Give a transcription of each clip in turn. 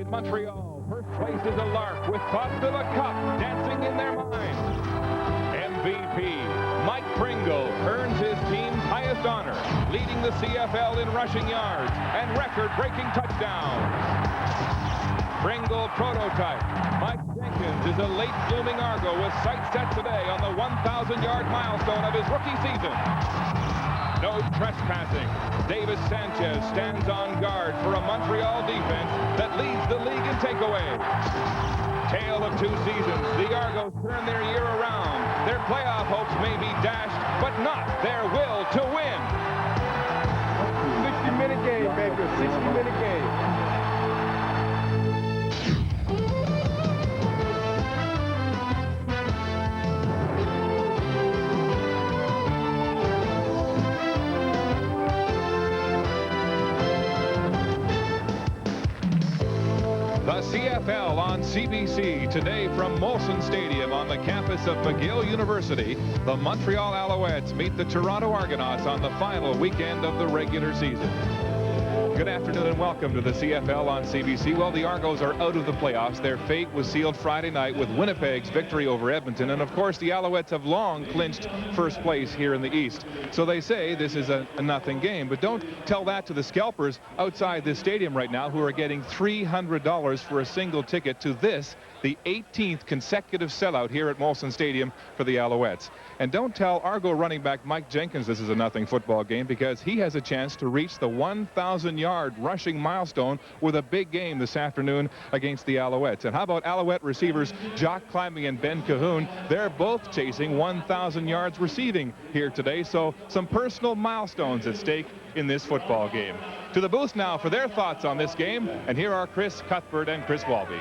at Montreal. First place is a lark with thoughts of a cup dancing in their minds. MVP Mike Pringle earns his team's highest honor, leading the CFL in rushing yards and record-breaking touchdowns. Pringle prototype Mike Jenkins is a late blooming Argo with sights set today on the 1,000-yard milestone of his rookie season. No trespassing. David Sanchez stands on guard for a Montreal defense that leads the league in takeaways. Tale of two seasons. The Argos turn their year around. Their playoff hopes may be dashed, but not their will to win. 60-minute game, baby. 60-minute game. The CFL on CBC today from Molson Stadium on the campus of McGill University. The Montreal Alouettes meet the Toronto Argonauts on the final weekend of the regular season. Good afternoon and welcome to the CFL on CBC. Well, the Argos are out of the playoffs. Their fate was sealed Friday night with Winnipeg's victory over Edmonton. And of course, the Alouettes have long clinched first place here in the East. So they say this is a nothing game. But don't tell that to the scalpers outside this stadium right now who are getting $300 for a single ticket to this, the 18th consecutive sellout here at Molson Stadium for the Alouettes. And don't tell Argo running back Mike Jenkins this is a nothing football game, because he has a chance to reach the 1,000-yard rushing milestone with a big game this afternoon against the Alouettes. And how about Alouette receivers Jock Climbing and Ben Cahoon? They're both chasing 1,000 yards receiving here today, so some personal milestones at stake in this football game. To the booth now for their thoughts on this game, and here are Chris Cuthbert and Chris Walby.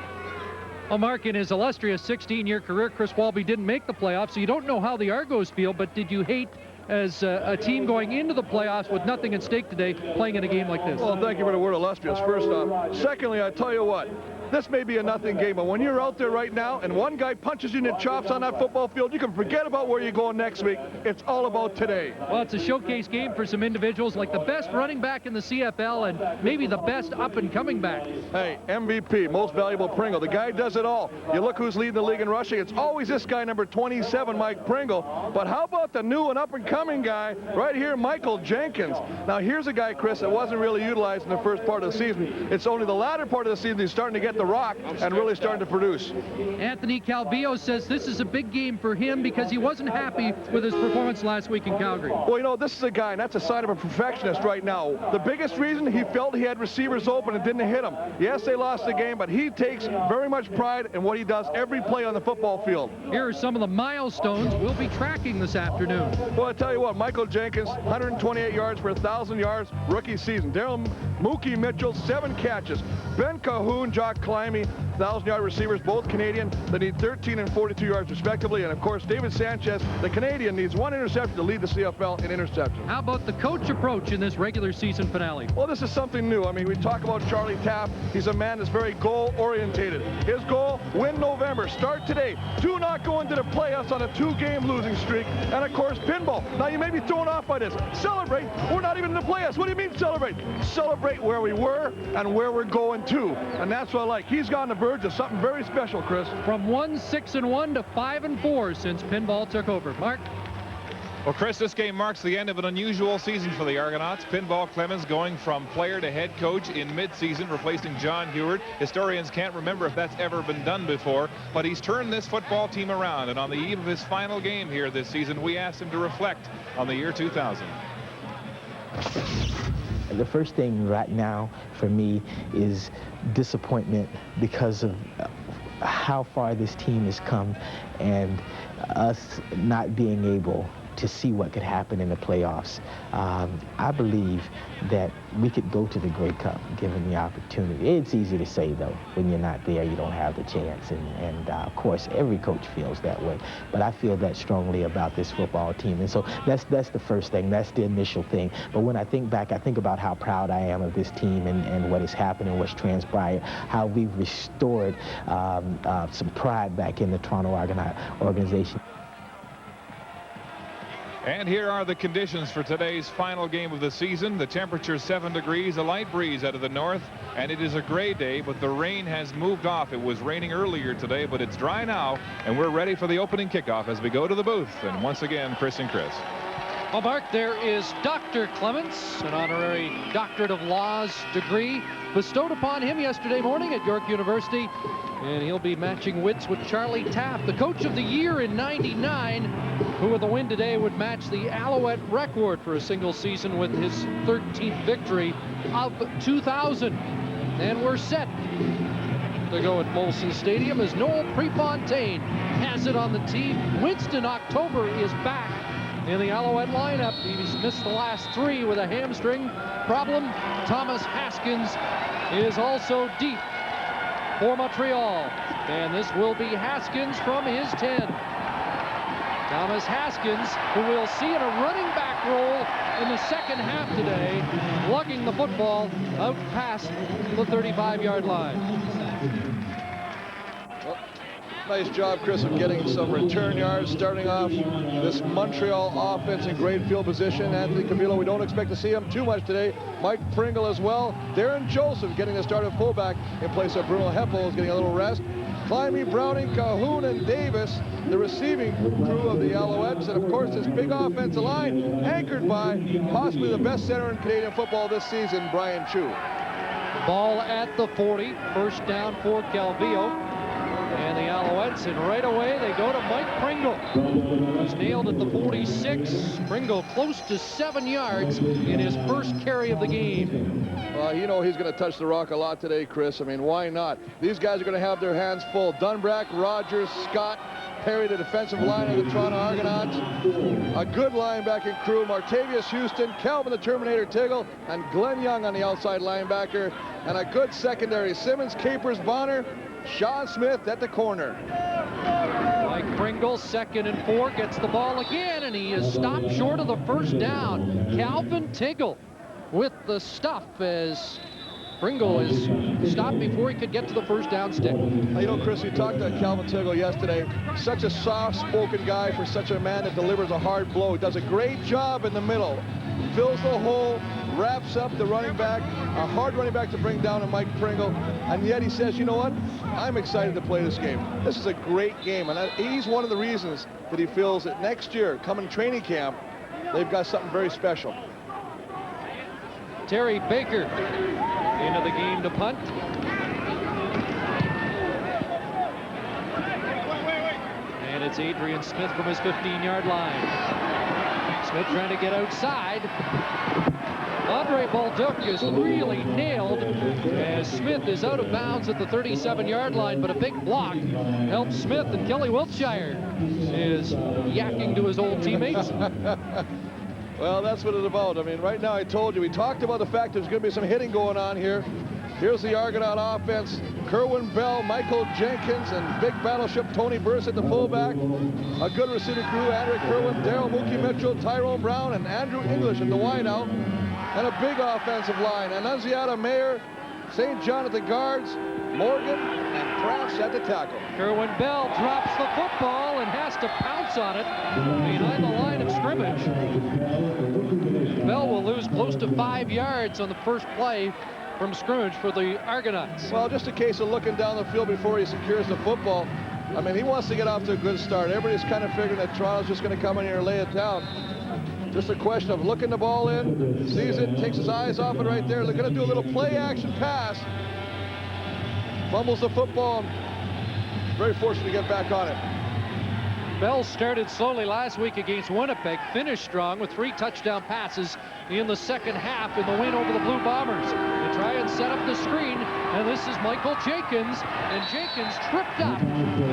Well, Mark, in his illustrious 16-year career, Chris Walby didn't make the playoffs, so you don't know how the Argos feel, but did you hate, as a team going into the playoffs with nothing at stake today, playing in a game like this? Well, thank you for the word illustrious, first off. Secondly, I tell you what, this may be a nothing game, but when you're out there right now and one guy punches you in the chops on that football field, you can forget about where you're going next week. It's all about today. Well, it's a showcase game for some individuals like the best running back in the CFL and maybe the best up-and-coming back. Hey, MVP, most valuable Pringle. The guy does it all. You look who's leading the league in rushing. It's always this guy, number 27, Mike Pringle. But how about the new and up-and-coming guy right here, Michael Jenkins? Now, here's a guy, Chris, that wasn't really utilized in the first part of the season. It's only the latter part of the season he's starting to get the rock and really starting to produce. Anthony Calvillo says this is a big game for him because he wasn't happy with his performance last week in Calgary. Well, you know, this is a guy, and that's a sign of a perfectionist right now. The biggest reason, he felt he had receivers open and didn't hit them. Yes, they lost the game, but he takes very much pride in what he does every play on the football field. Here are some of the milestones we'll be tracking this afternoon. Well, I tell you what, Michael Jenkins, 128 yards for 1,000 yards, rookie season. Daryl Mookie Mitchell, 7 catches. Ben Cahoon, Jock Climbing, 1,000-yard receivers, both Canadian. They need 13 and 42 yards respectively. And of course, David Sanchez, the Canadian, needs 1 interception to lead the CFL in interceptions. How about the coach approach in this regular season finale? Well, this is something new. I mean, we talk about Charlie Taft. He's a man that's very goal-orientated. His goal, win November. Start today. Do not go into the playoffs on a 2-game losing streak. And of course, pinball. Now, you may be thrown off by this. Celebrate. We're not even in the playoffs. What do you mean celebrate? Celebrate where we were and where we're going to. And that's what I like. He's got on the verge of something very special, Chris. From 1-6-1 to 5-4 since pinball took over. Mark? Well, Chris, this game marks the end of an unusual season for the Argonauts. Pinball Clemens going from player to head coach in mid-season, replacing John Heward. Historians can't remember if that's ever been done before, but he's turned this football team around. And on the eve of his final game here this season, we asked him to reflect on the year 2000. The first thing right now for me is disappointment because of how far this team has come and us not being able to see what could happen in the playoffs. I believe that we could go to the Grey Cup given the opportunity. It's easy to say, though, when you're not there, you don't have the chance. And of course, every coach feels that way. But I feel that strongly about this football team. And so that's the first thing. That's the initial thing. But when I think back, I think about how proud I am of this team and what has happened and what's transpired, how we've restored some pride back in the Toronto Argonaut organization. And here are the conditions for today's final game of the season. The temperature 7 degrees, a light breeze out of the north, and it is a gray day, but the rain has moved off. It was raining earlier today, but it's dry now, and we're ready for the opening kickoff as we go to the booth. And once again, Chris and Chris. Well, Mark, there is Dr. Clements, an honorary Doctorate of Laws degree bestowed upon him yesterday morning at York University, and he'll be matching wits with Charlie Taft, the coach of the year in '99, who with a win today would match the Alouette record for a single season with his 13th victory of 2000. And we're set to go at Molson Stadium as Noel Prefontaine has it on the tee. Winston October is back in the Alouette lineup. He's missed the last 3 with a hamstring problem. Thomas Haskins is also deep for Montreal, and this will be Haskins from his 10. Thomas Haskins, who we'll see in a running back role in the second half today, lugging the football out past the 35-yard line. Nice job, Chris, of getting some return yards, starting off this Montreal offense in great field position. Anthony Cavilo, we don't expect to see him too much today. Mike Pringle as well. Darren Joseph getting the start of fullback in place of Bruno Heppel is getting a little rest. Climby, Browning, Cahoon, and Davis, the receiving crew of the Alouettes. And, of course, this big offensive line anchored by possibly the best center in Canadian football this season, Brian Chu. Ball at the 40, first down for Calvillo. And the Alouettes, and right away they go to Mike Pringle, who's nailed at the 46. Pringle close to 7 yards in his first carry of the game. Well, you know he's going to touch the rock a lot today, Chris. I mean, why not? These guys are going to have their hands full. Dunbrack, Rogers, Scott, Perry, the defensive line of the Toronto Argonauts. A good linebacking crew. Martavius Houston, Calvin the Terminator Tiggle, and Glenn Young on the outside linebacker. And a good secondary. Simmons, Capers, Bonner, Sean Smith at the corner. Mike Pringle, 2nd and 4, gets the ball again, and he is stopped short of the first down. Calvin Tiggle with the stuff as Pringle is stopped before he could get to the first down stick. You know, Chris, we talked to Calvin Tiggle yesterday. Such a soft-spoken guy for such a man that delivers a hard blow. He does a great job in the middle. Fills the hole, wraps up the running back, a hard running back to bring down to Mike Pringle, and yet he says, you know what, I'm excited to play this game. This is a great game, and he's one of the reasons that he feels that next year, coming training camp, they've got something very special. Terry Baker into the game to punt. And it's Adrian Smith from his 15-yard line. Smith trying to get outside. Andre Balduc is really nailed as Smith is out of bounds at the 37-yard line, but a big block helps Smith, and Kelly Wiltshire is yakking to his old teammates. Well, that's what it's about. I mean, right now, I told you, we talked about the fact there's going to be some hitting going on here. Here's the Argonaut offense. Kerwin Bell, Michael Jenkins, and big battleship Tony Burris at the fullback. A good receiving crew, Andrew Kerwin, Daryl Mookie Mitchell, Tyrone Brown, and Andrew English at the wideout. And a big offensive line. Annunziata Mayer, St. John at the guards, Morgan, and Crafts at the tackle. Kerwin Bell drops the football and has to pounce on it behind the line of scrimmage. Bell will lose close to 5 yards on the first play from scrimmage for the Argonauts. Well, just a case of looking down the field before he secures the football. I mean, he wants to get off to a good start. Everybody's kind of figuring that Toronto's just going to come in here and lay it down. Just a question of looking the ball in, sees it, takes his eyes off it right there. They're going to do a little play-action pass. Fumbles the football. Very fortunate to get back on it. Bell started slowly last week against Winnipeg, finished strong with 3 touchdown passes in the second half in the win over the Blue Bombers. They try and set up the screen, and this is Michael Jenkins, and Jenkins tripped up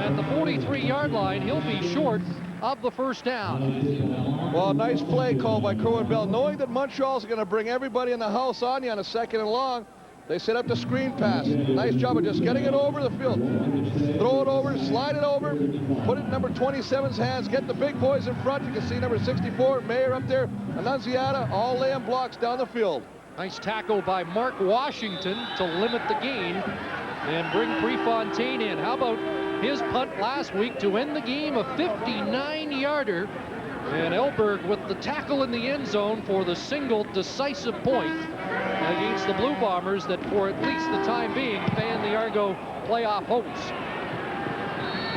at the 43-yard line. He'll be short of the first down. Well, nice play call by Kerwin Bell. Knowing that Montreal's going to bring everybody in the house on you on a 2nd and long, they set up the screen pass. Nice job of just getting it over the field. Throw it over, slide it over, put it in number 27's hands, get the big boys in front. You can see number 64, Mayer up there, Annunziata, all laying blocks down the field. Nice tackle by Mark Washington to limit the gain and bring Prefontaine in. How about his punt last week to end the game, a 59-yarder And Elberg with the tackle in the end zone for the single decisive point against the Blue Bombers that, for at least the time being, fan the Argo playoff hopes.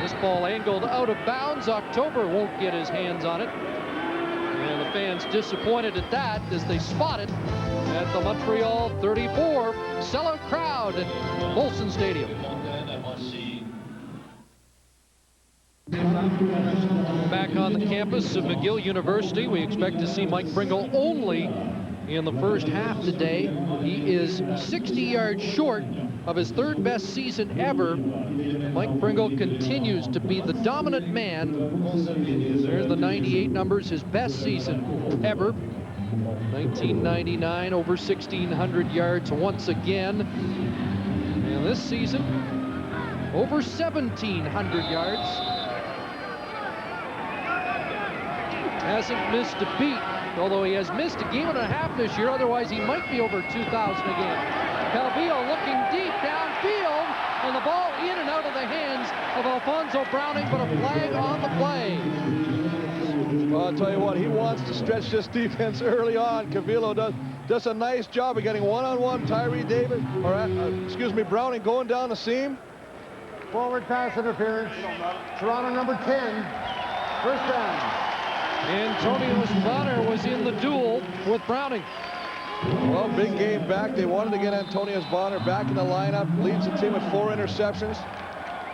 This ball angled out of bounds. October won't get his hands on it. And the fans disappointed at that as they spot it at the Montreal 34 sellout crowd at Molson Stadium. Back on the campus of McGill University, we expect to see Mike Pringle only in the first half today. He is 60 yards short of his third best season ever. Mike Pringle continues to be the dominant man. There's the 98 numbers, his best season ever. 1999, over 1,600 yards once again. And this season, over 1,700 yards. Hasn't missed a beat, although he has missed a game and a half this year. Otherwise, he might be over 2,000 again. Calvillo looking deep downfield, and the ball in and out of the hands of Alfonso Browning, but a flag on the play. Well, I'll tell you what, he wants to stretch this defense early on. Calvillo does a nice job of getting one-on-one Tyree Davis, or Browning going down the seam. Forward pass interference. Toronto number 10. First down. Antonio Bonner was in the duel with Browning. Well, big game back. They wanted to get Antonio Bonner back in the lineup. Leads the team with 4 interceptions.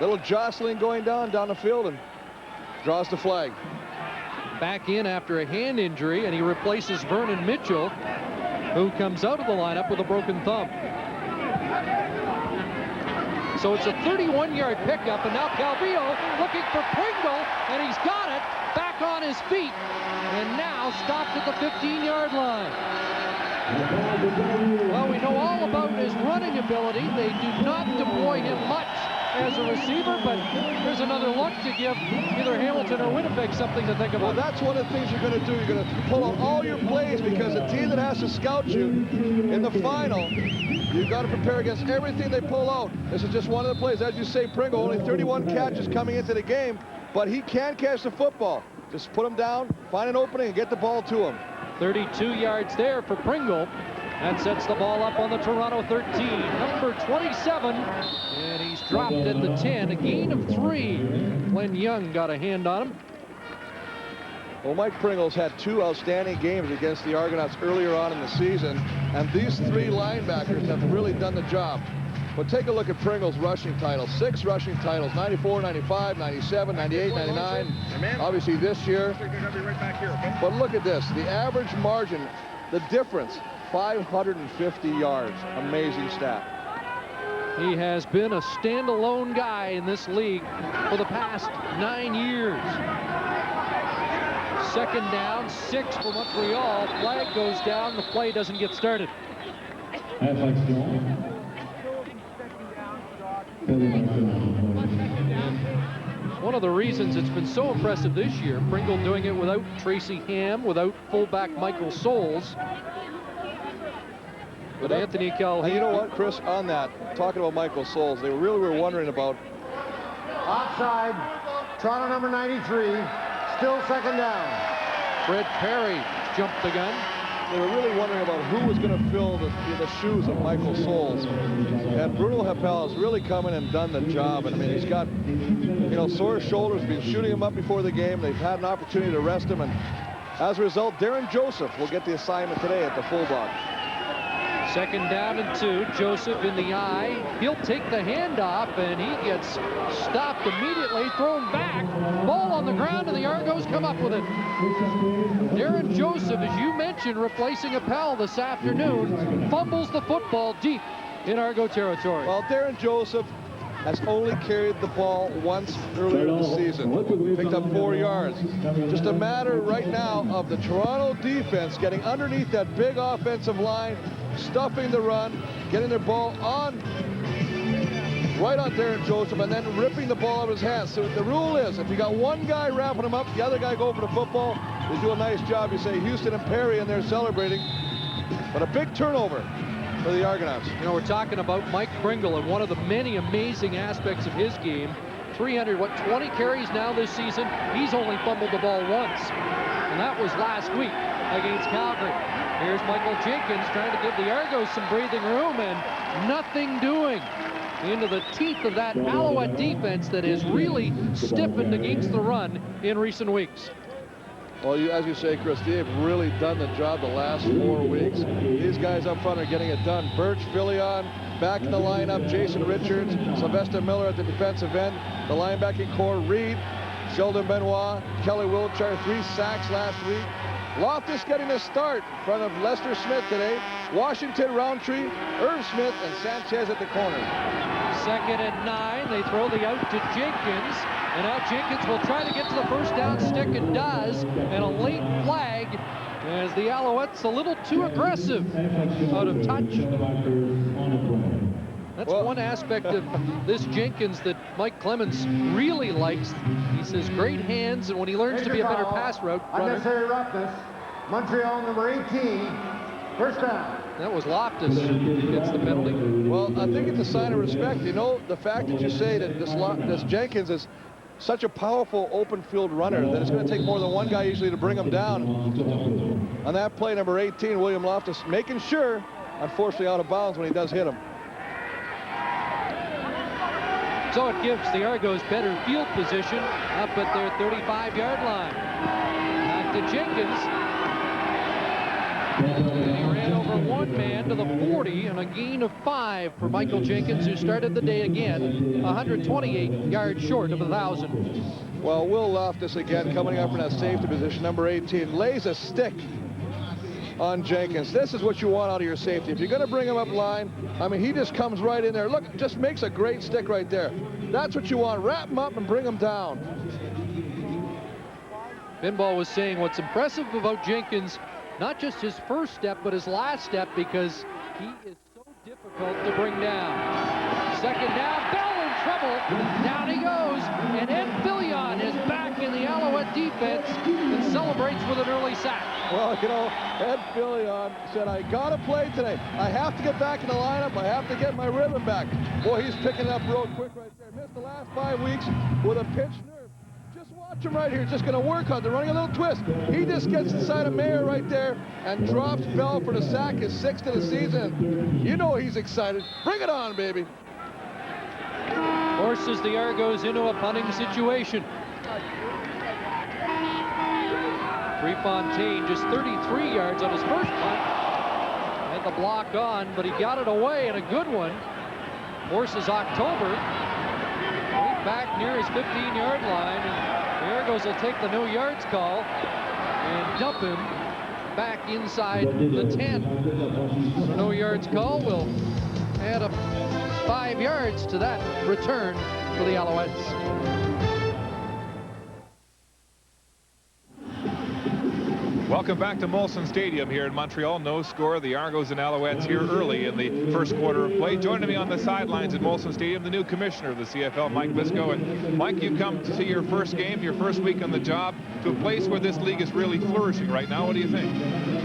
Little jostling going down the field, and draws the flag. Back in after a hand injury, and he replaces Vernon Mitchell, who comes out of the lineup with a broken thumb. So it's a 31-yard pickup, and now Calvillo looking for Pringle, and he's got it. Back on his feet, and now stopped at the 15-yard line. Well, we know all about his running ability. They do not deploy him much as a receiver, but there's another look to give either Hamilton or Winnipeg something to think about. Well, that's one of the things you're going to do. You're going to pull out all your plays, because the team that has to scout you in the final, you've got to prepare against everything they pull out. This is just one of the plays. As you say, Pringle, only 31 catches coming into the game, but he can catch the football. Just put him down, find an opening, and get the ball to him. 32 yards there for Pringle. That sets the ball up on the Toronto 13. Number 27, and he's dropped at the 10. A gain of 3. Glenn Young got a hand on him. Well, Mike Pringle's had 2 outstanding games against the Argonauts earlier on in the season, and these 3 linebackers have really done the job. But take a look at Pringle's rushing titles. 6 rushing titles, 94, 95, 97, 98, 99. Obviously this year. But look at this, the average margin, the difference, 550 yards. Amazing stat. He has been a standalone guy in this league for the past 9 years. Second down, 6 for Montreal. Flag goes down, the play doesn't get started. One of the reasons it's been so impressive this year, Pringle doing it without Tracy Ham, without fullback Michael Soles. But Anthony Calhoun. You know what, Chris, on that, talking about Michael Soles, they really were wondering about. Offside, Toronto number 93, still second down. Fred Perry jumped the gun. They were really wondering about who was going to fill the shoes of Michael Soles. And Bruno Happel has really come in and done the job. And I mean, he's got, sore shoulders, been shooting him up before the game. They've had an opportunity to rest him. And as a result, Darren Joseph will get the assignment today at the fullback. Second down and 2. Joseph in the eye. He'll take the handoff, and he gets stopped immediately, thrown back. Ball on the ground, and the Argos come up with it. Darren Joseph, as you mentioned, replacing Appel this afternoon, fumbles the football deep in Argo territory. Well, Darren Joseph has only carried the ball once earlier in the season. Picked up 4 yards. Just a matter right now of the Toronto defense getting underneath that big offensive line, stuffing the run, getting their ball on right on Darren Joseph, and then ripping the ball out of his hands. So the rule is, if you got one guy wrapping him up, the other guy go for the football. They do a nice job. You say Houston and Perry, and they're celebrating. But a big turnover for the Argonauts. We're talking about Mike Pringle, and one of the many amazing aspects of his game 320 carries now this season. He's only fumbled the ball once, and that was last week against Calgary. Here's Michael Jenkins trying to give the Argos some breathing room, and nothing doing. Into the teeth of that Alouette defense that has really stiffened against the run in recent weeks. Well, as you say, Chris, they've really done the job the last 4 weeks. These guys up front are getting it done. Birch, Fillion, back in the lineup, Jason Richards, Sylvester Miller at the defensive end, the linebacking core, Reed, Sheldon Benoit, Kelly Wiltshire, 3 sacks last week. Loftus getting a start in front of Lester Smith today. Washington, Roundtree, Irv Smith, and Sanchez at the corner. 2nd and 9. They throw the out to Jenkins. And now Jenkins will try to get to the first down stick and does. And a late flag as the Alouettes a little too aggressive out of touch. That's one aspect of this Jenkins that Mike Clemens really likes. He says great hands, and when he learns to be a better pass runner. Unnecessary roughness. Montreal number 18. First down. That was Loftus who gets the penalty. Well, I think it's a sign of respect. You know, the fact that you say that this Jenkins is such a powerful open field runner that it's going to take more than one guy usually to bring him down. On that play, number 18, William Loftus, making sure, unfortunately out of bounds when he does hit him. So it gives the Argos better field position up at their 35-yard line. Back to Jenkins. And he ran over one man to the 40, and a gain of 5 for Michael Jenkins, who started the day again 128 yards short of 1,000. Well, Will Loftus again coming up in that safety position, number 18, lays a stick on Jenkins. This is what you want out of your safety. If you're going to bring him up line, I mean, he just comes right in there. Look, just makes a great stick right there. That's what you want. Wrap him up and bring him down. Pinball was saying what's impressive about Jenkins, not just his first step, but his last step, because he is so difficult to bring down. 2nd down, Bell in trouble. Down he goes, and Ed Fillion is back in the Alouette defense and celebrates with an early sack. Well, you know, Ed Fillion said, I got to play today. I have to get back in the lineup. I have to get my rhythm back. Boy, he's picking it up real quick right there. Missed the last 5 weeks with a pinched nerve. Watch him right here. He's just going to work on it. They're running a little twist. He just gets inside of Mayer right there and drops Bell for the sack, his 6th of the season. You know he's excited. Bring it on, baby. Forces the Argos into a punting situation. Prefontaine just 33 yards on his first punt. Had the block on, but he got it away, and a good one. Forces October right back near his 15-yard line, and the Argos will take the no yards call and dump him back inside the 10. The no yards call will add up 5 yards to that return for the Alouettes. Welcome back to Molson Stadium here in Montreal. No score. The Argos and Alouettes here early in the first quarter of play. Joining me on the sidelines at Molson Stadium, the new commissioner of the CFL, Mike Lisco. And Mike, you come to see your first game, your first week on the job, to a place where this league is really flourishing right now. What do you think?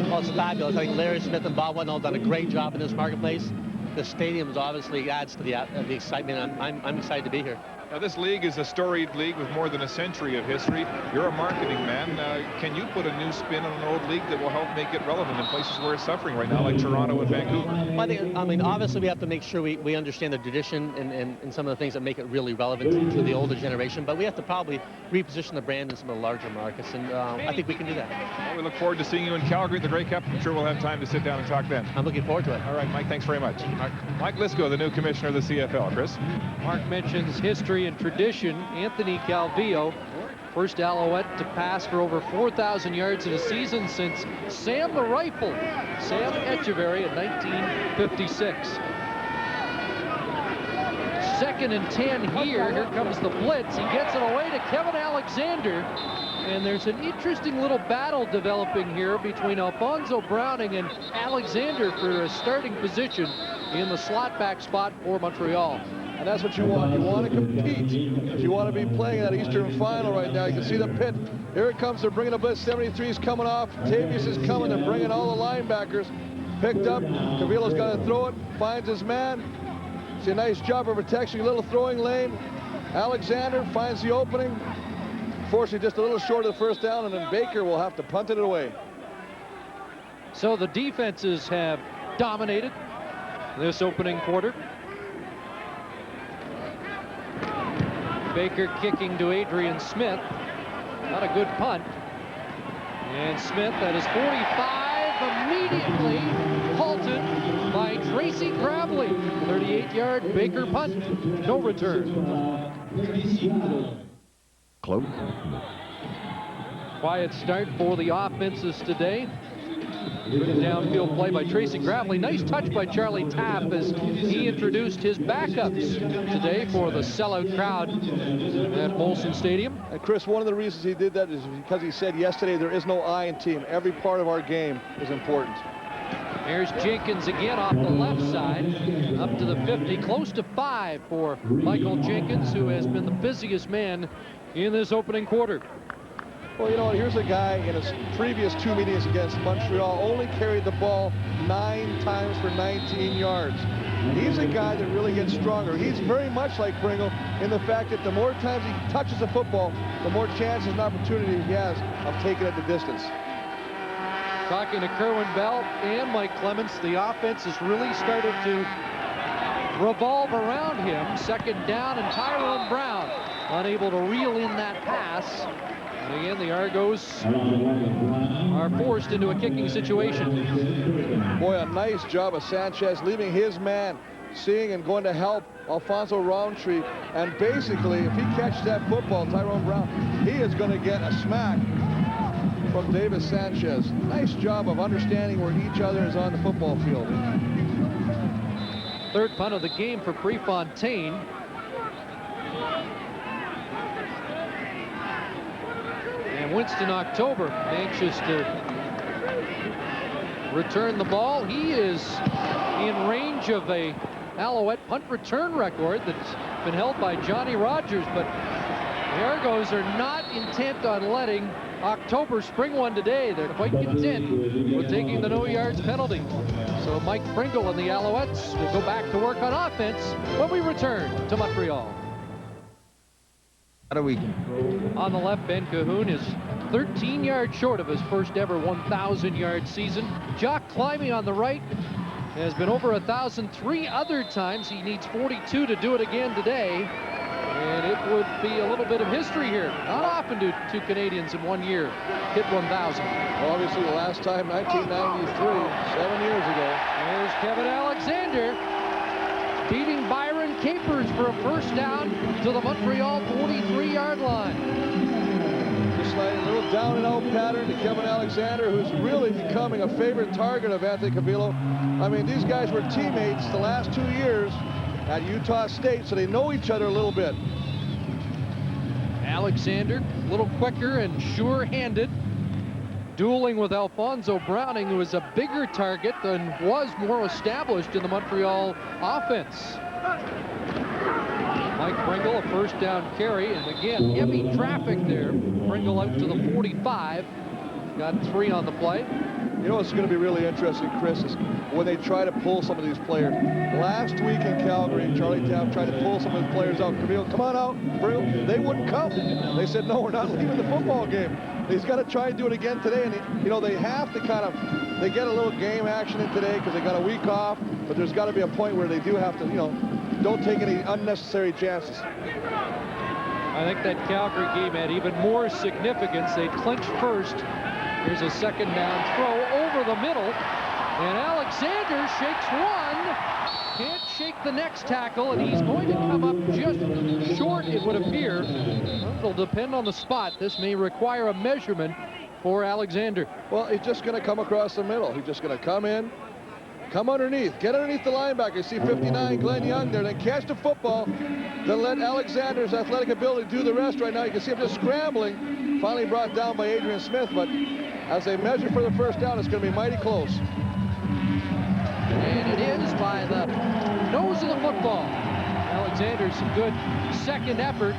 Well, it's fabulous. I think Larry Smith and Bob Wendell have done a great job in this marketplace. The stadium obviously adds to the excitement. I'm excited to be here. Now, this league is a storied league with more than a century of history. You're a marketing man. Can you put a new spin on an old league that will help make it relevant in places where it's suffering right now, like Toronto and Vancouver? Well, I mean, obviously we have to make sure we understand the tradition and some of the things that make it really relevant to the older generation, but we have to probably reposition the brand in some of the larger markets, and I think we can do that. Well, we look forward to seeing you in Calgary at the Grey Cup. I'm sure we'll have time to sit down and talk then. I'm looking forward to it. All right, Mike, thanks very much. Mike Lisco, the new commissioner of the CFL. Chris? Mark mentions history and tradition. Anthony Calvillo, first Alouette to pass for over 4,000 yards in a season since Sam the Rifle, Sam Echeverry in 1956. 2nd and 10 here. Here comes the blitz. He gets it away to Kevin Alexander. And there's an interesting little battle developing here between Alfonso Browning and Alexander for a starting position in the slot back spot for Montreal. And that's what you want. You want to compete. You want to be playing that Eastern Final right now. You can see the pit. Here it comes. They're bringing a blitz. 73 is coming off. Tavius is coming. They're bringing all the linebackers. Picked up. Cavillo's got to throw it. Finds his man. See a nice job of protection. A little throwing lane. Alexander finds the opening. Fortunately, just a little short of the first down, and then Baker will have to punt it away. So the defenses have dominated this opening quarter. Baker kicking to Adrian Smith. Not a good punt. And Smith at his 45, immediately halted by Tracy Gravely. 38-yard Baker punt. No return. Close. Quiet start for the offenses today. Good downfield play by Tracy Gravely. Nice touch by Charlie Tapp as he introduced his backups today for the sellout crowd at Molson Stadium. And Chris, one of the reasons he did that is because he said yesterday there is no I in team. Every part of our game is important. Here's Jenkins again off the left side, up to the 50, close to 5 for Michael Jenkins, who has been the busiest man in this opening quarter. Well, you know, here's a guy in his previous 2 meetings against Montreal, only carried the ball 9 times for 19 yards. He's a guy that really gets stronger. He's very much like Pringle in the fact that the more times he touches the football, the more chances and opportunity he has of taking it the distance. Talking to Kerwin Bell and Mike Clements, the offense has really started to revolve around him. Second down, and Tyrone Brown unable to reel in that pass. And again, the Argos are forced into a kicking situation. Boy, a nice job of Sanchez leaving his man, seeing and going to help Alfonso Roundtree. And basically, if he catches that football, Tyrone Brown, he is going to get a smack from Davis Sanchez. Nice job of understanding where each other is on the football field. Third punt of the game for Prefontaine. And Winston October anxious to return the ball. He is in range of a Alouette punt return record that's been held by Johnny Rogers, but the Argos are not intent on letting October spring one today. They're quite content with taking the no yards penalty. So Mike Pringle and the Alouettes will go back to work on offense when we return to Montreal. How do we? On the left, Ben Cahoon is 13 yards short of his first ever 1,000-yard season. Jock Climbing on the right has been over 1,000 3 other times. He needs 42 to do it again today. And it would be a little bit of history here. Not often do 2 Canadians in 1 year hit 1,000. Well, obviously, the last time, 1993, 7 years ago. There's Kevin Alexander beating Byron Capers for a first down to the Montreal 43-yard line. Just like a little down and out pattern to Kevin Alexander, who's really becoming a favorite target of Anthony Cavillo. I mean, these guys were teammates the last 2 years at Utah State, so they know each other a little bit. Alexander, a little quicker and sure-handed, dueling with Alfonso Browning, who is a bigger target and was more established in the Montreal offense. Mike Pringle, a first down carry, and again, heavy traffic there. Pringle out to the 45. Got 3 on the play. You know what's going to be really interesting, Chris, is when they try to pull some of these players. Last week in Calgary, Charlie Tapp tried to pull some of his players out. Cavillo, come on out. Pringle, they wouldn't come. They said, no, we're not leaving the football game. He's got to try and do it again today. And, you know, they have to kind of, they get a little game action in today because they got a week off. But there's got to be a point where they do have to, you know, don't take any unnecessary chances. I think that Calgary game had even more significance. They clinched first. Here's a second down throw over the middle. And Alexander shakes one. Can't shake the next tackle, and he's going to come up just short, it would appear. It'll depend on the spot. This may require a measurement for Alexander. Well, he's just going to come across the middle. He's just going to come in, come underneath, get underneath the linebacker. You see 59, Glenn Young there, then catch the football, then let Alexander's athletic ability do the rest right now. You can see him just scrambling, finally brought down by Adrian Smith, but as they measure for the first down, it's going to be mighty close. And it is by the nose of the football. Alexander's some good second effort,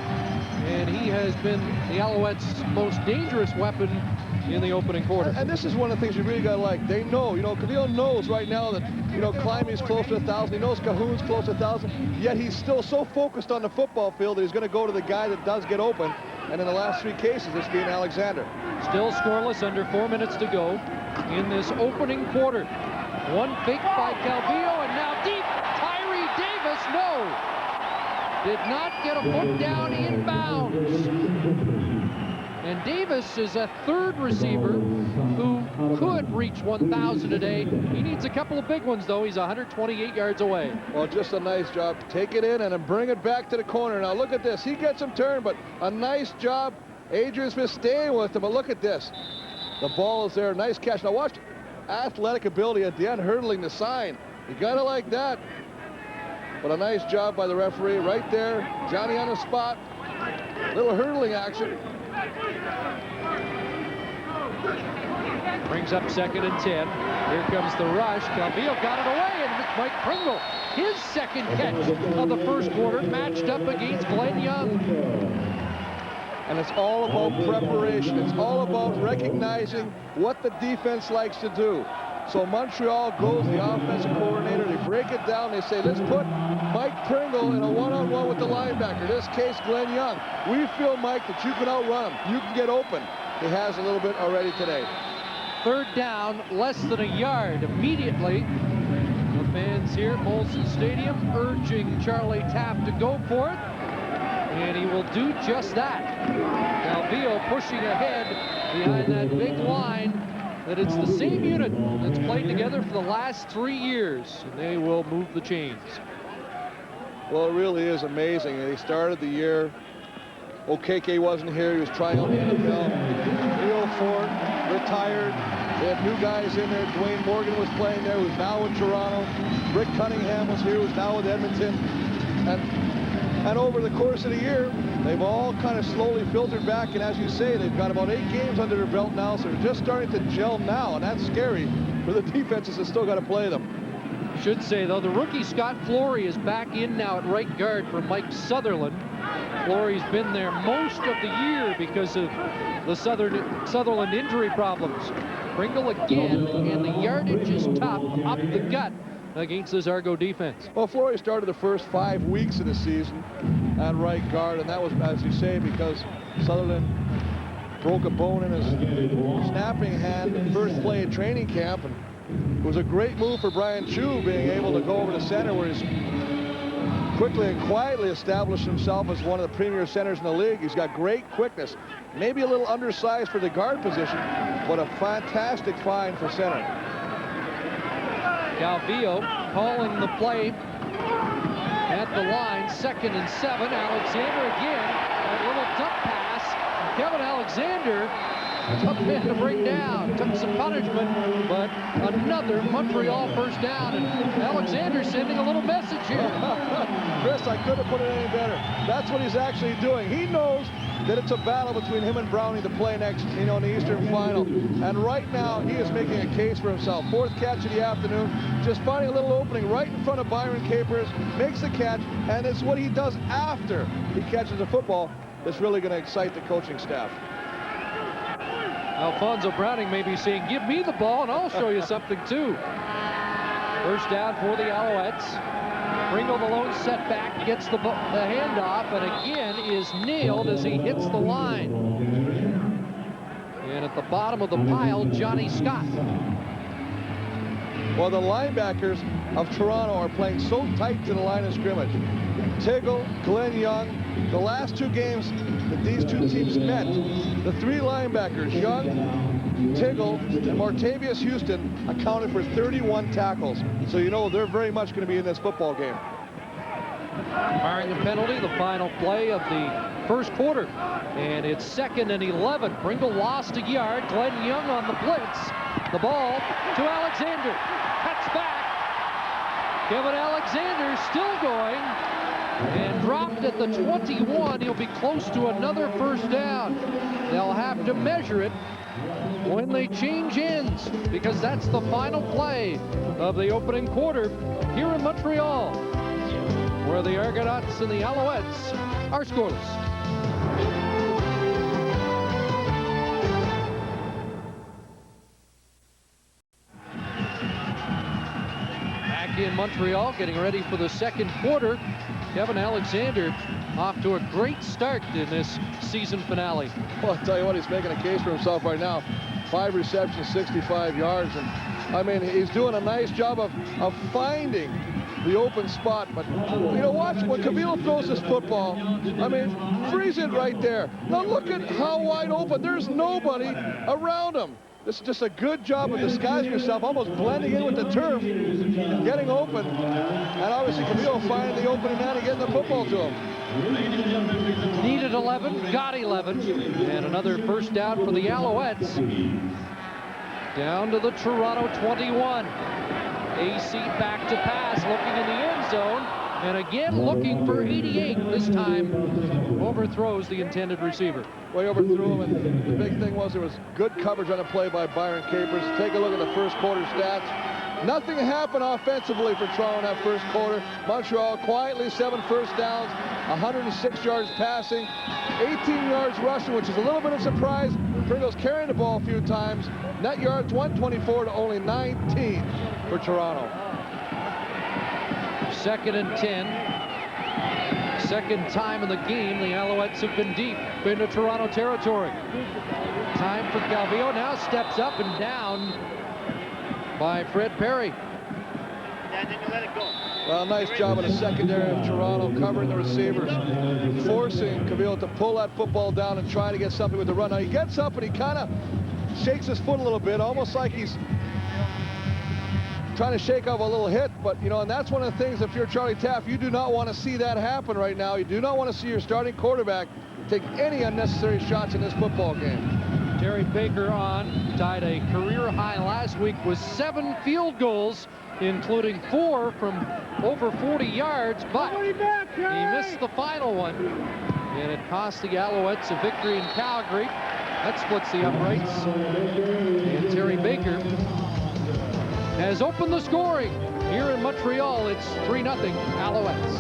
and he has been the Alouettes' most dangerous weapon in the opening quarter. And this is one of the things you really got to like. They know, Cavillo knows right now that, Climbing's close to 1,000. He knows Cahoon's close to 1,000. Yet he's still so focused on the football field that he's going to go to the guy that does get open. And in the last 3 cases, it's being Alexander. Still scoreless, under 4 minutes to go in this opening quarter. One fake by Calvillo, and now deep. Tyree Davis, no. Did not get a foot down inbounds. And Davis is a third receiver who could reach 1,000 today. He needs a couple of big ones, though. He's 128 yards away. Well, just a nice job to take it in and then bring it back to the corner. Now, look at this. He gets him turned, but a nice job. Adrian Smith staying with him, but look at this. The ball is there. Nice catch. Now, watch athletic ability at the end, hurdling the sign. You got to like that. But a nice job by the referee right there. Johnny on the spot. Little hurdling action. Brings up 2nd and 10. Here comes the rush. Calvillo got it away, and Mike Pringle, his second catch of the first quarter, matched up against Glenn Young. And it's all about preparation. It's all about recognizing what the defense likes to do. So Montreal goes, the offensive coordinator, they break it down. They say, let's put Mike Pringle in a one-on-one with the linebacker. In this case, Glenn Young. We feel, Mike, that you can outrun him. You can get open. He has a little bit already today. 3rd down, less than a yard. Immediately, the fans here at Molson Stadium urging Charlie Tapp to go for it. And he will do just that. Calvillo pushing ahead behind that big line. That it's the same unit that's played together for the last 3 years, and they will move the chains. Well, it really is amazing. They started the year. Okeke wasn't here. He was trying out the NFL. Leo Ford retired. They had new guys in there. Dwayne Morgan was playing there, who's now in Toronto. Rick Cunningham was here, who's now with Edmonton. And over the course of the year, they've all kind of slowly filtered back, and as you say, they've got about 8 games under their belt now, so they're just starting to gel now, and that's scary for the defenses that still got to play them. Should say, though, the rookie Scott Flory is back in now at right guard for Mike Sutherland. Flory's been there most of the year because of the Sutherland injury problems. Pringle again, and the yardage is tough up the gut against this Argo defense. Well, Flory started the first 5 weeks of the season at right guard, and that was, as you say, because Sutherland broke a bone in his snapping hand in first play at training camp, and it was a great move for Brian Chu being able to go over to center, where he's quickly and quietly established himself as one of the premier centers in the league. He's got great quickness, maybe a little undersized for the guard position, but a fantastic find for center. Calvillo calling the play at the line, 2nd and 7. Alexander again, a little dump pass. Kevin Alexander, tough man to bring down, took some punishment, but another Montreal first down, and Alexander sending a little message here. Chris, I couldn't put it any better. That's what he's actually doing. He knows that it's a battle between him and Browning to play next, in the Eastern Final. And right now, he is making a case for himself. 4th catch of the afternoon, just finding a little opening right in front of Byron Capers, makes the catch, and it's what he does after he catches the football that's really going to excite the coaching staff. Alfonso Browning may be saying, give me the ball and I'll show you something too. First down for the Alouettes. Pringle, the lone setback, gets the handoff, and again is nailed as he hits the line. And at the bottom of the pile, Johnny Scott. Well, the linebackers of Toronto are playing so tight to the line of scrimmage. Tiggle, Glenn Young, the last 2 games that these 2 teams met, the 3 linebackers, Young, Tiggle, and Martavius Houston, accounted for 31 tackles. So they're very much going to be in this football game. Barring the penalty, the final play of the first quarter. And it's 2nd and 11. Pringle lost a yard. Glenn Young on the blitz. The ball to Alexander. Cuts back. Kevin Alexander still going. And dropped at the 21. He'll be close to another first down. They'll have to measure it when they change ends, because that's the final play of the opening quarter here in Montreal, where the Argonauts and the Alouettes are scoreless. Montreal, getting ready for the second quarter. Kevin Alexander off to a great start in this season finale. Well, I'll tell you what, he's making a case for himself right now. 5 receptions, 65 yards. And I mean, he's doing a nice job of finding the open spot. But, you know, watch when Cavillo throws this football. I mean, freeze it right there. Now look at how wide open. There's nobody around him. This is just a good job of disguising yourself, almost blending in with the turf, getting open, and obviously Cavillo finding the opening man and getting the football to him. Needed 11, got 11, and another first down for the Alouettes. Down to the Toronto 21. AC back to pass, looking in the end zone, and again looking for 88. This time overthrows the intended receiver. Way overthrew him, and the big thing was there was good coverage on a play by Byron Capers. Take a look at the first quarter stats. Nothing happened offensively for Toronto in that first quarter. Montreal quietly 7 first downs, 106 yards passing, 18 yards rushing, which is a little bit of surprise. Pringle's carrying the ball a few times. Net yards 124 to only 19 for Toronto. 2nd and 10. Second time in the game the Alouettes have been deep into Toronto territory. Time for Calvillo, now steps up and down by Fred Perry. Well, nice job in the secondary of Toronto covering the receivers, forcing Cavillo to pull that football down and try to get something with the run. Now he gets up and he kind of shakes his foot a little bit, almost like he's trying to shake off a little hit, but you know, and that's one of the things, if you're Charlie Taft, you do not want to see that happen right now. You do not want to see your starting quarterback take any unnecessary shots in this football game. Terry Baker on, tied a career high last week with 7 field goals, including 4 from over 40 yards, but he missed the final one, and it cost the Alouettes a victory in Calgary. That splits the uprights, and Terry Baker has opened the scoring. Here in Montreal, it's 3-0 Alouettes.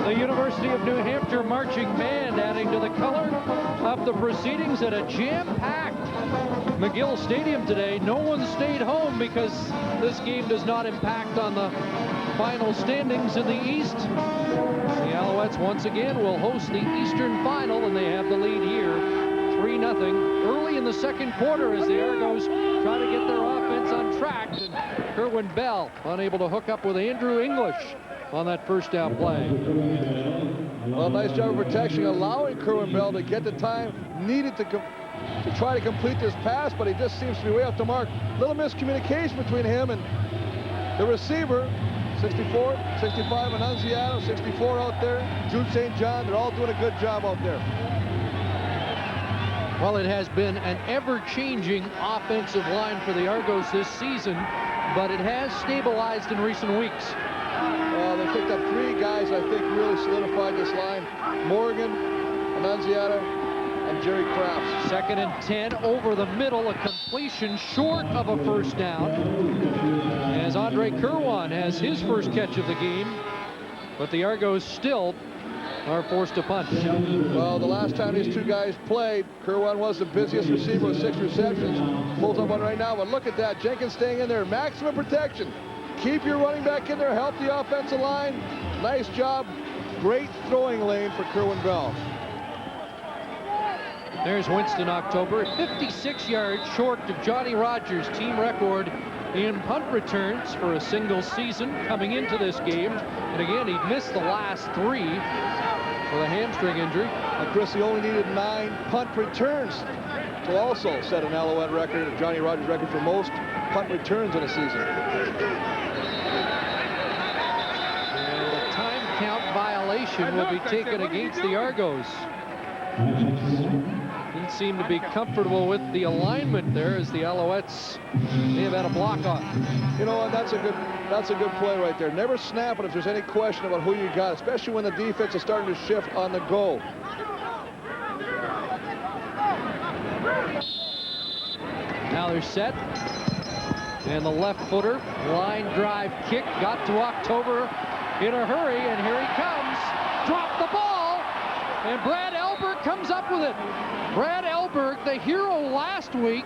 The University of New Hampshire marching band adding to the color of the proceedings at a jam-packed McGill Stadium today. No one stayed home because this game does not impact on the final standings in the East. The Alouettes once again will host the Eastern Final, and they have the lead here, 3-0. Early in the second quarter as the Argos try to get their offense on track, and Kerwin Bell unable to hook up with Andrew English on that first down play. Well, nice job of protection, allowing Kerwin Bell to get the time needed to try to complete this pass, but he just seems to be way off the mark. Little miscommunication between him and the receiver. 64, 65 Annunziato, 64 out there, Jude St. John, they're all doing a good job out there. Well, it has been an ever-changing offensive line for the Argos this season, but it has stabilized in recent weeks. They picked up 3 guys I think really solidified this line. Morgan, Annunziato, and Jerry Krafts. 2nd and 10 over the middle, a completion short of a first down, as Andre Kerwan has his first catch of the game, but the Argos still are forced to punt. Well, the last time these 2 guys played, Kerwan was the busiest receiver with 6 receptions. Pulls up one right now, but look at that. Jenkins staying in there, maximum protection. Keep your running back in there, help the offensive line. Nice job. Great throwing lane for Kerwin Bell. There's Winston October, 56 yards short of Johnny Rogers' team record in punt returns for a single season coming into this game. And again, he missed the last 3 with a hamstring injury. And Chris, he only needed 9 punt returns to also set an Alouette record, a Johnny Rogers record for most punt returns in a season. And a time count violation will be taken against the Argos. Didn't seem to be comfortable with the alignment there, as the Alouettes may have had a block on. You know, and that's a good play right there. Never snap it if there's any question about who you got, especially when the defense is starting to shift on the go. Now they're set, and the left footer line drive kick got to October in a hurry, and here he comes. Dropped the ball, and Brad Albert comes up with it. Brad Elberg, the hero last week,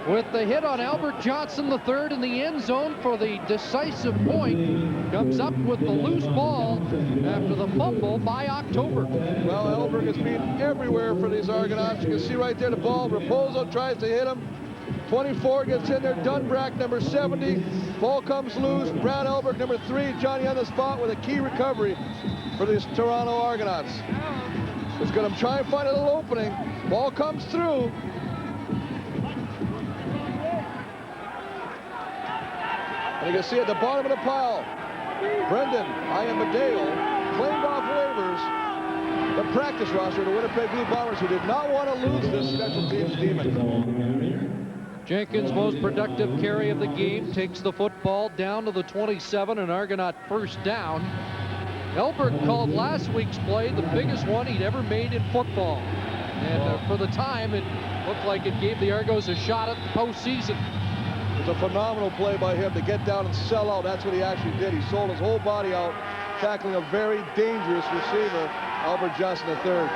with the hit on Albert Johnson III in the end zone for the decisive point, comes up with the loose ball after the fumble by October. Well, Elberg has been everywhere for these Argonauts. You can see right there the ball. Raposo tries to hit him. 24 gets in there. Dunbrack, number 70. Ball comes loose. Brad Elberg, number 3. Johnny on the spot with a key recovery for these Toronto Argonauts. It's going to try and find a little opening. Ball comes through. And you can see at the bottom of the pile, Brendan Ayamadeo claimed off waivers the practice roster of the Winnipeg Blue Bombers, who did not want to lose this special teams demon. Jenkins, most productive carry of the game, takes the football down to the 27, and Argonaut first down. Elberg called last week's play the biggest one he'd ever made in football. And for the time, it looked like it gave the Argos a shot at the postseason. It's a phenomenal play by him to get down and sell out. That's what he actually did. He sold his whole body out, tackling a very dangerous receiver, Albert Johnson III.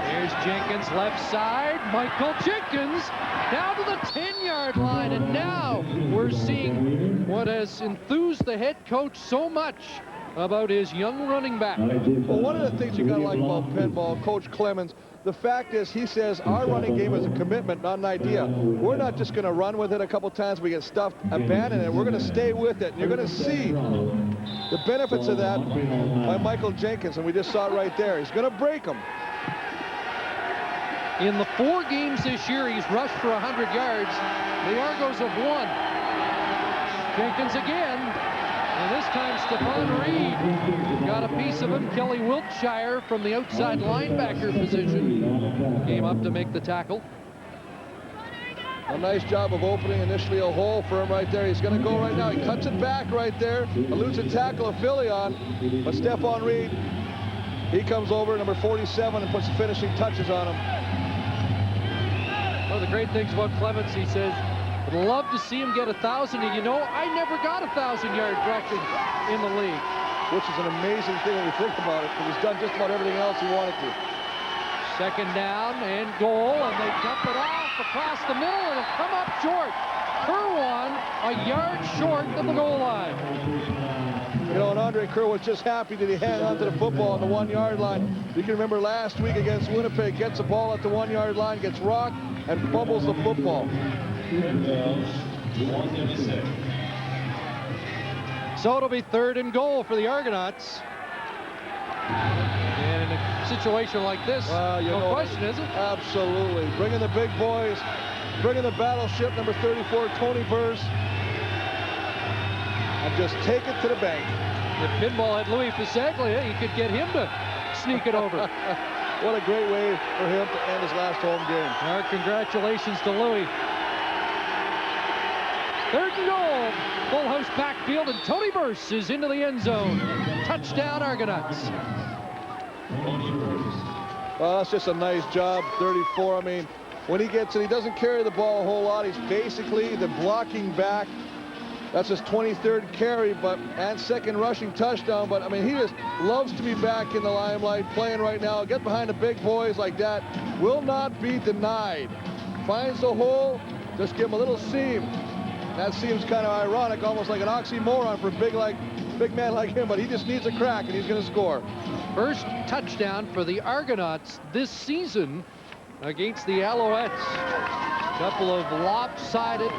There's Jenkins left side. Michael Jenkins down to the 10-yard line. And now we're seeing what has enthused the head coach so much about his young running back. Well, one of the things you got to like about pinball, Coach Clemens, the fact is he says our running game is a commitment, not an idea. We're not just going to run with it a couple times, we get stuffed, abandon it. We're going to stay with it. And you're going to see the benefits of that by Michael Jenkins, and we just saw it right there. He's going to break them. In the 4 games this year, he's rushed for 100 yards. The Argos have won. Jenkins again. And this time, Stephon Reed got a piece of him. Kelly Wiltshire from the outside linebacker position came up to make the tackle. A nice job of opening initially a hole for him right there. He's going to go right now. He cuts it back right there. Eludes a tackle of Phillion. But Stephon Reed, he comes over, number 47, and puts the finishing touches on him. One of the great things about Clemens, he says, I'd love to see him get 1,000. And you know, I never got 1,000-yard rushing in the league. Which is an amazing thing when you think about it, because he's done just about everything else he wanted to. Second down and goal, and they dump it off across the middle, and it'll come up short. Kerwan a yard short of the goal line. You know, and Andre Kerr was just happy that he hang on to the football on the 1-yard line. You can remember last week against Winnipeg, gets the ball at the 1-yard line, gets rocked, and fumbles the football. So it'll be 3rd and goal for the Argonauts. And in a situation like this, no question, is it? Absolutely. Bringing the big boys, bringing the battleship, number 34, Tony Burrs, and just take it to the bank. If pinball had Louis Pisaglia, he could get him to sneak it over. What a great way for him to end his last home game. Our congratulations to Louis. 3rd and goal. Full house backfield, and Tony Burse is into the end zone. Touchdown, Argonauts. Well, that's just a nice job, 34. I mean, when he gets it, he doesn't carry the ball a whole lot. He's basically the blocking back. That's his 23rd carry, and 2nd rushing touchdown. But, I mean, he just loves to be back in the limelight, playing right now. Get behind the big boys like that. Will not be denied. Finds the hole, just give him a little seam. That seems kind of ironic, almost like an oxymoron for a big man like him, but he just needs a crack, and he's going to score. First touchdown for the Argonauts this season against the Alouettes. Couple of lopsided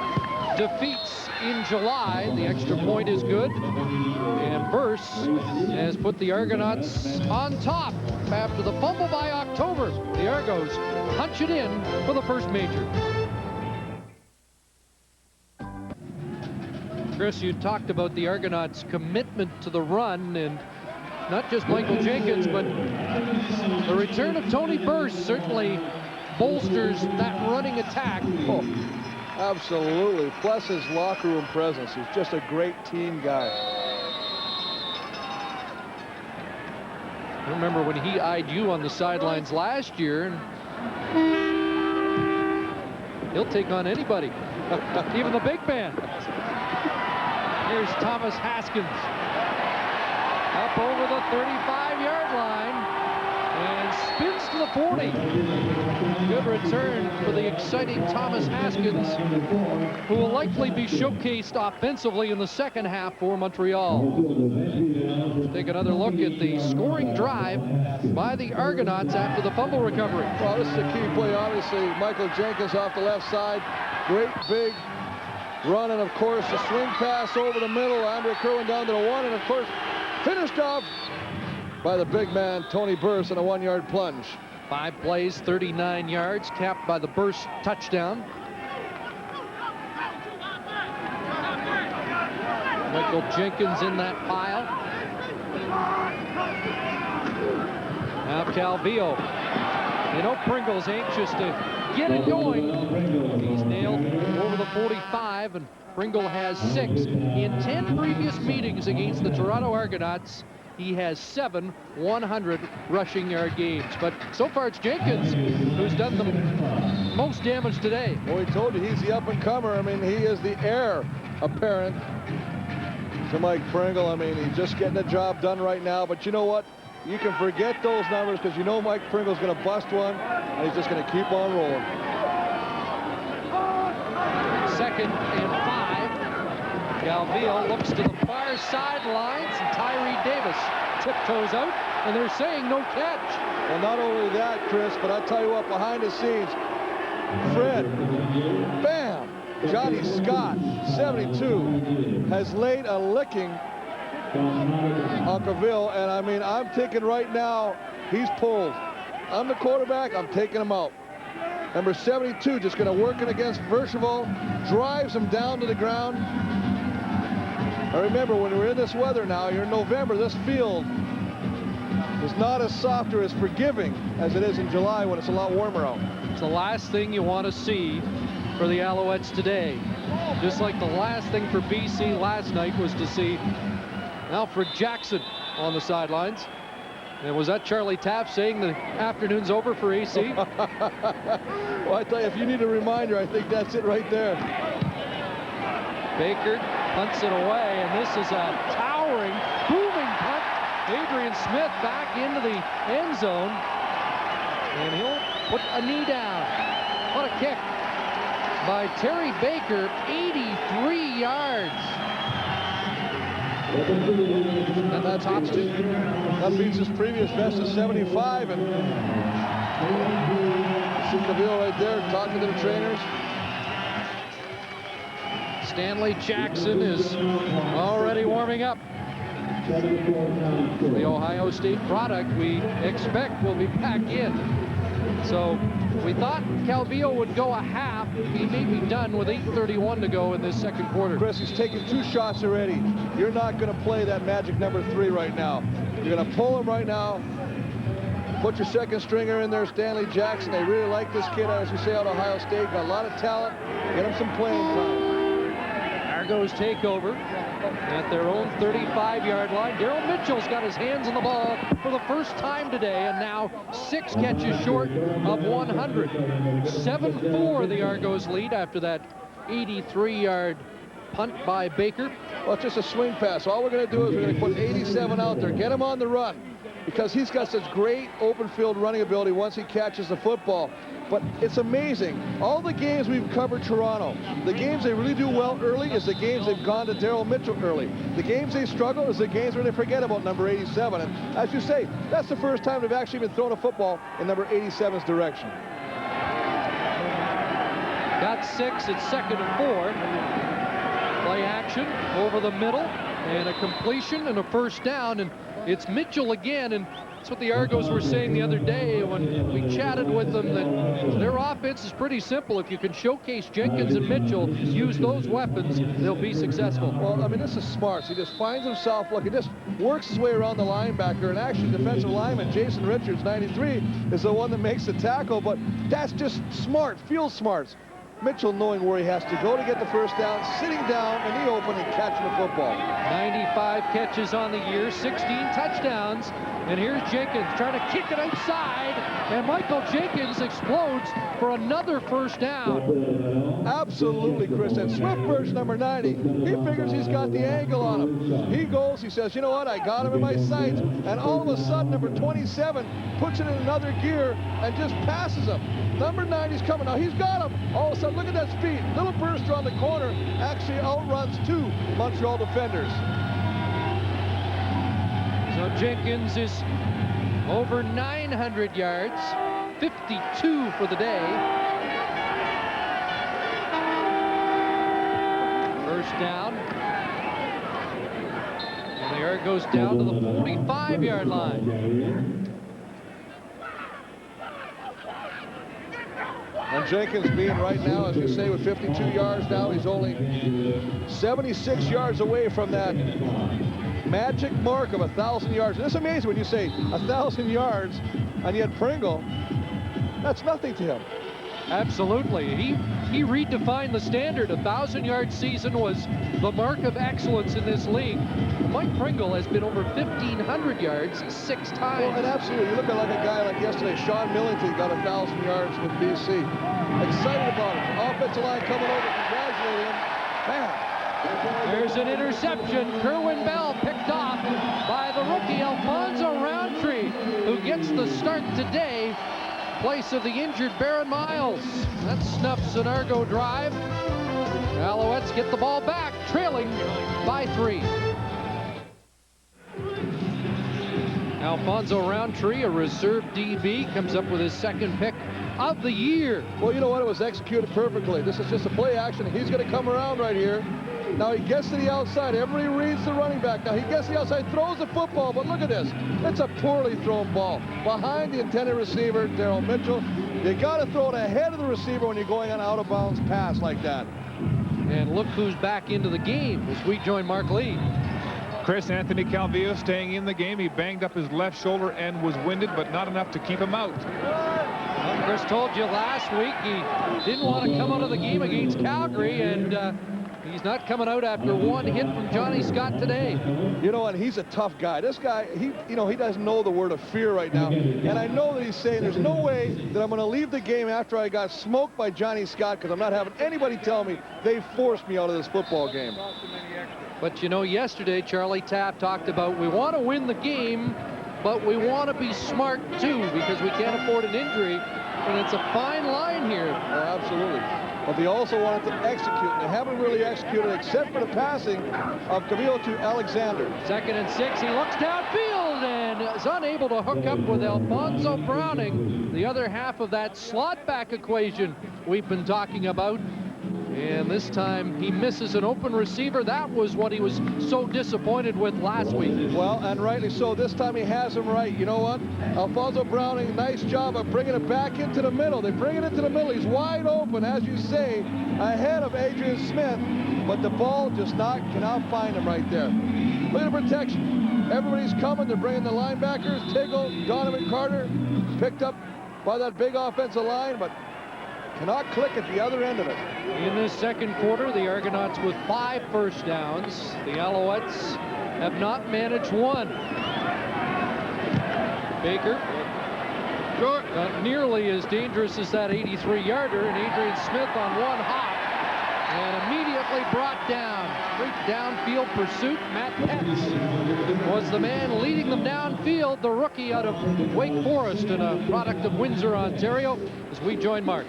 defeats in July. The extra point is good, and Burse has put the Argonauts on top after the fumble by October. The Argos punch it in for the first major. Chris, you talked about the Argonauts' commitment to the run, and not just Michael Jenkins, but the return of Tony Burse certainly bolsters that running attack. Oh, absolutely. Plus his locker room presence. He's just a great team guy. I remember when he eyed you on the sidelines last year, and he'll take on anybody, even the big man. Here's Thomas Haskins up over the 35-yard line, the 40. Good return for the exciting Thomas Haskins, who will likely be showcased offensively in the second half for Montreal. Let's take another look at the scoring drive by the Argonauts after the fumble recovery. Well, this is a key play, obviously. Michael Jenkins off the left side. Great big run, and of course, the swing pass over the middle. Andre Kerwin down to the 1, and of course, finished off by the big man, Tony Burse, on a 1-yard plunge. 5 plays, 39 yards, capped by the Burse touchdown. Michael Jenkins in that pile. Now Calvillo. You know Pringle's anxious to get it going. He's nailed over the 45, and Pringle has 6. In 10 previous meetings against the Toronto Argonauts, he has 7 100 rushing yard games. But so far it's Jenkins who's done the most damage today. Well, we told you he's the up-and-comer. I mean, he is the heir apparent to Mike Pringle. I mean, he's just getting the job done right now. But you know what? You can forget those numbers because you know Mike Pringle's going to bust one, and he's just going to keep on rolling. 2nd and 5. Calvillo looks to the far sidelines, and Tyree Davis tiptoes out, and they're saying no catch. Well, not only that, Chris, but I'll tell you what, behind the scenes, Fred, bam! Johnny Scott, 72, has laid a licking on Cavill, and I mean, I'm thinking right now, he's pulled. I'm the quarterback, I'm taking him out. Number 72 just going to work it against Vercheval, drives him down to the ground. I remember when we're in this weather now, you're in November, this field is not as soft or as forgiving as it is in July when it's a lot warmer out. It's the last thing you want to see for the Alouettes today. Just like the last thing for BC last night was to see Alfred Jackson on the sidelines. And was that Charlie Taft saying the afternoon's over for AC? Well, I tell you, if you need a reminder, I think that's it right there. Baker punts it away, and this is a towering, booming punt. Adrian Smith back into the end zone, and he'll put a knee down. What a kick by Terry Baker, 83 yards. And that beats his previous best of 75. And see Cavill right there talking to the trainers. Stanley Jackson is already warming up. The Ohio State product we expect will be back in. So we thought Calvillo would go a half. He may be done with 8:31 to go in this second quarter. Chris, he's taken 2 shots already. You're not going to play that magic number 3 right now. You're going to pull him right now. Put your second stringer in there, Stanley Jackson. They really like this kid, as you say, out of Ohio State. Got a lot of talent. Get him some playing time. Argos take over at their own 35-yard line. Daryl Mitchell's got his hands on the ball for the first time today, and now 6 catches short of 100. 7-4 the Argos lead after that 83-yard punt by Baker. Well, it's just a swing pass. All we're going to do is we're going to put 87 out there. Get him on the run, because he's got such great open field running ability once he catches the football. But it's amazing. All the games we've covered Toronto, the games they really do well early is the games they've gone to Daryl Mitchell early. The games they struggle is the games where they forget about number 87. And as you say, that's the first time they've actually been throwing a football in number 87's direction. Got 6. It's 2nd and 4. Play action over the middle, and a completion and a first down, and it's Mitchell again. And that's what the Argos were saying the other day when we chatted with them, that their offense is pretty simple. If you can showcase Jenkins and Mitchell, use those weapons, they'll be successful. Well, I mean, this is smart. He just finds himself, look, he just works his way around the linebacker, and actually defensive lineman Jason Richards, 93, is the one that makes the tackle, but that's just smart, field smarts. Mitchell knowing where he has to go to get the first down, sitting down in the open and catching the football. 95 catches on the year, 16 touchdowns. And here's Jenkins trying to kick it outside. And Michael Jenkins explodes for another first down. Absolutely, Chris. And Swiftbird's number 90. He figures he's got the angle on him. He goes, he says, you know what, I got him in my sights. And all of a sudden, number 27 puts it in another gear and just passes him. Number 90's coming. Now, he's got him. All of a sudden, look at that speed. Little burst around the corner. Actually outruns 2 Montreal defenders. So Jenkins is over 900 yards, 52 for the day. First down. And the Argos down to the 45-yard line. And Jenkins being right now, as you say, with 52 yards now, he's only 76 yards away from that magic mark of 1,000 yards. And it's amazing when you say 1,000 yards and yet Pringle, that's nothing to him. Absolutely. He redefined the standard. 1,000-yard season was the mark of excellence in this league. Mike Pringle has been over 1,500 yards 6 times. Well, and absolutely, you look at like a guy like yesterday, Sean Millington got 1,000 yards with BC. Excited about it. Offensive line coming over, congratulating him. Man. There's an interception. Kerwin Bell picked off by the rookie Alfonso Roundtree, who gets the start today. Place of the injured Baron Miles. That snuffs an Argo drive. The Alouettes get the ball back, trailing by 3. Alfonso Roundtree, a reserve DB, comes up with his second pick of the year. Well, you know what? It was executed perfectly. This is just a play action. He's going to come around right here. Now he gets to the outside. Everybody reads the running back. Now he gets to the outside, throws the football, but look at this. It's a poorly thrown ball. Behind the intended receiver, Darryl Mitchell. You got to throw it ahead of the receiver when you're going on out-of-bounds pass like that. And look who's back into the game as we join Mark Lee. Chris, Anthony Calvillo staying in the game. He banged up his left shoulder and was winded, but not enough to keep him out. Well, Chris told you last week he didn't want to come out of the game against Calgary, and he's not coming out after one hit from Johnny Scott today. You know what? He's a tough guy. This guy, he doesn't know the word of fear right now. And I know that he's saying there's no way that I'm going to leave the game after I got smoked by Johnny Scott because I'm not having anybody tell me they forced me out of this football game. But you know, yesterday Charlie Tapp talked about we want to win the game, but we want to be smart too because we can't afford an injury. And it's a fine line here. Oh, absolutely. But they also wanted to execute, and they haven't really executed except for the passing of Calvillo to Alexander. 2nd and 6. He looks downfield and is unable to hook up with Alfonso Browning. The other half of that slot back equation we've been talking about. And this time he misses an open receiver. That was what he was so disappointed with last week. Well, and rightly so. This time he has him right. You know what? Alfonso Browning, nice job of bringing it back into the middle. They bring it into the middle. He's wide open, as you say, ahead of Adrian Smith. But the ball just cannot find him right there. Look at the protection. Everybody's coming. They're bringing the linebackers. Tiggle, Donovan Carter, picked up by that big offensive line, but cannot click at the other end of it. In this second quarter, the Argonauts with 5 first downs. The Alouettes have not managed one. Baker, not nearly as dangerous as that 83-yarder, and Adrian Smith on one hop, and immediately brought down. Great downfield pursuit. Matt Petz was the man leading them downfield, the rookie out of Wake Forest and a product of Windsor, Ontario, as we join Mark.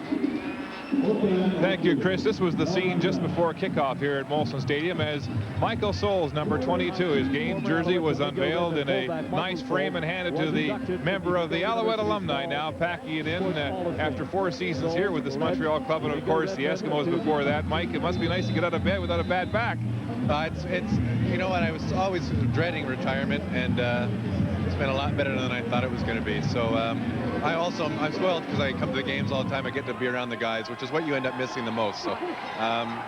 Thank you, Chris. This was the scene just before kickoff here at Molson Stadium as Michael Souls, number 22, his game jersey was unveiled in a nice frame and handed to the member of the Alouette alumni, now packing it in after 4 seasons here with this Montreal club, and of course the Eskimos before that. Mike, it must be nice to get out of bed without a bad back. It's you know what, I was always dreading retirement, and it's been a lot better than I thought it was going to be. So I'm spoiled because I come to the games all the time. I get to be around the guys, which is what you end up missing the most. So I'm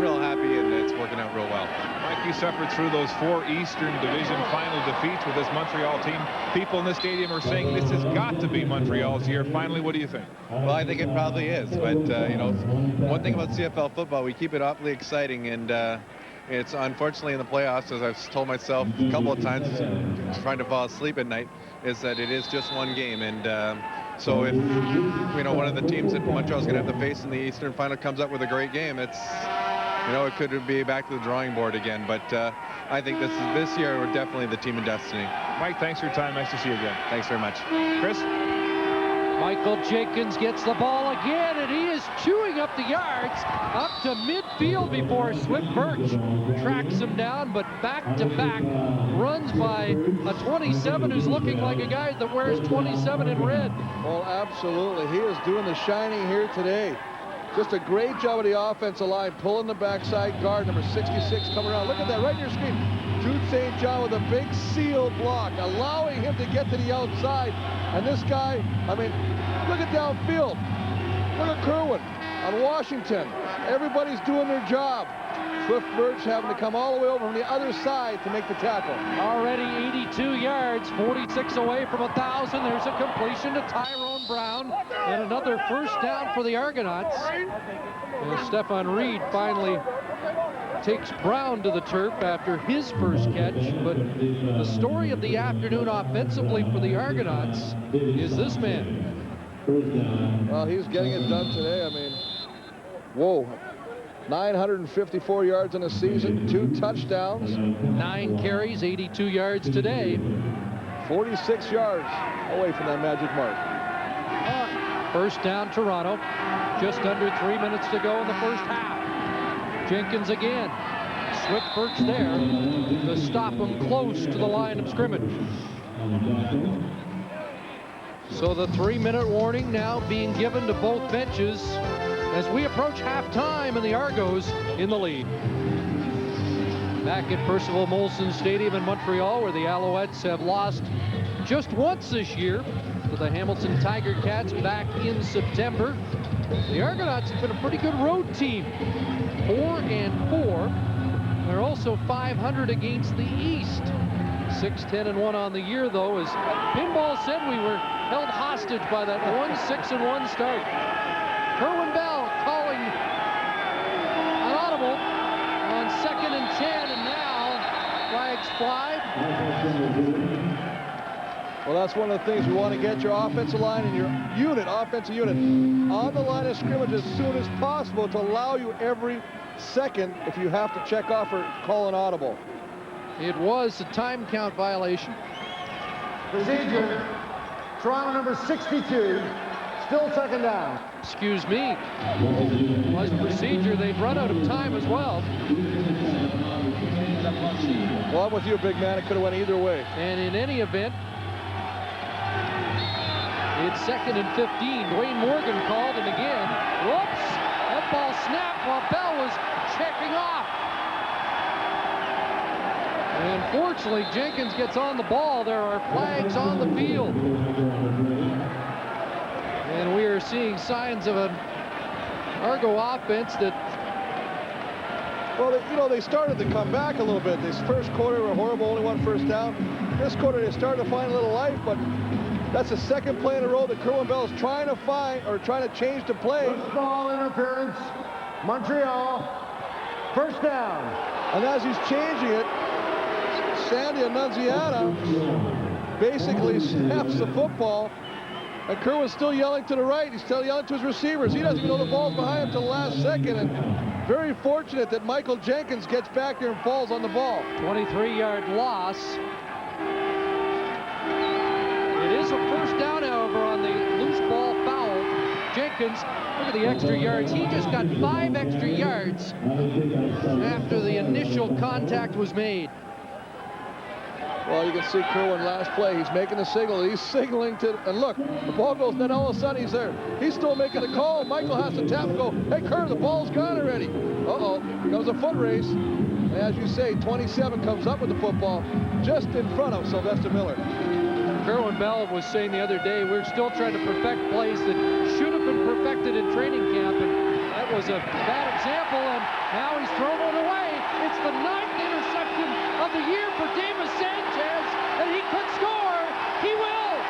real happy, and it's working out real well. Mike, you suffered through those 4 Eastern Division final defeats with this Montreal team. People in the stadium are saying this has got to be Montreal's year. Finally, what do you think? Well, I think it probably is. But, you know, one thing about CFL football, we keep it awfully exciting. And It's unfortunately in the playoffs, as I've told myself a couple of times, trying to fall asleep at night, is that it is just one game. And so if, you know, one of the teams that Montreal's going to have to face in the Eastern Final comes up with a great game, it's, you know, it could be back to the drawing board again. But I think this year we're definitely the team of destiny. Mike, thanks for your time. Nice to see you again. Thanks very much. Chris? Michael Jenkins gets the ball again, and he is chewing up the yards up to midfield before Swift Birch tracks him down, but back-to-back runs by a 27 who's looking like a guy that wears 27 in red. Well, absolutely. He is doing the shining here today. Just a great job of the offensive line, pulling the backside guard, number 66 coming around. Look at that right in your screen. Jude St. John with a big seal block, allowing him to get to the outside. And this guy, I mean, look at downfield. Look at Kerwin on Washington. Everybody's doing their job. Swift Birch having to come all the way over from the other side to make the tackle. Already 82 yards, 46 away from 1,000. There's a completion to Tyrone Brown, and another first down for the Argonauts. And Stefan Reed finally takes Brown to the turf after his first catch. But the story of the afternoon offensively for the Argonauts is this man. Well, he's getting it done today. I mean, whoa. 954 yards in a season, 2 touchdowns. 9 carries, 82 yards today. 46 yards away from that magic mark. First down, Toronto. Just under 3 minutes to go in the first half. Jenkins again. Swift Birch there to stop him close to the line of scrimmage. So the 3-minute warning now being given to both benches as we approach halftime and the Argos in the lead. Back at Percival Molson Stadium in Montreal, where the Alouettes have lost just once this year to the Hamilton Tiger Cats back in September. The Argonauts have been a pretty good road team, 4-4. They're also 500 against the East. 6-10-1 on the year, though, as Pinball said, we were held hostage by that 1-6-1 start. Kerwin Bell calling an audible on 2nd and 10, and now flags fly. Well, that's one of the things we want to get your offensive line and your offensive unit on the line of scrimmage as soon as possible to allow you every second if you have to check off or call an audible. It was a time count violation. Procedure, Toronto number 62, still 2nd down. Excuse me. It was procedure. They've run out of time as well. Well, I'm with you, big man. It could have went either way. And in any event, it's 2nd and 15. Dwayne Morgan called, and again, whoops, that ball snapped while Bell was checking off. And unfortunately, Jenkins gets on the ball. There are flags on the field. And we are seeing signs of an Argo offense that... Well, they started to come back a little bit. This first quarter were horrible, only 1 first down. This quarter, they started to find a little life, but that's the 2nd play in a row that Kerwin Bell is trying to change the play. Football interference, Montreal, first down. And as he's changing it, Sandy Annunziata basically snaps the football, and Kerwin's still yelling to the right. He's still yelling to his receivers. He doesn't even know the ball's behind him till the last second, and very fortunate that Michael Jenkins gets back there and falls on the ball. 23-yard loss. It is a first down, however, on the loose ball foul. Jenkins, look at the extra yards. He just got 5 extra yards after the initial contact was made. Well, you can see Kerwin last play. He's making the signal. He's signaling to, and look, the ball goes, then all of a sudden he's there. He's still making the call. Michael has to tap and go, hey, Kerr, the ball's gone already. Uh-oh, here comes a foot race. And as you say, 27 comes up with the football just in front of Sylvester Miller. Kerwin Bell was saying the other day, we're still trying to perfect plays that should have been perfected in training camp, and that was a bad example, and now he's thrown it away. It's the 9th interception of the year for Davis Sanchez, and he could score. He will.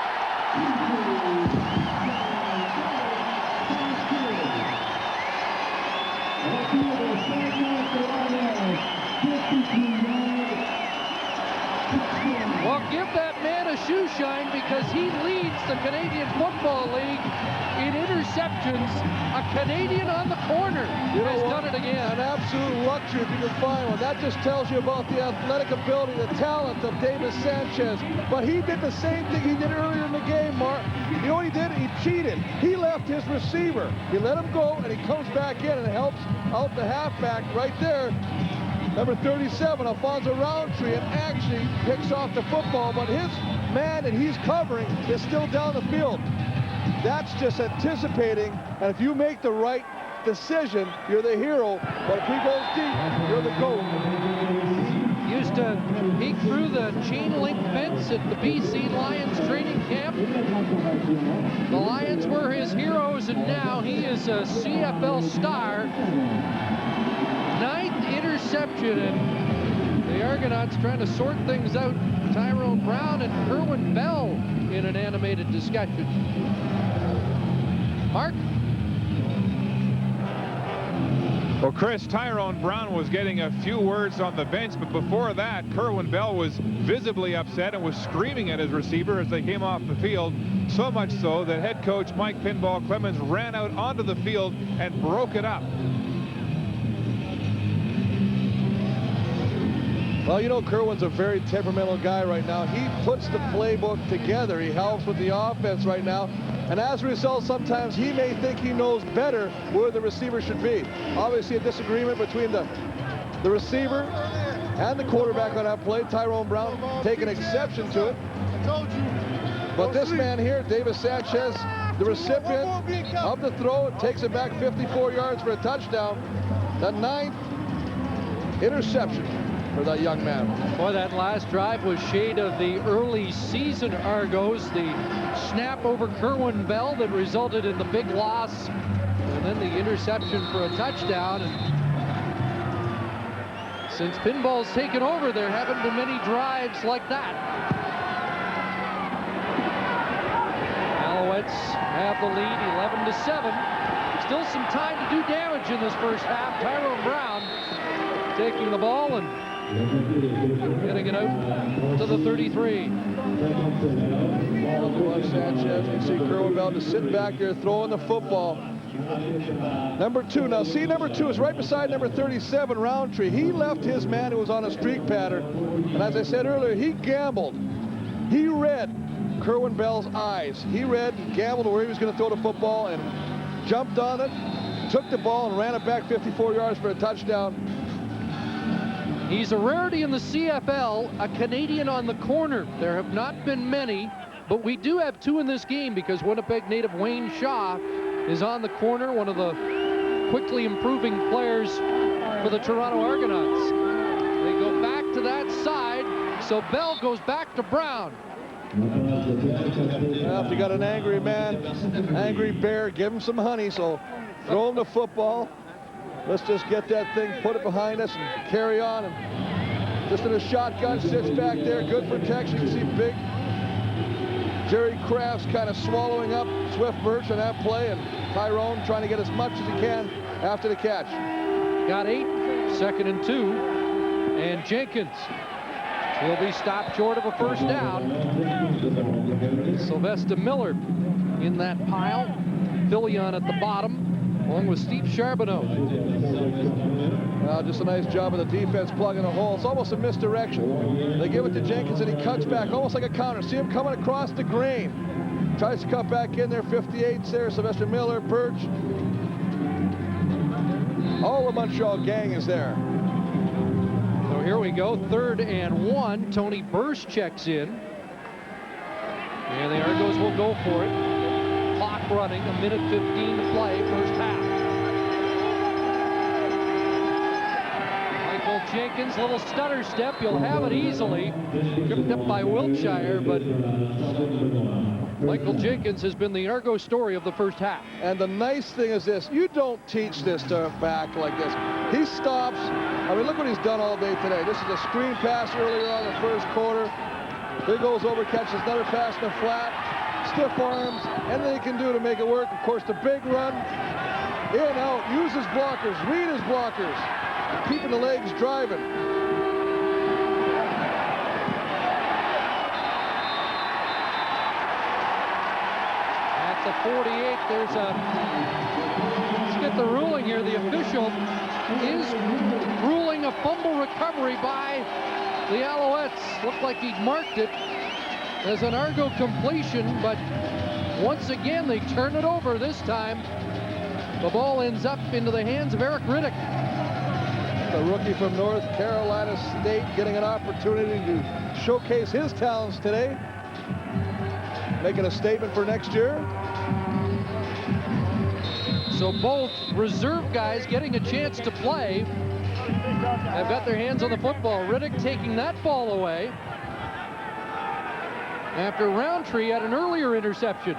moonshine because he leads the Canadian Football League in interceptions. A Canadian on the corner has done it again. An absolute luxury if you can find one. That just tells you about the athletic ability, the talent of Davis Sanchez. But he did the same thing he did earlier in the game, Mark. You know what he did? He cheated. He left his receiver. He let him go, and he comes back in and helps out the halfback right there. Number 37, Alfonso Roundtree, and actually picks off the football, but his man that he's covering is still down the field. That's just anticipating, and if you make the right decision, you're the hero, but if he goes deep, you're the GOAT. Used to peek through the chain link fence at the BC Lions training camp. The Lions were his heroes, and now he is a CFL star. 9th interception, and the Argonauts trying to sort things out. Tyrone Brown and Kerwin Bell in an animated discussion. Mark? Well, Chris, Tyrone Brown was getting a few words on the bench, but before that, Kerwin Bell was visibly upset and was screaming at his receiver as they came off the field, so much so that head coach Mike Pinball Clemens ran out onto the field and broke it up. Well, you know, Kerwin's a very temperamental guy right now. He puts the playbook together. He helps with the offense right now. And as a result, sometimes he may think he knows better where the receiver should be. Obviously, a disagreement between the receiver and the quarterback on that play. Tyrone Brown taking exception to it. But this man here, Davis Sanchez, the recipient of the throw, takes it back 54 yards for a touchdown. The 9th interception for that young man. Boy, that last drive was shade of the early season Argos. The snap over Kerwin Bell that resulted in the big loss, and then the interception for a touchdown. And since Pinball's taken over, there haven't been many drives like that. Alouettes have the lead 11-7. Still some time to do damage in this first half. Tyrone Brown taking the ball and getting it out to the 33. Sanchez, you can see Kerwin Bell just sitting back there throwing the football. Number 2, now see, number 2 is right beside number 37, Roundtree. He left his man who was on a streak pattern, and as I said earlier, he gambled. He read Kerwin Bell's eyes. He read and gambled where he was going to throw the football and jumped on it, took the ball and ran it back 54 yards for a touchdown. He's a rarity in the CFL, a Canadian on the corner. There have not been many, but we do have 2 in this game because Winnipeg native Wayne Shaw is on the corner, one of the quickly improving players for the Toronto Argonauts. They go back to that side, so Bell goes back to Brown. Well, if you got an angry man, angry bear, give him some honey, so throw him the football. Let's just get that thing, put it behind us, and carry on. And just in a shotgun, sits back there, good protection. You can see big Jerry Kraft's kind of swallowing up Swift Birch on that play, and Tyrone trying to get as much as he can after the catch. Got 8, 2nd and 2, and Jenkins will be stopped short of a first down. Sylvester Miller in that pile. Fillion at the bottom, along with Steve Charbonneau. Well, just a nice job of the defense plugging a hole. It's almost a misdirection. They give it to Jenkins, and he cuts back, almost like a counter. See him coming across the grain. Tries to cut back in there. 58's there. Sylvester Miller, Birch. All the Montreal gang is there. So here we go, 3rd and 1. Tony Burse checks in. And the Argos will go for it. Clock running, 1:15 to play, first half. Michael Jenkins, little stutter step. You'll have it easily. Tripped up by Wiltshire, but Michael Jenkins has been the Argo story of the first half. And the nice thing is this, you don't teach this to a back like this. He stops. I mean, look what he's done all day today. This is a screen pass earlier on in the first quarter. There goes over, catches another pass in the flat. Stiff arms, anything he can do to make it work. Of course, the big run, in, out, use his blockers, read his blockers, keeping the legs driving. 48. There's a, let's get the ruling here. The official is ruling a fumble recovery by the Alouettes. Looked like he'd marked it as an Argo completion, but once again they turn it over. This time the ball ends up into the hands of Eric Riddick. The rookie from North Carolina State getting an opportunity to showcase his talents today, making a statement for next year. So both reserve guys getting a chance to play have got their hands on the football. Riddick taking that ball away after Roundtree had an earlier interception.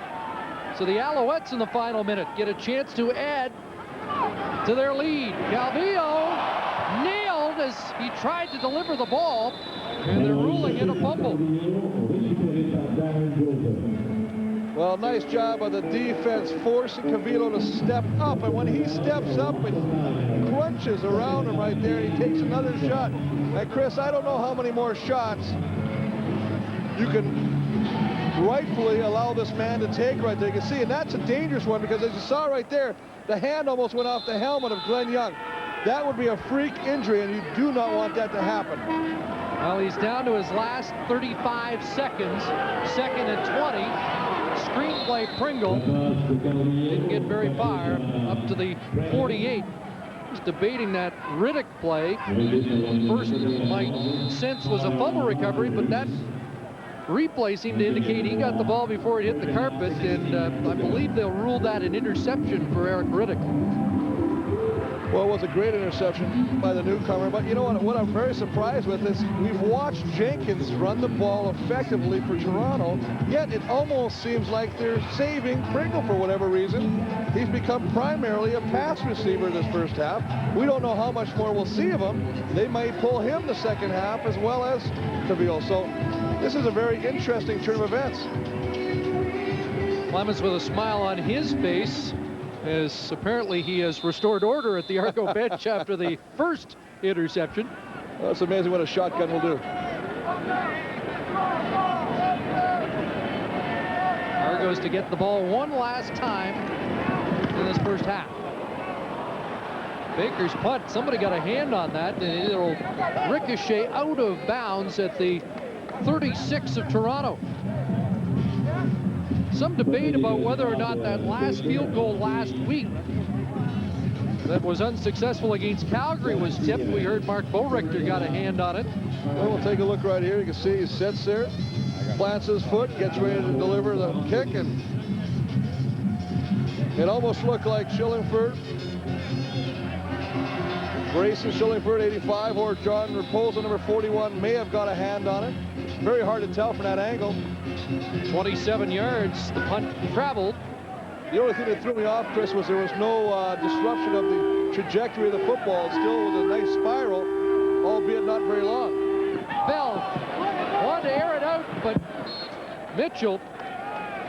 So the Alouettes in the final minute get a chance to add to their lead. Calvillo nailed as he tried to deliver the ball, and they're ruling it a fumble. Well, nice job of the defense forcing Calvillo to step up, and when he steps up and crunches around him right there, he takes another shot. And Chris, I don't know how many more shots you can rightfully allow this man to take right there. You can see, and that's a dangerous one, because as you saw right there, the hand almost went off the helmet of Glenn Young. That would be a freak injury, and you do not want that to happen. Well, he's down to his last 35 seconds, 2nd and 20. Screenplay Pringle didn't get very far, up to the 48. He's debating that Riddick play. First, my sense was a fumble recovery, but that replay seemed to indicate he got the ball before it hit the carpet, and I believe they'll rule that an interception for Eric Riddick. Well, it was a great interception by the newcomer, but you know what I'm very surprised with is we've watched Jenkins run the ball effectively for Toronto, yet it almost seems like they're saving Pringle for whatever reason. He's become primarily a pass receiver this first half. We don't know how much more we'll see of him. They might pull him the second half as well as Calvillo. So this is a very interesting turn of events. Clemens with a smile on his face, as apparently he has restored order at the Argo bench after the first interception. Well, it's amazing what a shotgun will do. Argos to get the ball one last time in this first half. Baker's punt, somebody got a hand on that, and it'll ricochet out of bounds at the 36 of Toronto. Some debate about whether or not that last field goal last week that was unsuccessful against Calgary was tipped. We heard Mark Boerichter got a hand on it. Well, we'll take a look right here. You can see he sits there, plants his foot, gets ready to deliver the kick, and it almost looked like Schillingford, Grayson Schillingford, 85, or John Raposa, number 41, may have got a hand on it. Very hard to tell from that angle. 27 yards, the punt traveled. The only thing that threw me off, Chris, was there was no disruption of the trajectory of the football. It still was a nice spiral, albeit not very long. Bell wanted to air it out, but Mitchell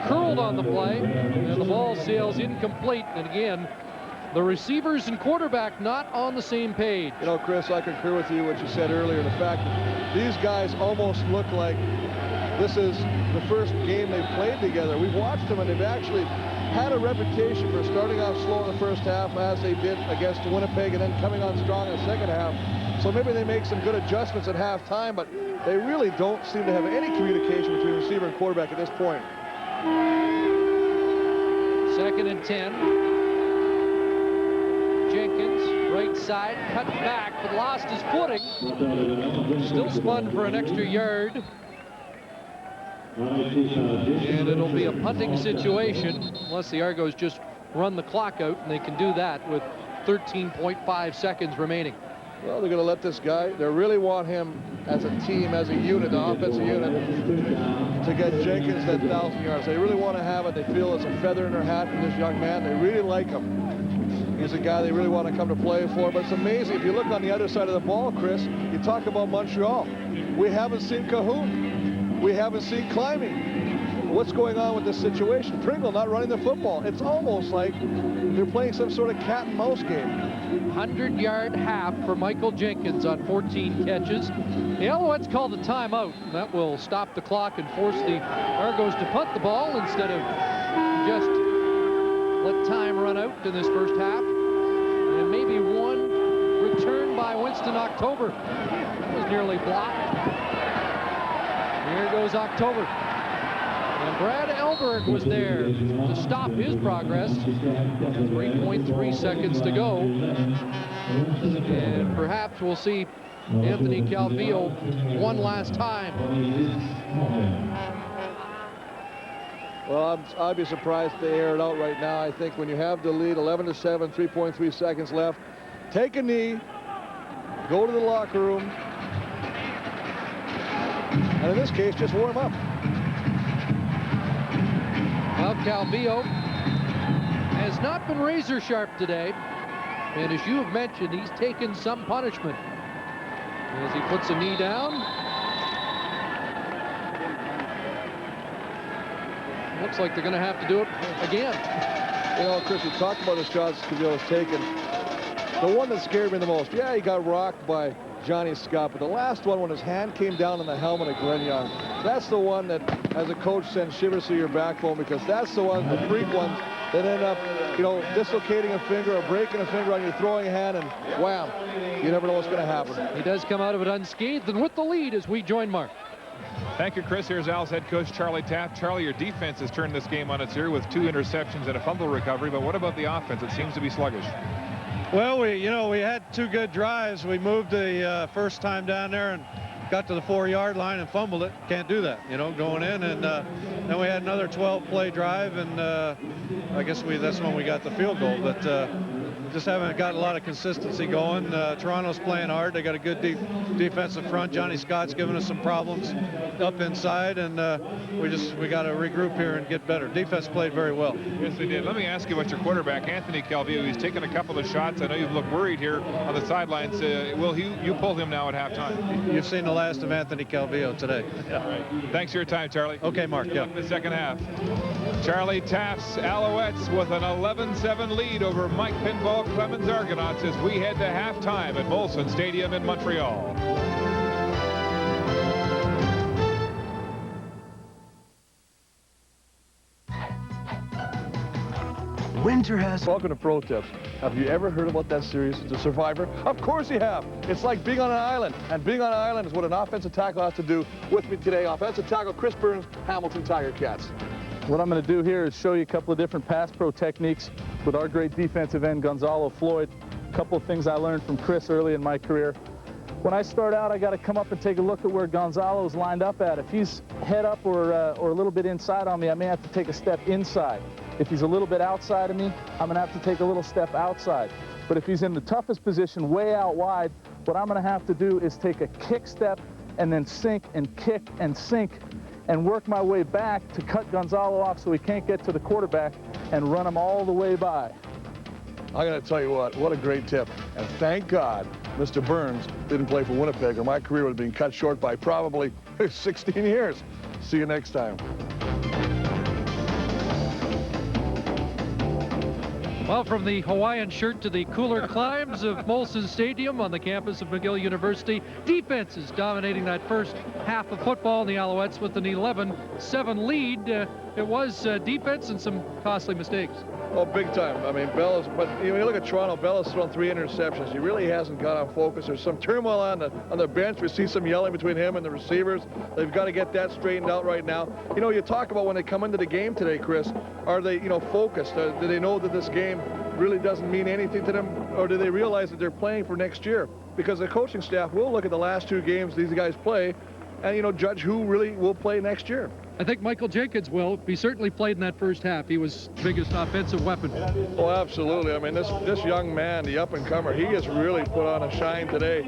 curled on the play, and the ball sails incomplete. And again, the receivers and quarterback not on the same page. You know, Chris, I concur with you what you said earlier. The fact that these guys almost look like this is the first game they've played together. We've watched them, and they've actually had a reputation for starting off slow in the first half, as they did against Winnipeg, and then coming on strong in the second half. So maybe they make some good adjustments at halftime, but they really don't seem to have any communication between receiver and quarterback at this point. 2nd and 10. Jenkins, right side, cut back, but lost his footing. Still spun for an extra yard. And it'll be a punting situation, unless the Argos just run the clock out, and they can do that with 13.5 seconds remaining. Well, they're going to let this guy, they really want him as a team, as a unit, the offensive unit, to get Jenkins that 1,000 yards. They really want to have it. They feel it's a feather in their hat for this young man. They really like him. He's a guy they really want to come to play for. But it's amazing, if you look on the other side of the ball, Chris, you talk about Montreal. We haven't seen Cahoon. We haven't seen Climbing. What's going on with this situation? Pringle not running the football. It's almost like they're playing some sort of cat and mouse game. 100-yard half for Michael Jenkins on 14 catches. The Alouettes called a timeout, and that will stop the clock and force the Argos to punt the ball instead of just let time run out in this first half. And maybe one return by Winston October. That was nearly blocked. Here goes October. And Brad Elberg was there to stop his progress. 3.3 seconds to go. And perhaps we'll see Anthony Calvillo one last time. Well, I'd be surprised if they air it out right now. I think when you have the lead, 11-7, 3.3 seconds left, take a knee, go to the locker room, and in this case, just warm up. Well, Calvillo has not been razor sharp today. And as you have mentioned, he's taken some punishment. As he puts a knee down. Looks like they're going to have to do it again. You know, Chris, we talked about the shots Calvillo was taken. The one that scared me the most, yeah, he got rocked by Johnny Scott, but the last one when his hand came down on the helmet of Glenn Young, that's the one that, as a coach, sends shivers through your backbone, because that's the one, the freak ones, that end up, you know, dislocating a finger or breaking a finger on your throwing hand, and wham, you never know what's going to happen. He does come out of it unscathed and with the lead as we join Mark. Thank you, Chris. Here's Al's head coach, Charlie Taft. Charlie, your defense has turned this game on its ear with 2 interceptions and a fumble recovery, but what about the offense? It seems to be sluggish. Well, we had 2 good drives. We moved the first time down there and got to the 4-yard line and fumbled it. Can't do that, going in. And then we had another 12-play drive, and I guess that's when we got the field goal. But just haven't got a lot of consistency going. Toronto's playing hard. They got a good defensive front. Johnny Scott's giving us some problems up inside, and we got to regroup here and get better. Defense played very well. Yes, they did. Let me ask you about your quarterback, Anthony Calvillo. He's taken a couple of shots. I know you've looked worried here on the sidelines. Will you pull him now at halftime? You've seen the last of Anthony Calvillo today. Yeah. Right. Thanks for your time, Charlie. Okay, Mark. Good luck in the second half. Charlie Taft's Alouettes with an 11-7 lead over Mike Pinball Clemens Argonauts as we head to halftime at Molson Stadium in Montreal. Winter has... Welcome to Pro Tips. Have you ever heard about that series, The Survivor? Of course you have. It's like being on an island, and being on an island is what an offensive tackle has to do. With me today, offensive tackle Chris Burns, Hamilton Tiger Cats. What I'm going to do here is show you a couple of different pass pro techniques with our great defensive end, Gonzalo Floyd. A couple of things I learned from Chris early in my career. When I start out, I got to come up and take a look at where Gonzalo's lined up at. If he's head up or a little bit inside on me, I may have to take a step inside. If he's a little bit outside of me, I'm going to have to take a little step outside. But if he's in the toughest position, way out wide, what I'm going to have to do is take a kick step and then sink and kick and sink and work my way back to cut Gonzalo off so he can't get to the quarterback and run him all the way by. I'm going to tell you what a great tip. And thank God Mr. Burns didn't play for Winnipeg, or my career would have been cut short by probably 16 years. See you next time. Well, from the Hawaiian shirt to the cooler climes of Molson Stadium on the campus of McGill University, defense is dominating that first half of football, and the Alouettes with an 11-7 lead. It was defense and some costly mistakes. Oh, big time. I mean, Bella's, but you look at Toronto, Bella's thrown 3 interceptions. He really hasn't got on focus. There's some turmoil on the bench. We see some yelling between him and the receivers. They've got to get that straightened out right now. You talk about when they come into the game today, Chris, are they, focused? Do they know that this game really doesn't mean anything to them, or do they realize that they're playing for next year? Because the coaching staff will look at the last 2 games these guys play and, judge who really will play next year. I think Michael Jenkins will. He certainly played in that first half. He was the biggest offensive weapon. Oh, absolutely. I mean, this young man, the up-and-comer, he has really put on a shine today.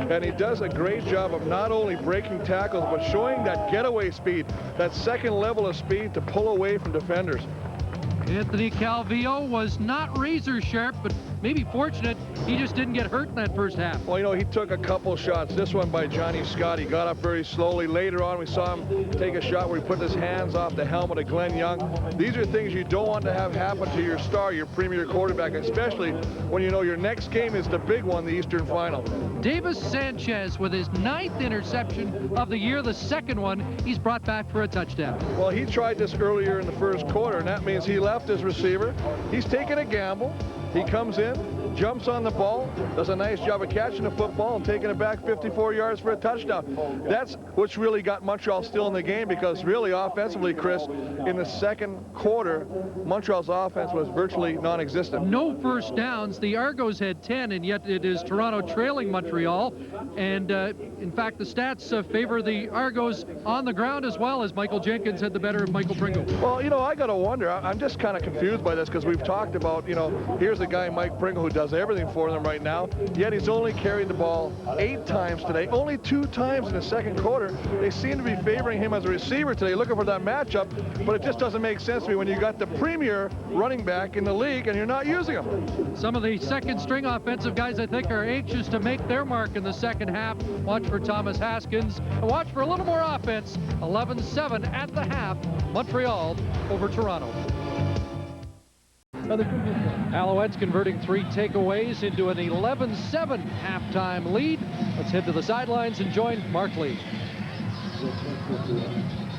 And he does a great job of not only breaking tackles, but showing that getaway speed, that second level of speed to pull away from defenders. Anthony Calvillo was not razor sharp, but maybe fortunate he just didn't get hurt in that first half. Well, he took a couple shots. This one by Johnny Scott. He got up very slowly. Later on, we saw him take a shot where he put his hands off the helmet of Glenn Young. These are things you don't want to have happen to your star, your premier quarterback, especially when your next game is the big one, the Eastern Final. Davis Sanchez with his 9th interception of the year, the second one he's brought back for a touchdown. Well, he tried this earlier in the first quarter, and that means he left left his receiver. He's taking a gamble. He comes in, jumps on the ball, does a nice job of catching the football and taking it back 54 yards for a touchdown. That's what's really got Montreal still in the game, because really offensively, Chris, in the second quarter, Montreal's offense was virtually non-existent. No first downs. The Argos had 10, and yet it is Toronto trailing Montreal. And in fact, the stats favor the Argos on the ground as well, as Michael Jenkins had the better of Michael Pringle. Well, you know, I got to wonder. I'm just kind of confused by this, because we've talked about, you know, here's a guy, Mike Pringle, who does everything for them right now, yet he's only carried the ball 8 times today, only 2 times in the second quarter. They seem to be favoring him as a receiver today, looking for that matchup, but it just doesn't make sense to me when you got the premier running back in the league and you're not using him. Some of the second string offensive guys, I think, are anxious to make their mark in the second half. Watch for Thomas Haskins, and watch for a little more offense. 11-7 at the half, Montreal over Toronto. Alouettes converting 3 takeaways into an 11-7 halftime lead. Let's head to the sidelines and join Mark Lee.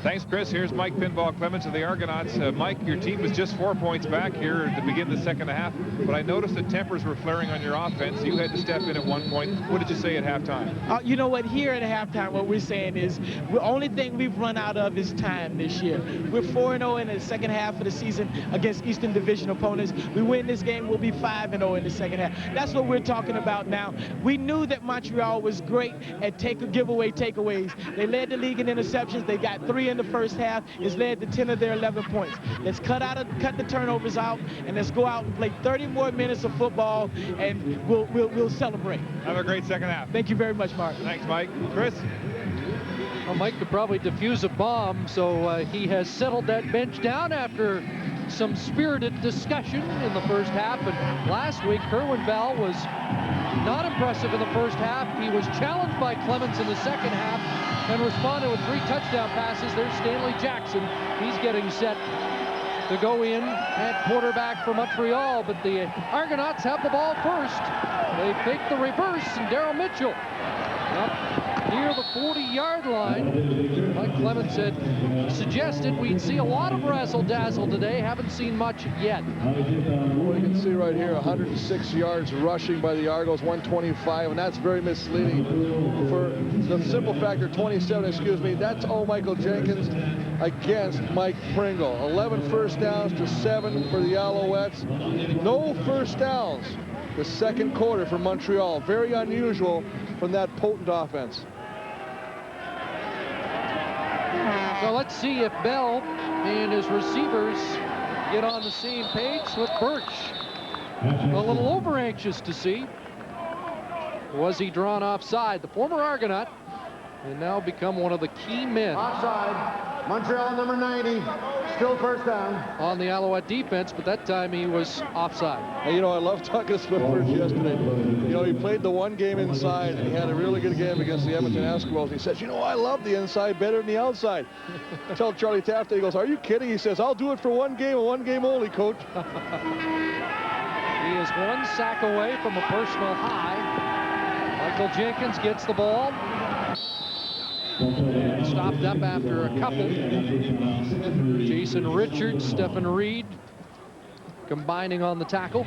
Thanks, Chris. Here's Mike Pinball Clemens of the Argonauts. Mike, your team was just 4 points back here to begin the second half, but I noticed that tempers were flaring on your offense. You had to step in at one point. What did you say at halftime? You know what? Here at halftime, what we're saying is the only thing we've run out of is time this year. We're 4-0 in the second half of the season against Eastern Division opponents. We win this game, we'll be 5-0 in the second half. That's what we're talking about now. We knew that Montreal was great at giveaway takeaways. They led the league in interceptions. They got 3 in the first half. It's led to 10 of their 11 points. Let's cut the turnovers out, and let's go out and play 30 more minutes of football, and we'll celebrate. Have a great second half. Thank you very much, Mark. Thanks, Mike. Chris? Well, Mike could probably defuse a bomb, so he has settled that bench down after some spirited discussion in the first half. And last week, Kerwin Bell was not impressive in the first half. He was challenged by Clemens in the second half and responded with 3 touchdown passes. There's Stanley Jackson. He's getting set to go in at quarterback for Montreal, but the Argonauts have the ball first. They fake the reverse, and Darryl Mitchell up near the 40-yard line. Like Clemens said, suggested we'd see a lot of razzle-dazzle today. Haven't seen much yet. Well, you can see right here, 106 yards rushing by the Argos, 125, and that's very misleading. For the simple factor, 27, excuse me, that's all Michael Jenkins against Mike Pringle. 11 first downs to 7 for the Alouettes. No first downs the second quarter for Montreal. Very unusual from that potent offense. So let's see if Bell and his receivers get on the same page with Birch. A little over anxious to see. Was he drawn offside? The former Argonaut, and now become one of the key men. Offside. Montreal number 90. Still first down. On the Alouette defense, but that time he was offside. And, you know, I love talking to Smith Birch yesterday. You know, he played the one game inside, and he had a really good game against the Edmonton Eskimos. He says, you know, I love the inside better than the outside. I tell Charlie Taft, he goes, are you kidding? He says, I'll do it for one game and one game only, coach. He is 1 sack away from a personal high. Michael Jenkins gets the ball. And stopped up after a couple. Jason Richards, Stephen Reed combining on the tackle.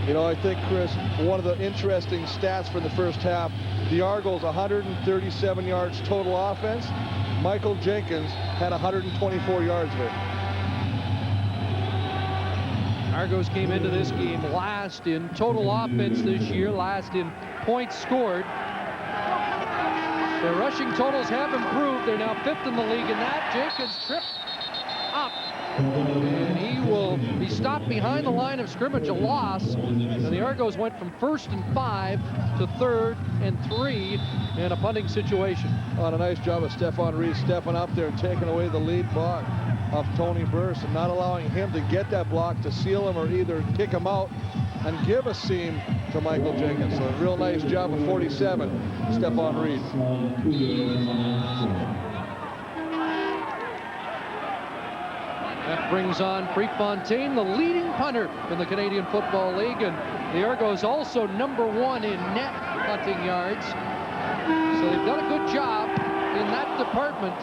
You know, I think, Chris, one of the interesting stats for the first half, the Argos 137 yards total offense. Michael Jenkins had 124 yards of it. Argos came into this game last in total offense this year, last in points scored. Their rushing totals have improved. They're now 5th in the league in that. Jenkins tripped up, and he will be stopped behind the line of scrimmage, a loss. And the Argos went from 1st and 5 to 3rd and 3 in a punting situation. On a nice job of Stephon Reed stepping up there and taking away the lead block of Tony Burse and not allowing him to get that block to seal him or either kick him out and give a seam to Michael Jenkins. So a real nice job of 47, Stephon Reed. That brings on Prefontaine, the leading punter in the Canadian Football League, and the Argos also #1 in net punting yards. So they've done a good job in that department.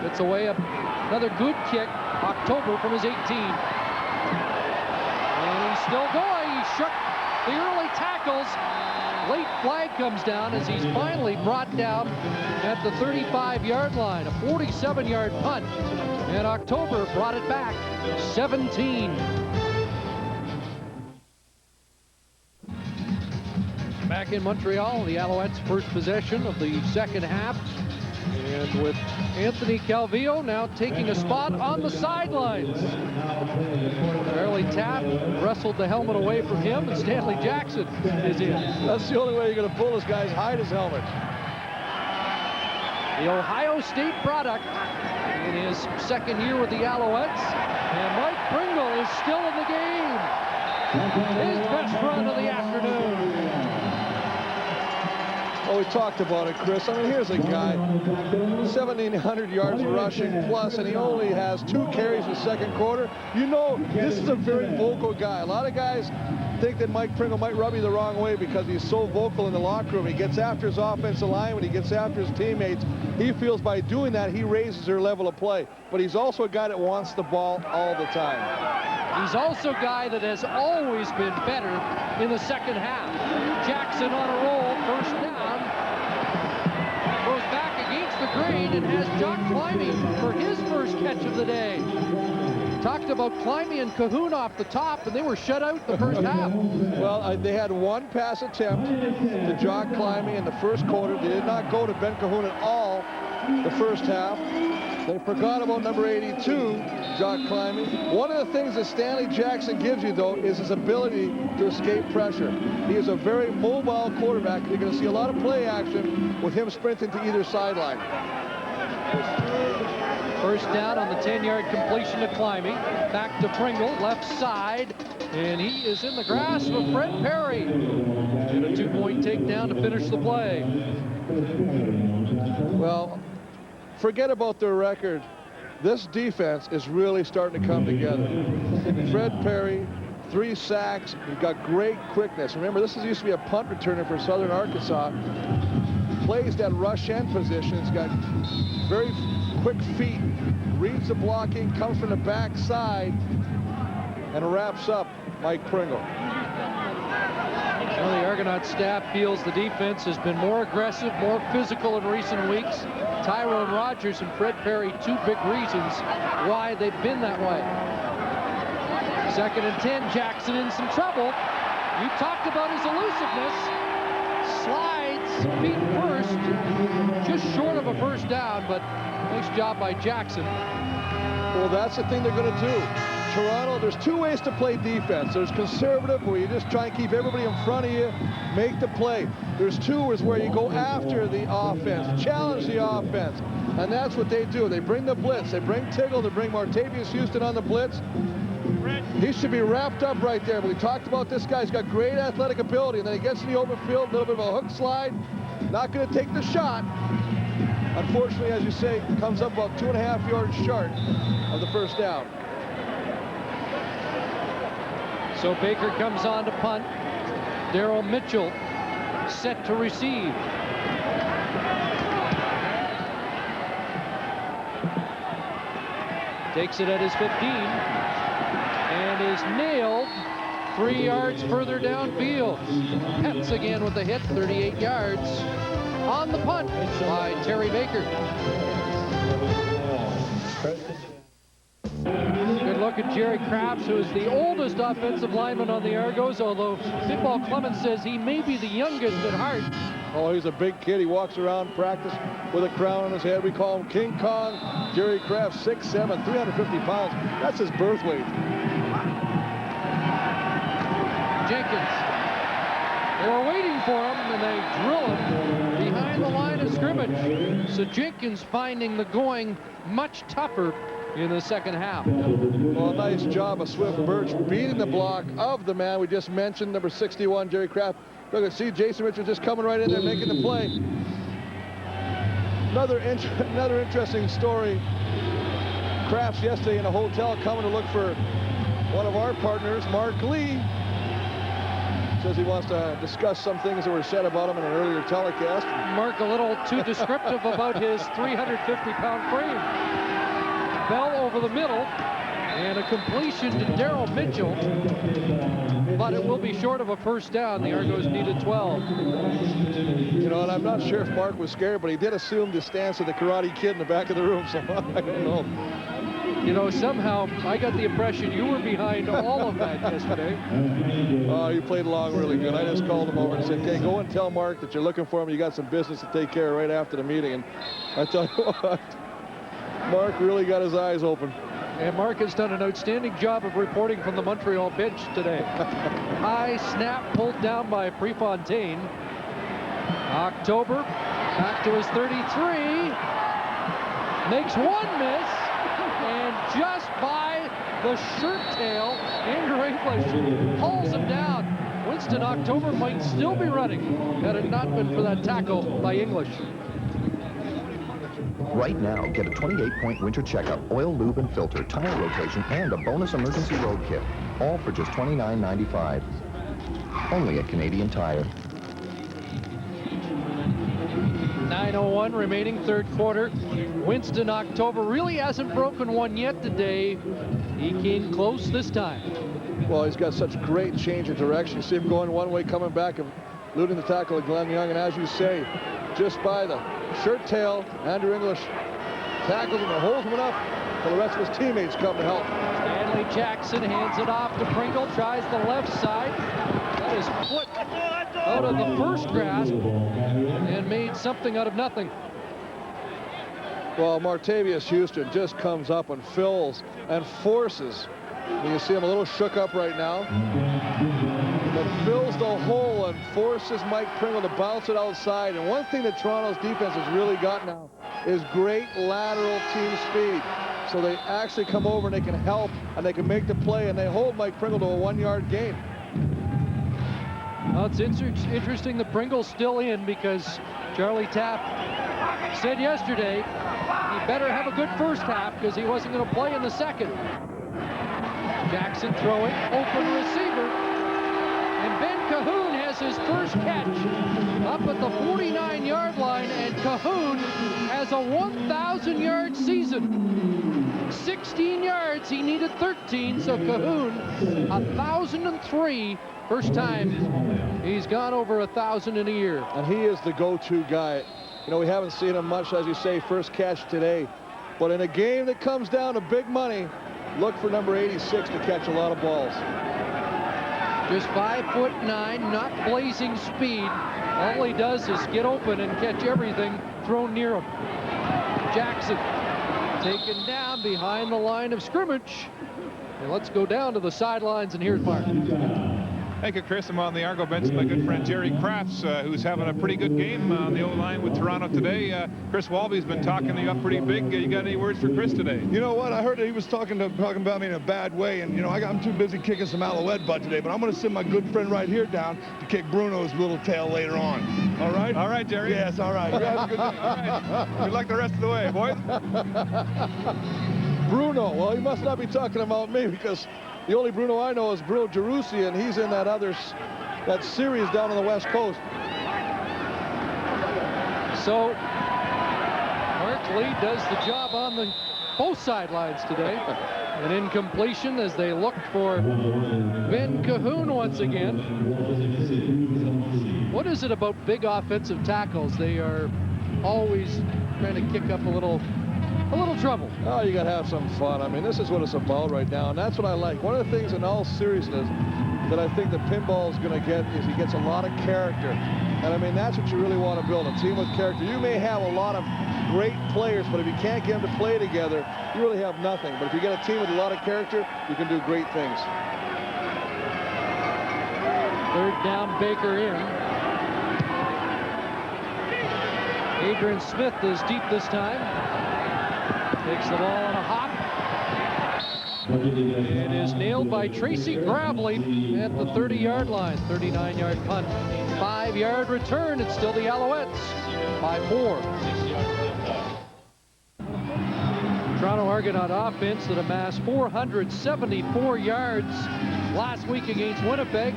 It's away another good kick, October from his 18. still going. He shook the early tackles. Late flag comes down as he's finally brought down at the 35-yard line. A 47-yard punt. And October brought it back 17. Back in Montreal, the Alouettes' first possession of the second half. And with Anthony Calvillo now taking a spot on the sidelines. Early tap, wrestled the helmet away from him, and Stanley Jackson is in. That's the only way you're going to pull this guy's hide his helmet. The Ohio State product in his second year with the Alouettes. And Mike Pringle is still in the game. His best run of the afternoon. Oh, we talked about it, Chris. I mean, here's a guy, 1,700 yards rushing plus, and he only has 2 carries in the second quarter. You know, this is a very vocal guy. A lot of guys think that Mike Pringle might rub you the wrong way because he's so vocal in the locker room. He gets after his offensive line, when he gets after his teammates. He feels by doing that, he raises their level of play. But he's also a guy that wants the ball all the time. He's also a guy that has always been better in the second half. Jackson on a roll, first down. Goes back against the grain and has Jock Climbing for his first catch of the day. Talked about Climbing and Cahoon off the top, and they were shut out the first half. Well, they had one pass attempt to Jock Climbing in the first quarter. They did not go to Ben Cahoon at all the first half. They forgot about number 82, Jock Climbing. One of the things that Stanley Jackson gives you, though, is his ability to escape pressure. He is a very mobile quarterback. You're going to see a lot of play action with him sprinting to either sideline. First down on the 10-yard completion to Climbing. Back to Pringle, left side, and he is in the grasp of Fred Perry. And a 2-point takedown to finish the play. Well, forget about their record. This defense is really starting to come together. Fred Perry, 3 sacks. He's got great quickness. Remember, this used to be a punt returner for Southern Arkansas. Plays that rush end position. He's got very quick feet. Reads the blocking, comes from the backside, and wraps up Mike Pringle. Well, the Argonauts staff feels the defense has been more aggressive, more physical in recent weeks. Tyrone Rogers and Fred Perry, 2 big reasons why they've been that way. 2nd and 10, Jackson in some trouble. You talked about his elusiveness. Slides, feet first, just short of a first down, but nice job by Jackson. Well, that's the thing they're going to do. Toronto, there's 2 ways to play defense. There's conservative, where you just try and keep everybody in front of you, make the play. There's 2 is where you go after the offense, challenge the offense. And that's what they do. They bring the blitz. They bring Tiggle. They bring Martavius Houston on the blitz. He should be wrapped up right there. But we talked about this guy. He's got great athletic ability. And then he gets in the open field, a little bit of a hook slide. Not going to take the shot. Unfortunately, as you say, comes up about 2.5 yards short of the first down. So Baker comes on to punt. Darryl Mitchell set to receive. Takes it at his 15 and is nailed 3 yards further downfield. Pets again with the hit, 38 yards on the punt by Terry Baker. Good look at Jerry Krafts, who is the oldest offensive lineman on the Argos, although Pinball Clemens says he may be the youngest at heart. Oh, he's a big kid. He walks around practice with a crown on his head. We call him King Kong. Jerry Krafts, 6'7", 350 pounds. That's his birth weight. Jenkins. They were waiting for him, and they drill him behind the line of scrimmage. So Jenkins finding the going much tougher in the second half. Well, nice job of Swift Birch beating the block of the man we just mentioned, number 61, Jerry Krafts. Look at, see Jason Richards just coming right in there making the play. Another interesting story. Krafts yesterday in a hotel coming to look for one of our partners, Mark Lee. Says he wants to discuss some things that were said about him in an earlier telecast. Mark a little too descriptive about his 350-pound frame. Bell over the middle. And a completion to Darryl Mitchell, but it will be short of a first down. The Argos needed 12. You know, and I'm not sure if Mark was scared, but he did assume the stance of the Karate Kid in the back of the room, so I don't know. You know, somehow I got the impression you were behind all of that yesterday. Oh, you played along really good. I just called him over and said, okay, go and tell Mark that you're looking for him. You got some business to take care of right after the meeting. And I tell you what, Mark really got his eyes open. And Mark has done an outstanding job of reporting from the Montreal bench today. High snap pulled down by Prefontaine. October back to his 33. Makes one miss. And just by the shirt tail, Andrew English hauls him down. Winston October might still be running had it not been for that tackle by English. Right now, get a 28-point winter checkup, oil, lube, and filter, tire rotation, and a bonus emergency road kit. All for just $29.95. Only at Canadian Tire. 9:01 remaining, third quarter. Winston October really hasn't broken one yet today. He came close this time. Well, he's got such great change of direction. You see him going one way, coming back, and eluding the tackle of Glenn Young. And as you say, just by the shirt tail, Andrew English tackles him and holds him enough for the rest of his teammates come to help. Stanley Jackson hands it off to Pringle, tries the left side. Got his foot out of the first grasp and made something out of nothing. Well, Martavius Houston just comes up and fills and forces. You can see him a little shook up right now. But fills the hole and forces Mike Pringle to bounce it outside. And one thing that Toronto's defense has really got now is great lateral team speed. So they actually come over and they can help and they can make the play and they hold Mike Pringle to a 1-yard gain. Well, it's interesting that Pringle's still in because Charlie Tapp said yesterday he better have a good first half because he wasn't going to play in the second. Jackson throwing, open receiver, and Ben Cahoon has his first catch up at the 49-yard line, and Cahoon has a 1,000-yard season. 16 yards, he needed 13, so Cahoon 1,003. First time he's gone over 1,000 in a year. And he is the go-to guy. You know, we haven't seen him much, as you say, first catch today. But in a game that comes down to big money, look for number 86 to catch a lot of balls. Just 5'9", not blazing speed. All he does is get open and catch everything thrown near him. Jackson taken down behind the line of scrimmage. And let's go down to the sidelines, and here's Mark. Thank you, Chris. I'm on the Argo bench, my good friend Jerry Crafts, who's having a pretty good game on the O-line with Toronto today. Chris Walby's been talking you up pretty big. You got any words for Chris today? You know what? I heard that he was talking about me in a bad way, and you know I'm too busy kicking some Alouette butt today. But I'm going to send my good friend right here down to kick Bruno's little tail later on. All right? All right, Jerry. Yes, all right. You have a good day. All right. Good luck the rest of the way, boys. Bruno. Well, he must not be talking about me because the only Bruno I know is Bruno Gerussi, and he's in that series down on the West Coast. So Mark Lee does the job on both sidelines today. An incompletion as they looked for Ben Cahoon once again. What is it about big offensive tackles? They are always trying to kick up a little trouble. Oh, you got to have some fun. I mean, this is what it's about right now, and that's what I like. One of the things in all seriousness that I think the pinball is going to get is he gets a lot of character. And I mean, that's what you really want to build, a team with character. You may have a lot of great players, but if you can't get them to play together, you really have nothing. But if you get a team with a lot of character, you can do great things. Third down, Baker in. Adrian Smith is deep this time. Takes the ball on a hop. It is nailed by Tracy Gravely at the 30-yard line. 39-yard punt. 5-yard return. It's still the Alouettes by 4. Toronto Argonaut offense that amassed 474 yards last week against Winnipeg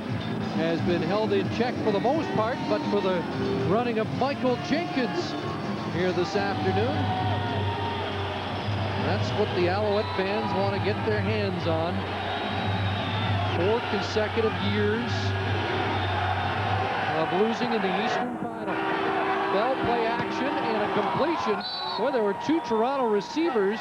has been held in check for the most part, but for the running of Michael Jenkins here this afternoon. That's what the Alouette fans want to get their hands on. 4 consecutive years of losing in the Eastern Final. Bell play action and a completion. Boy, there were 2 Toronto receivers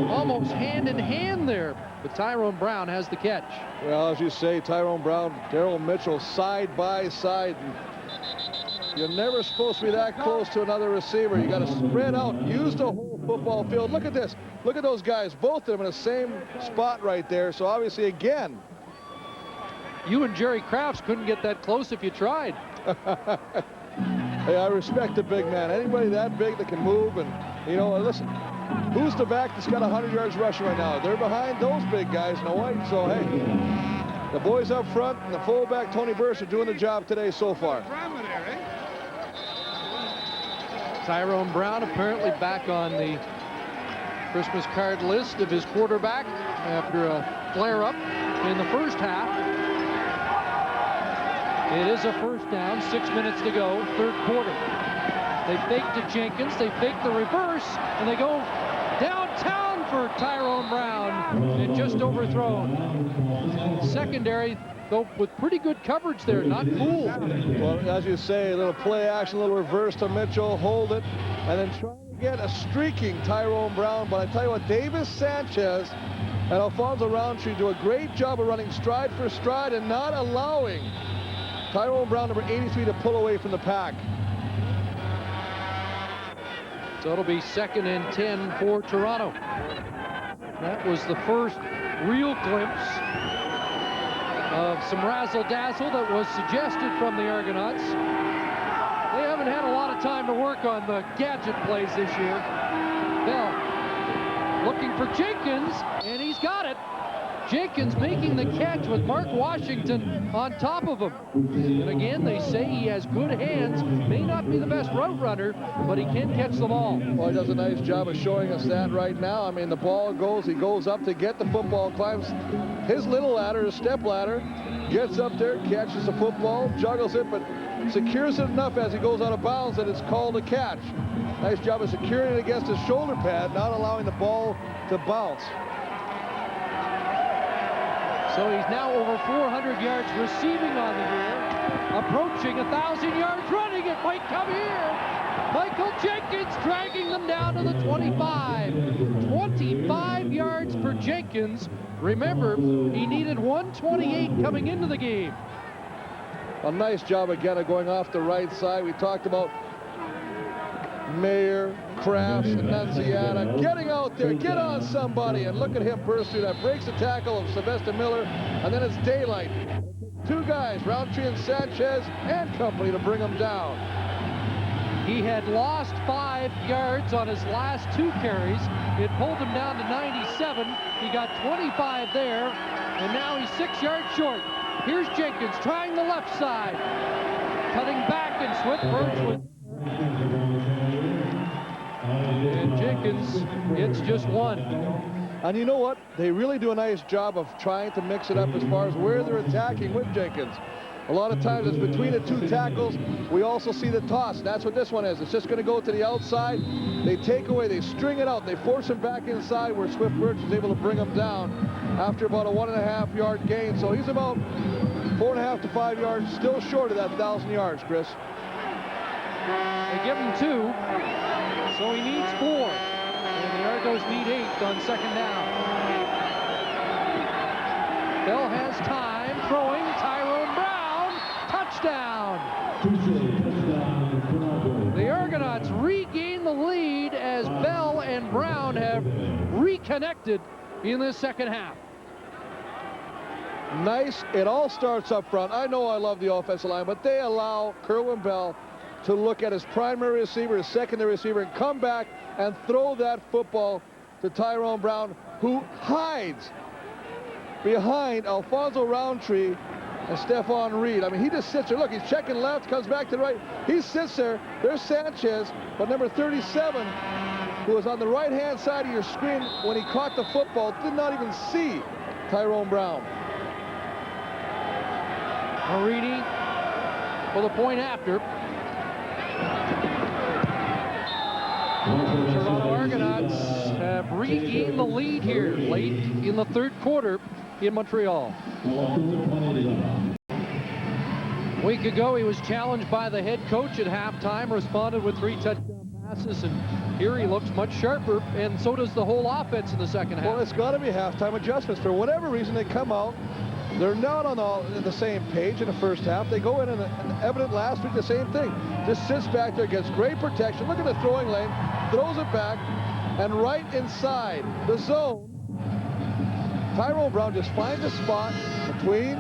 almost hand in hand there. But Tyrone Brown has the catch. Well, as you say, Tyrone Brown, Daryl Mitchell side by side. You're never supposed to be that close to another receiver. You got to spread out, use the whole football field. Look at this. Look at those guys, both of them in the same spot right there. So obviously, again, you and Jerry Krafts couldn't get that close if you tried. Hey, I respect the big man. Anybody that big that can move, and you know, listen, who's the back that's got 100 yards rushing right now? They're behind those big guys in the white. So hey, the boys up front and the fullback Tony Burst are doing the job today so far. Tyrone Brown apparently back on the Christmas card list of his quarterback after a flare-up in the first half. It is a first down, 6 minutes to go, third quarter. They fake to Jenkins, they fake the reverse, and they go downtown for Tyrone Brown, and just overthrown. Secondary, though, with pretty good coverage there, not fooled. Well, as you say, a little play action, a little reverse to Mitchell, hold it, and then trying to get a streaking Tyrone Brown. But I tell you what, Davis Sanchez and Alfonso Roundtree do a great job of running stride for stride and not allowing Tyrone Brown, number 83, to pull away from the pack. So it'll be 2nd and 10 for Toronto. That was the first real glimpse of some razzle-dazzle that was suggested from the Argonauts. They haven't had a lot of time to work on the gadget plays this year. Bell looking for Jenkins, and he's got it. Jenkins making the catch with Mark Washington on top of him. And again, they say he has good hands. May not be the best route runner, but he can catch the ball. Well, he does a nice job of showing us that right now. I mean, the ball goes, he goes up to get the football, climbs his little ladder, his step ladder, gets up there, catches the football, juggles it, but secures it enough as he goes out of bounds that it's called a catch. Nice job of securing it against his shoulder pad, not allowing the ball to bounce. So he's now over 400 yards receiving on the year, approaching 1,000 yards running. It might come here. Michael Jenkins dragging them down to the 25. 25 yards for Jenkins. Remember, he needed 128 coming into the game. A nice job again of going off the right side. We talked about Mayer, Krafts, Annunziata getting out there, get on somebody, and look at him burst through that. Breaks the tackle of Sylvester Miller, and then it's daylight. 2 guys, Roundtree and Sanchez and company, to bring him down. He had lost 5 yards on his last 2 carries. It pulled him down to 97. He got 25 there, and now he's 6 yards short. Here's Jenkins trying the left side, cutting back, and Swift with. And Jenkins gets just 1. And you know what? They really do a nice job of trying to mix it up as far as where they're attacking with Jenkins. A lot of times it's between the 2 tackles. We also see the toss. That's what this one is. It's just going to go to the outside. They take away, they string it out, they force him back inside where Swift Birch is able to bring him down after about a 1.5 yard gain. So he's about 4.5 to 5 yards, still short of that 1,000 yards, Chris. They give him 2. So he needs 4, and the Argos need 8 on 2nd down. Bell has time, throwing, Tyrone Brown, touchdown! The Argonauts regain the lead as Bell and Brown have reconnected in the second half. Nice, it all starts up front. I know I love the offensive line, but they allow Kerwin Bell to look at his primary receiver, his secondary receiver, and come back and throw that football to Tyrone Brown, who hides behind Alfonso Roundtree and Stephon Reed. I mean, he just sits there. Look, he's checking left, comes back to the right. He sits there. There's Sanchez, but number 37, who was on the right-hand side of your screen when he caught the football, did not even see Tyrone Brown. Marini for the point after. Toronto Argonauts have regain the lead here late in the third quarter in Montreal. A week ago, he was challenged by the head coach at halftime, responded with 3 touchdown passes, and here he looks much sharper, and so does the whole offense in the second half. Well, it's got to be halftime adjustments. For whatever reason, they come out. They're not on the same page in the first half. They go in and evident last week, the same thing. Just sits back there, gets great protection. Look at the throwing lane, throws it back, and right inside the zone, Tyrone Brown just finds a spot between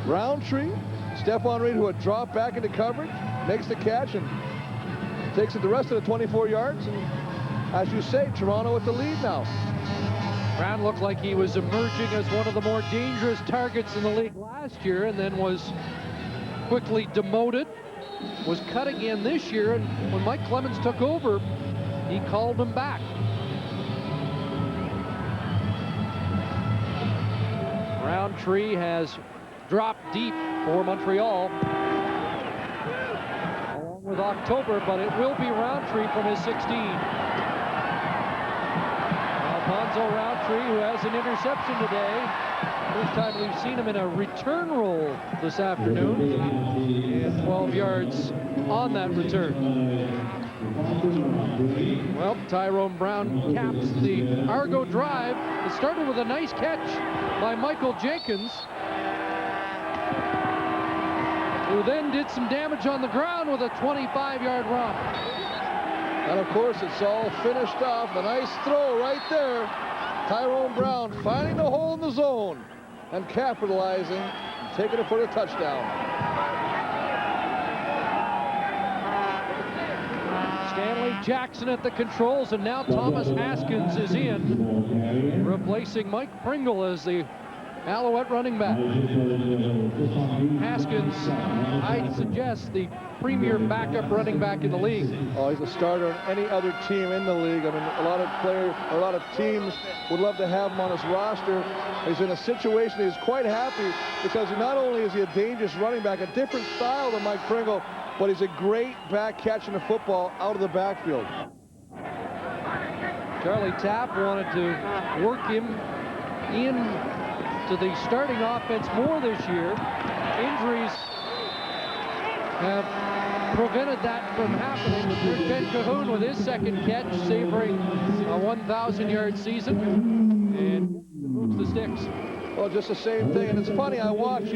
Roundtree, Stephon Reed, who had dropped back into coverage, makes the catch and takes it the rest of the 24 yards. And as you say, Toronto with the lead now. Brown looked like he was emerging as one of the more dangerous targets in the league last year, and then was quickly demoted, was cut again this year, and when Mike Clemens took over, he called him back. Roundtree has dropped deep for Montreal, along with October, but it will be Roundtree from his 16. Alfonso Roundtree, who has an interception today. First time we've seen him in a return roll this afternoon, and 12 yards on that return. Well, Tyrone Brown caps the Argo drive. It started with a nice catch by Michael Jenkins, who then did some damage on the ground with a 25-yard run. And of course, it's all finished off. A nice throw right there. Tyrone Brown finding the hole in the zone and capitalizing, and taking it for the touchdown. Stanley Jackson at the controls, and now Thomas Haskins is in, replacing Mike Pringle as the Alouette running back. Haskins, I'd suggest, the premier backup running back in the league. Oh, he's a starter on any other team in the league. I mean, a lot of teams would love to have him on his roster. He's in a situation he's quite happy, because not only is he a dangerous running back, a different style than Mike Pringle, but he's a great back catching the football out of the backfield. Charlie Tapp wanted to work him in to the starting offense more this year. Injuries have prevented that from happening. Ben Cahoon with his second catch, savoring a 1,000-yard season, and moves the sticks. Well, just the same thing, and it's funny, you watched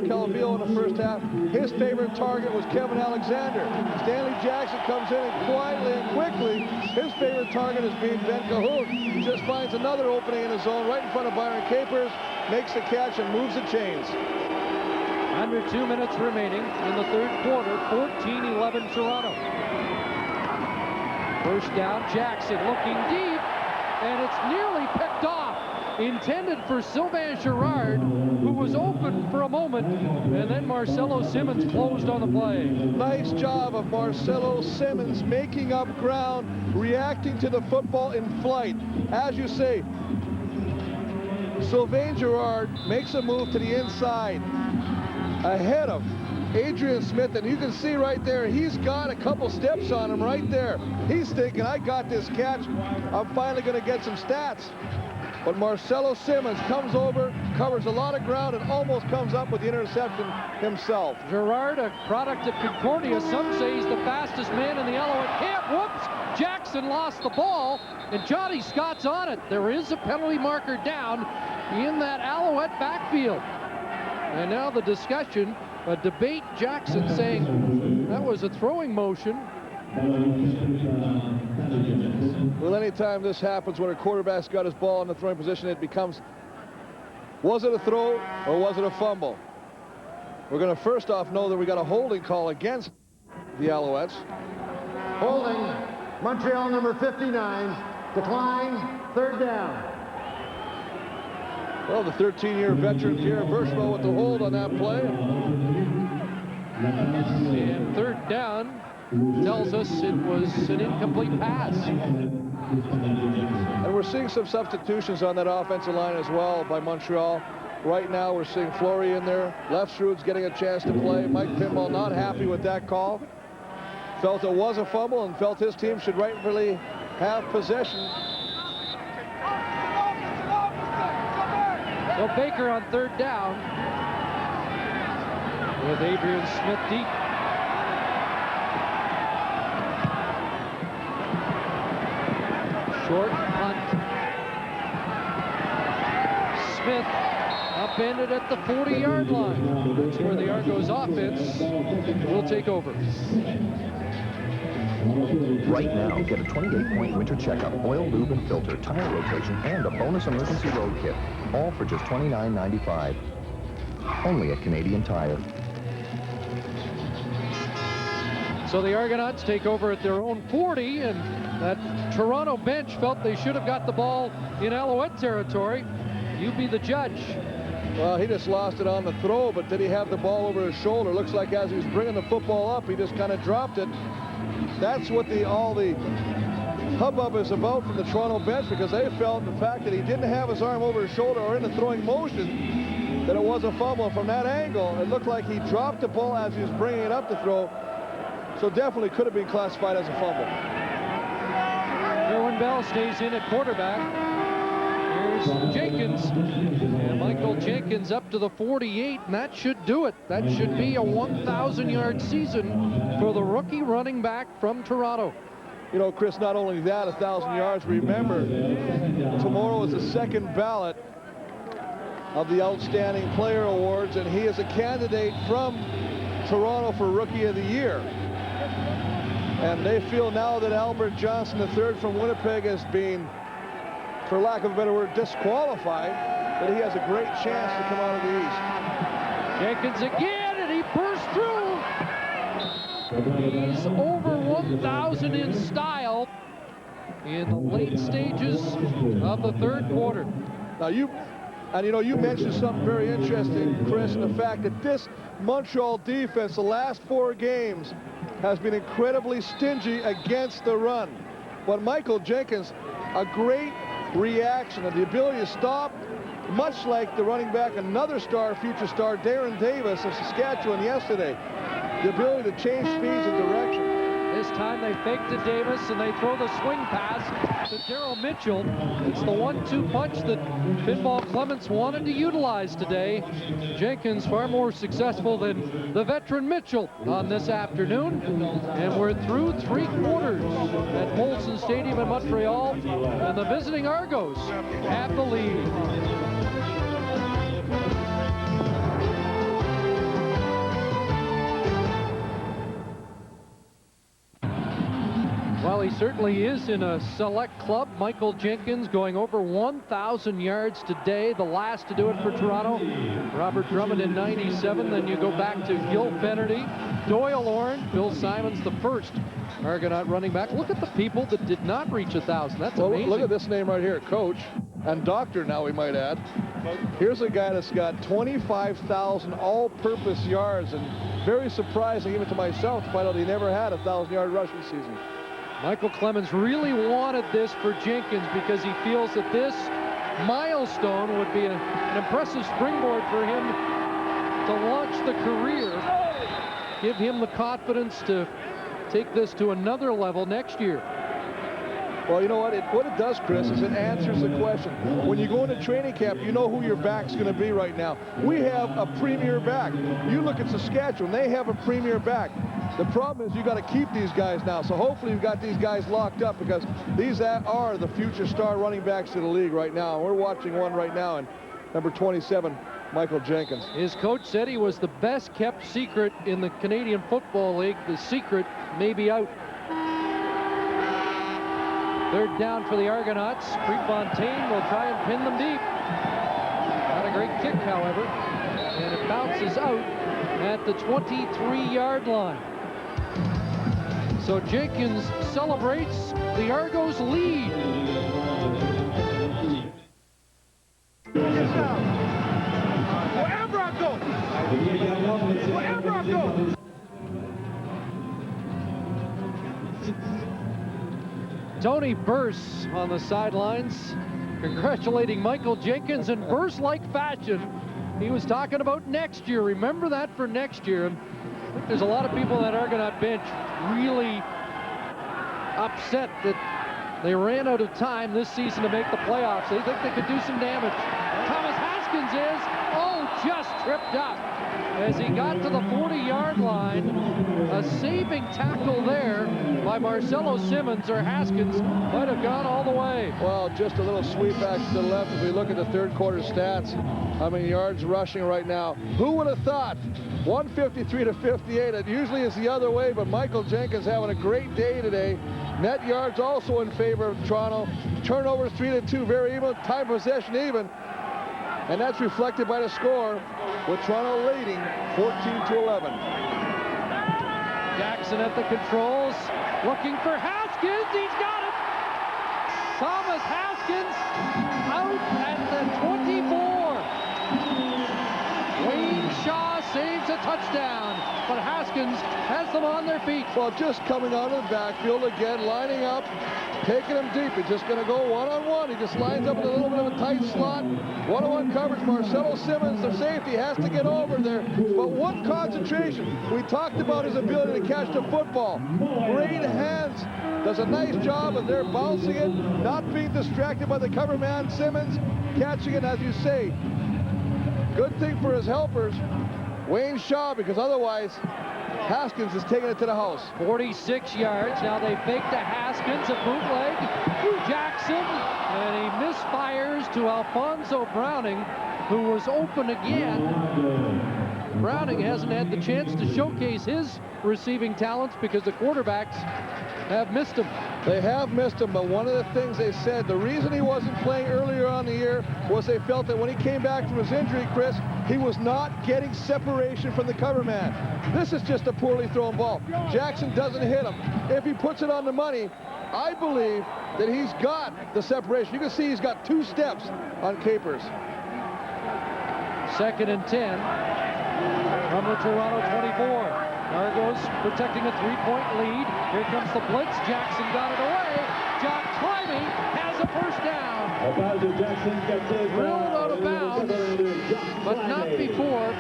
Calvillo in the first half. His favorite target was Kevin Alexander. Stanley Jackson comes in and quietly and quickly, his favorite target is being Ben Cahoon. He just finds another opening in his zone right in front of Byron Capers, makes the catch and moves the chains. Under 2 minutes remaining in the third quarter, 14-11 Toronto. First down, Jackson looking deep, and it's nearly picked off. Intended for Sylvain Girard, who was open for a moment, and then Marcelo Simmons closed on the play. Nice job of Marcelo Simmons making up ground, reacting to the football in flight. As you say, Sylvain Girard makes a move to the inside ahead of Adrian Smith, and you can see right there, he's got a couple steps on him right there. He's thinking, I got this catch, I'm finally going to get some stats. But Marcelo Simmons comes over, covers a lot of ground, and almost comes up with the interception himself. Girard, a product of Concordia. Some say he's the fastest man in the Alouette camp. Whoops! Jackson lost the ball, and Johnny Scott's on it. There is a penalty marker down in that Alouette backfield. And now the discussion, a debate, Jackson saying that was a throwing motion. Well, anytime this happens when a quarterback's got his ball in the throwing position, it becomes, was it a throw or was it a fumble? We're going to first off know that we got a holding call against the Alouettes. Holding, Montreal number 59, decline, third down. Well, the 13-year veteran Pierre Verchemont with the hold on that play. And third down tells us it was an incomplete pass. And we're seeing some substitutions on that offensive line as well by Montreal. Right now we're seeing Flory in there. Lefsrud's getting a chance to play. Mike Pinball not happy with that call. Felt it was a fumble and felt his team should rightfully have possession. So Baker on third down with Adrian Smith deep. Short punt. Smith upended at the 40-yard line. That's where the Argos offense will take over. Right now, get a 28-point winter checkup, oil, lube, and filter, tire rotation, and a bonus emergency road kit. All for just $29.95. Only at Canadian Tire. So the Argonauts take over at their own 40, and that Toronto bench felt they should have got the ball in Alouette territory. You be the judge. Well, he just lost it on the throw, but did he have the ball over his shoulder? Looks like as he was bringing the football up, he just kind of dropped it. That's what all the hubbub is about from the Toronto bench, because they felt the fact that he didn't have his arm over his shoulder or in the throwing motion, that it was a fumble. From that angle, it looked like he dropped the ball as he was bringing it up to throw. So definitely could have been classified as a fumble. Erwin Bell stays in at quarterback. Here's Jenkins. And Michael Jenkins up to the 48, and that should do it. That should be a 1,000-yard season for the rookie running back from Toronto. You know, Chris, not only that, 1,000 yards. Remember, tomorrow is the second ballot of the Outstanding Player Awards, and he is a candidate from Toronto for Rookie of the Year. And they feel now that Albert Johnson III from Winnipeg has been, for lack of a better word, disqualified, that he has a great chance to come out of the East. Jenkins again, and he burst through. He's over 1,000 in style in the late stages of the third quarter. Now you mentioned something very interesting, Chris, in the fact that this Montreal defense, the last 4 games, has been incredibly stingy against the run. But Michael Jenkins, a great reaction and the ability to stop, much like the running back, another star, future star, Darren Davis of Saskatchewan yesterday. The ability to change speeds and direction. This time they fake to Davis and they throw the swing pass to Daryl Mitchell. It's the 1-2 punch that Pinball Clements wanted to utilize today. Jenkins far more successful than the veteran Mitchell on this afternoon. And we're through 3 quarters at Molson Stadium in Montreal, and the visiting Argos have the lead. Well, he certainly is in a select club. Michael Jenkins going over 1,000 yards today, the last to do it for Toronto. Robert Drummond in 97. Then you go back to Gil Fennerty, Doyle Orrin, Bill Simons, the first Argonaut running back. Look at the people that did not reach 1,000. That's amazing. Look at this name right here, coach and doctor now, we might add. Here's a guy that's got 25,000 all-purpose yards, and very surprising even to myself to find out he never had a 1,000-yard rushing season. Michael Clemens really wanted this for Jenkins because he feels that this milestone would be an impressive springboard for him to launch the career, give him the confidence to take this to another level next year. Well, you know what it does, Chris, is it answers the question. When you go into training camp, you know who your back's going to be right now. We have a premier back. You look at Saskatchewan, they have a premier back. The problem is you got to keep these guys now. So hopefully you've got these guys locked up, because these are the future star running backs of the league right now. We're watching one right now, and number 27, Michael Jenkins. His coach said he was the best kept secret in the Canadian Football League. The secret may be out. Third down for the Argonauts. Prefontaine will try and pin them deep. Not a great kick, however. And it bounces out at the 23-yard line. So Jenkins celebrates. The Argos lead. Wherever I go. Wherever I go. Tony Burse on the sidelines congratulating Michael Jenkins in Burse-like fashion. He was talking about next year. Remember that for next year. And I think there's a lot of people on that Argonaut bench really upset that they ran out of time this season to make the playoffs. They think they could do some damage. Thomas Haskell Haskins is, just tripped up. As he got to the 40-yard line, a saving tackle there by Marcelo Simmons, or Haskins might have gone all the way. Well, just a little sweep back to the left as we look at the third quarter stats. How many yards rushing right now? Who would have thought? 153 to 58. It usually is the other way, but Michael Jenkins having a great day today. Net yards also in favor of Toronto. Turnovers 3-2, very even. Time possession even. And that's reflected by the score, with Toronto leading 14-11. Jackson at the controls, looking for Haskins. He's got it. Thomas Haskins out at the 24. Wayne Shaw saves a touchdown, but Haskins has them on their feet. Well, just coming out of the backfield again, lining up, taking him deep. He's just going to go one-on-one. He just lines up in a little bit of a tight slot. One-on-one coverage. Marcelo Simmons, the safety, has to get over there. But what concentration. We talked about his ability to catch the football. Great hands. Does a nice job of there bouncing it, not being distracted by the cover man, Simmons, catching it, as you say. Good thing for his helpers, Wayne Shaw, because otherwise Haskins is taking it to the house. 46 yards. Now they fake to Haskins, a bootleg. Jackson, and he misfires to Alfonso Browning, who was open again. Browning hasn't had the chance to showcase his receiving talents because the quarterbacks have missed him. They have missed him, but one of the things they said, the reason he wasn't playing earlier on the year was they felt that when he came back from his injury, Chris, he was not getting separation from the cover man. This is just a poorly thrown ball. Jackson doesn't hit him. If he puts it on the money, I believe that he's got the separation. You can see he's got 2 steps on Capers. 2nd and 10 from the Toronto 24. Argos protecting a 3-point lead. Here comes the blitz. Jackson got it away. John Climbing has a first down. Drilled out of bounds, but not before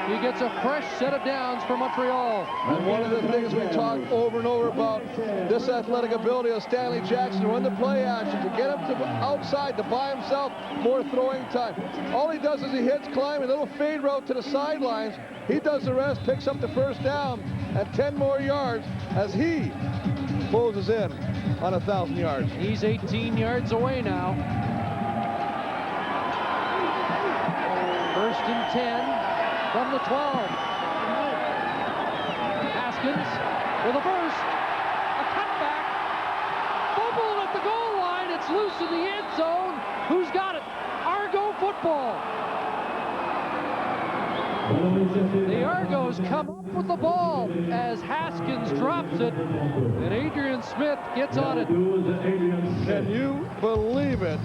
he gets a fresh set of downs for Montreal. And one of the things we talk over and over about this athletic ability of Stanley Jackson to run the play action, to get him to outside, to buy himself more throwing time. All he does is he hits Climbing, a little fade route to the sidelines. He does the rest, picks up the first down, and 10 more yards as he closes in on 1,000 yards. He's 18 yards away now. 1st and 10 from the 12. Haskins with a burst, a cutback, fumbled at the goal line. It's loose in the end zone. Who's got it? Argo football. The Argos come up with the ball as Haskins drops it, and Adrian Smith gets on it. Can you believe it?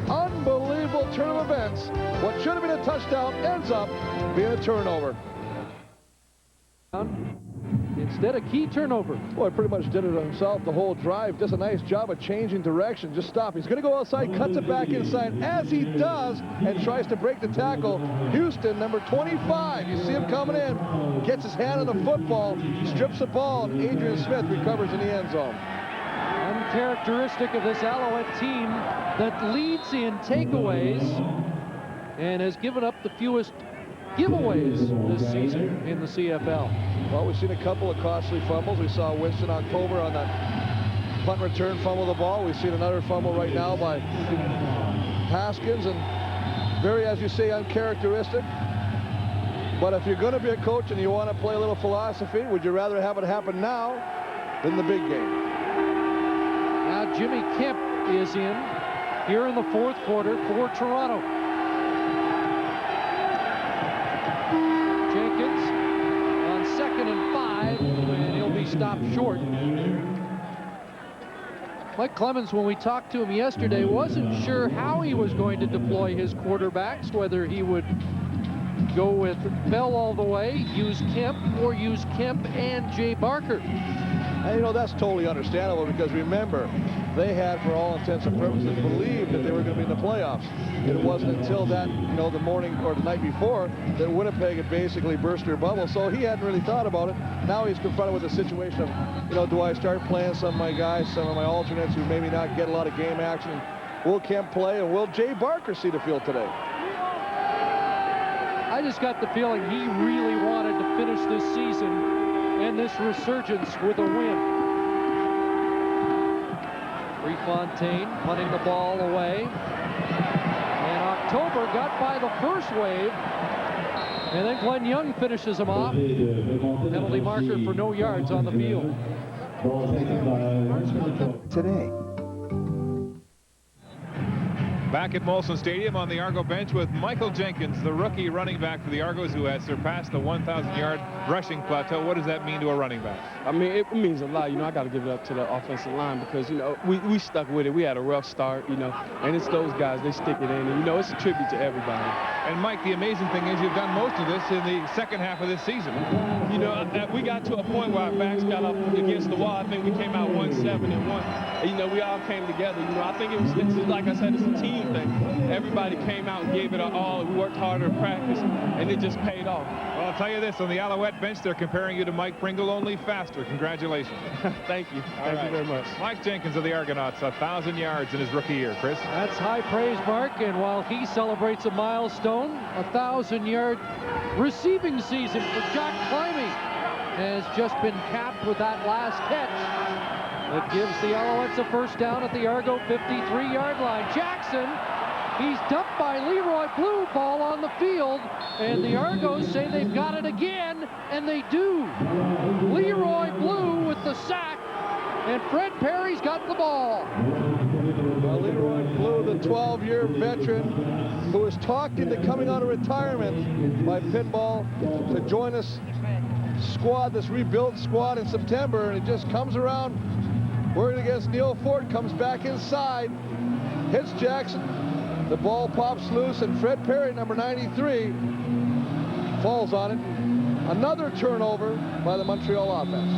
Unbelievable turn of events. What should have been a touchdown ends up being a turnover. Instead, a key turnover. Boy, pretty much did it himself the whole drive. Does a nice job of changing direction. Just stop. He's going to go outside, cuts it back inside. As he does, and tries to break the tackle, Houston, number 25. You see him coming in, gets his hand on the football, strips the ball, and Adrian Smith recovers in the end zone. Uncharacteristic of this Alouette team that leads in takeaways and has given up the fewest giveaways this season in the CFL. Well, we've seen a couple of costly fumbles. We saw Winston October on that punt return fumble the ball. We've seen another fumble right now by Haskins, and very, as you say, uncharacteristic. But if you're going to be a coach and you want to play a little philosophy, would you rather have it happen now than the big game? Now Jimmy Kemp is in here in the 4th quarter for Toronto. Jenkins on 2nd and 5, and he'll be stopped short. Mike Clemens, when we talked to him yesterday, wasn't sure how he was going to deploy his quarterbacks, whether he would go with Bell all the way, use Kemp, or use Kemp and Jay Barker. And, you know, that's totally understandable because, remember, they had, for all intents and purposes, believed that they were going to be in the playoffs. It wasn't until that, you know, the morning or the night before that Winnipeg had basically burst their bubble. So he hadn't really thought about it. Now he's confronted with the situation of, you know, do I start playing some of my guys, some of my alternates who maybe not get a lot of game action? Will Kemp play, and will Jay Barker see the field today? I just got the feeling he really wanted to finish this season and this resurgence with a win. Prefontaine punting the ball away. And October got by the first wave. And then Glenn Young finishes him off. Penalty marker for no yards on the field. Today. Back at Molson Stadium on the Argo bench with Michael Jenkins, the rookie running back for the Argos, who has surpassed the 1,000-yard rushing plateau. What does that mean to a running back? I mean, it means a lot. You know, I got to give it up to the offensive line because, you know, we stuck with it. We had a rough start, you know, and it's those guys, they stick it in. And, you know, it's a tribute to everybody. And, Mike, the amazing thing is you've done most of this in the second half of this season. You know, we got to a point where our backs got up against the wall. I think we came out 1-7-1. And, you know, we all came together. You know, I think it's like I said, it's a team thing. Everybody came out and gave it our all. We worked harder in practice, and it just paid off. Well, I'll tell you this, on the Alouette bench, they're comparing you to Mike Pringle, only faster. Congratulations. Thank you. Thank you very much. Mike Jenkins of the Argonauts, 1,000 yards in his rookie year. Chris? That's high praise, Mark, and while he celebrates a milestone, 1,000-yard receiving season for Jack Climby has just been capped with that last catch. It gives the Alouettes a first down at the Argo 53-yard line. Jackson, he's dumped by Leroy Blue, ball on the field, and the Argos say they've got it again, and they do. Leroy Blue with the sack, and Fred Perry's got the ball. Well, Leroy Blue, the 12-year veteran who was talked into coming out of retirement by Pinball to join this squad, this rebuilt squad in September, and it just comes around. Working against Neil Ford, comes back inside, hits Jackson. The ball pops loose, and Fred Perry, number 93, falls on it. Another turnover by the Montreal offense.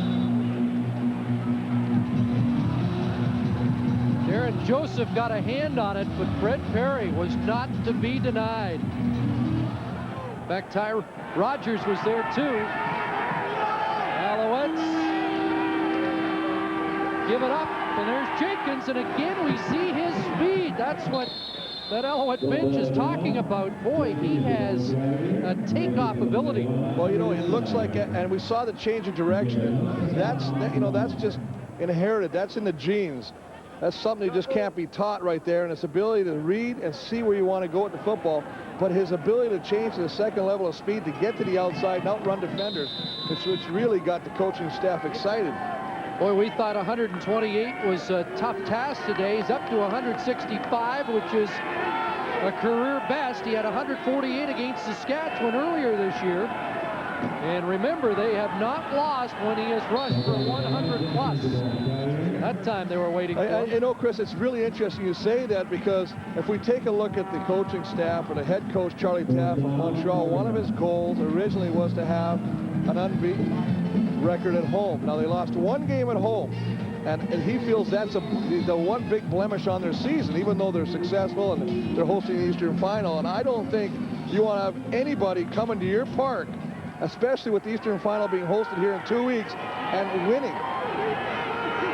Darren Joseph got a hand on it, but Fred Perry was not to be denied. In fact, Ty Rogers was there too. Alouettes give it up, and there's Jenkins, and again we see his speed. That's what that Alouette bench is talking about. Boy, he has a takeoff ability. Well, you know, it looks like, and we saw the change of direction. That's just inherited. That's in the genes. That's something that just can't be taught right there, and his ability to read and see where you want to go with the football, but his ability to change to the second level of speed to get to the outside and outrun defenders, it's really got the coaching staff excited. Boy, we thought 128 was a tough task today. He's up to 165, which is a career best. He had 148 against Saskatchewan earlier this year. And remember, they have not lost when he has rushed for 100 plus. That time they were waiting for him. You know, Chris, it's really interesting you say that, because if we take a look at the coaching staff or the head coach, Charlie Taft from Montreal, one of his goals originally was to have an unbeaten record at home. Now, they lost one game at home, and he feels that's the one big blemish on their season, even though they're successful and they're hosting the Eastern Final. And I don't think you want to have anybody coming to your park, especially with the Eastern Final being hosted here in 2 weeks, and winning.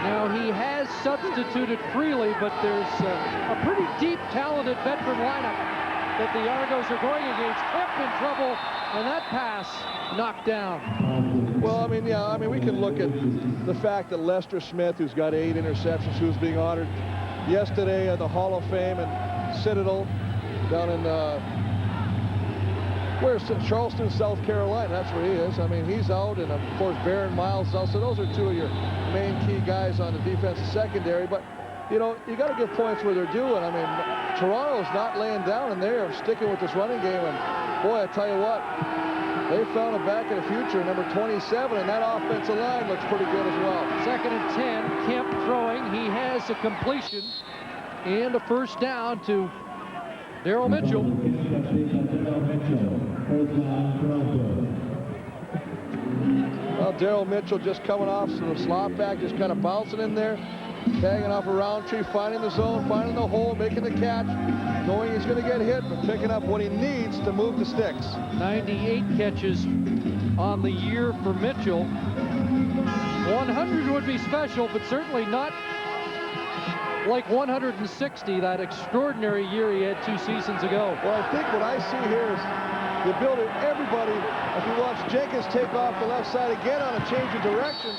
Now, he has substituted freely, but there's a pretty deep, talented veteran lineup that the Argos are going against. Kemp in trouble, and that pass knocked down. Well, I mean, we can look at the fact that Lester Smith, who's got 8 interceptions, who's being honored yesterday at the Hall of Fame in Citadel down in where's Charleston, South Carolina. That's where he is. I mean, he's out, and of course Baron Miles is out. So those are two of your main key guys on the defensive secondary. But you know, you got to give points where they're due. And I mean, Toronto's not laying down, and they're sticking with this running game. And boy, I tell you what, they found a back in the future, number 27, and that offensive line looks pretty good as well. 2nd and 10, Kemp throwing. He has a completion and a first down to Daryl Mitchell. Well, Daryl Mitchell just coming off some slot back, just kind of bouncing in there, tagging off a Roundtree, finding the zone, finding the hole, making the catch, knowing he's going to get hit, but picking up what he needs to move the sticks. 98 catches on the year for Mitchell. 100 would be special, but certainly not like 160, that extraordinary year he had 2 seasons ago. Well, I think what I see here is the ability of everybody, as we watch Jenkins take off the left side again on a change of direction,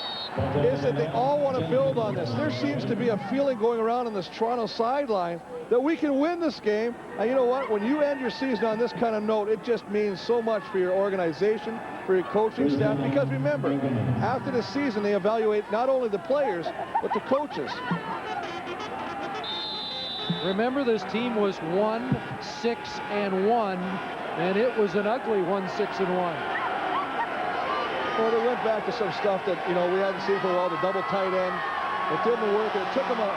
is that they all want to build on this. There seems to be a feeling going around on this Toronto sideline that we can win this game. And you know what? When you end your season on this kind of note, it just means so much for your organization, for your coaching staff. Because remember, after the season, they evaluate not only the players, but the coaches. Remember, this team was 1-6-1, and it was an ugly 1-6-1. Well, they went back to some stuff that, you know, we hadn't seen for a while, the double tight end. It didn't work, and it took them a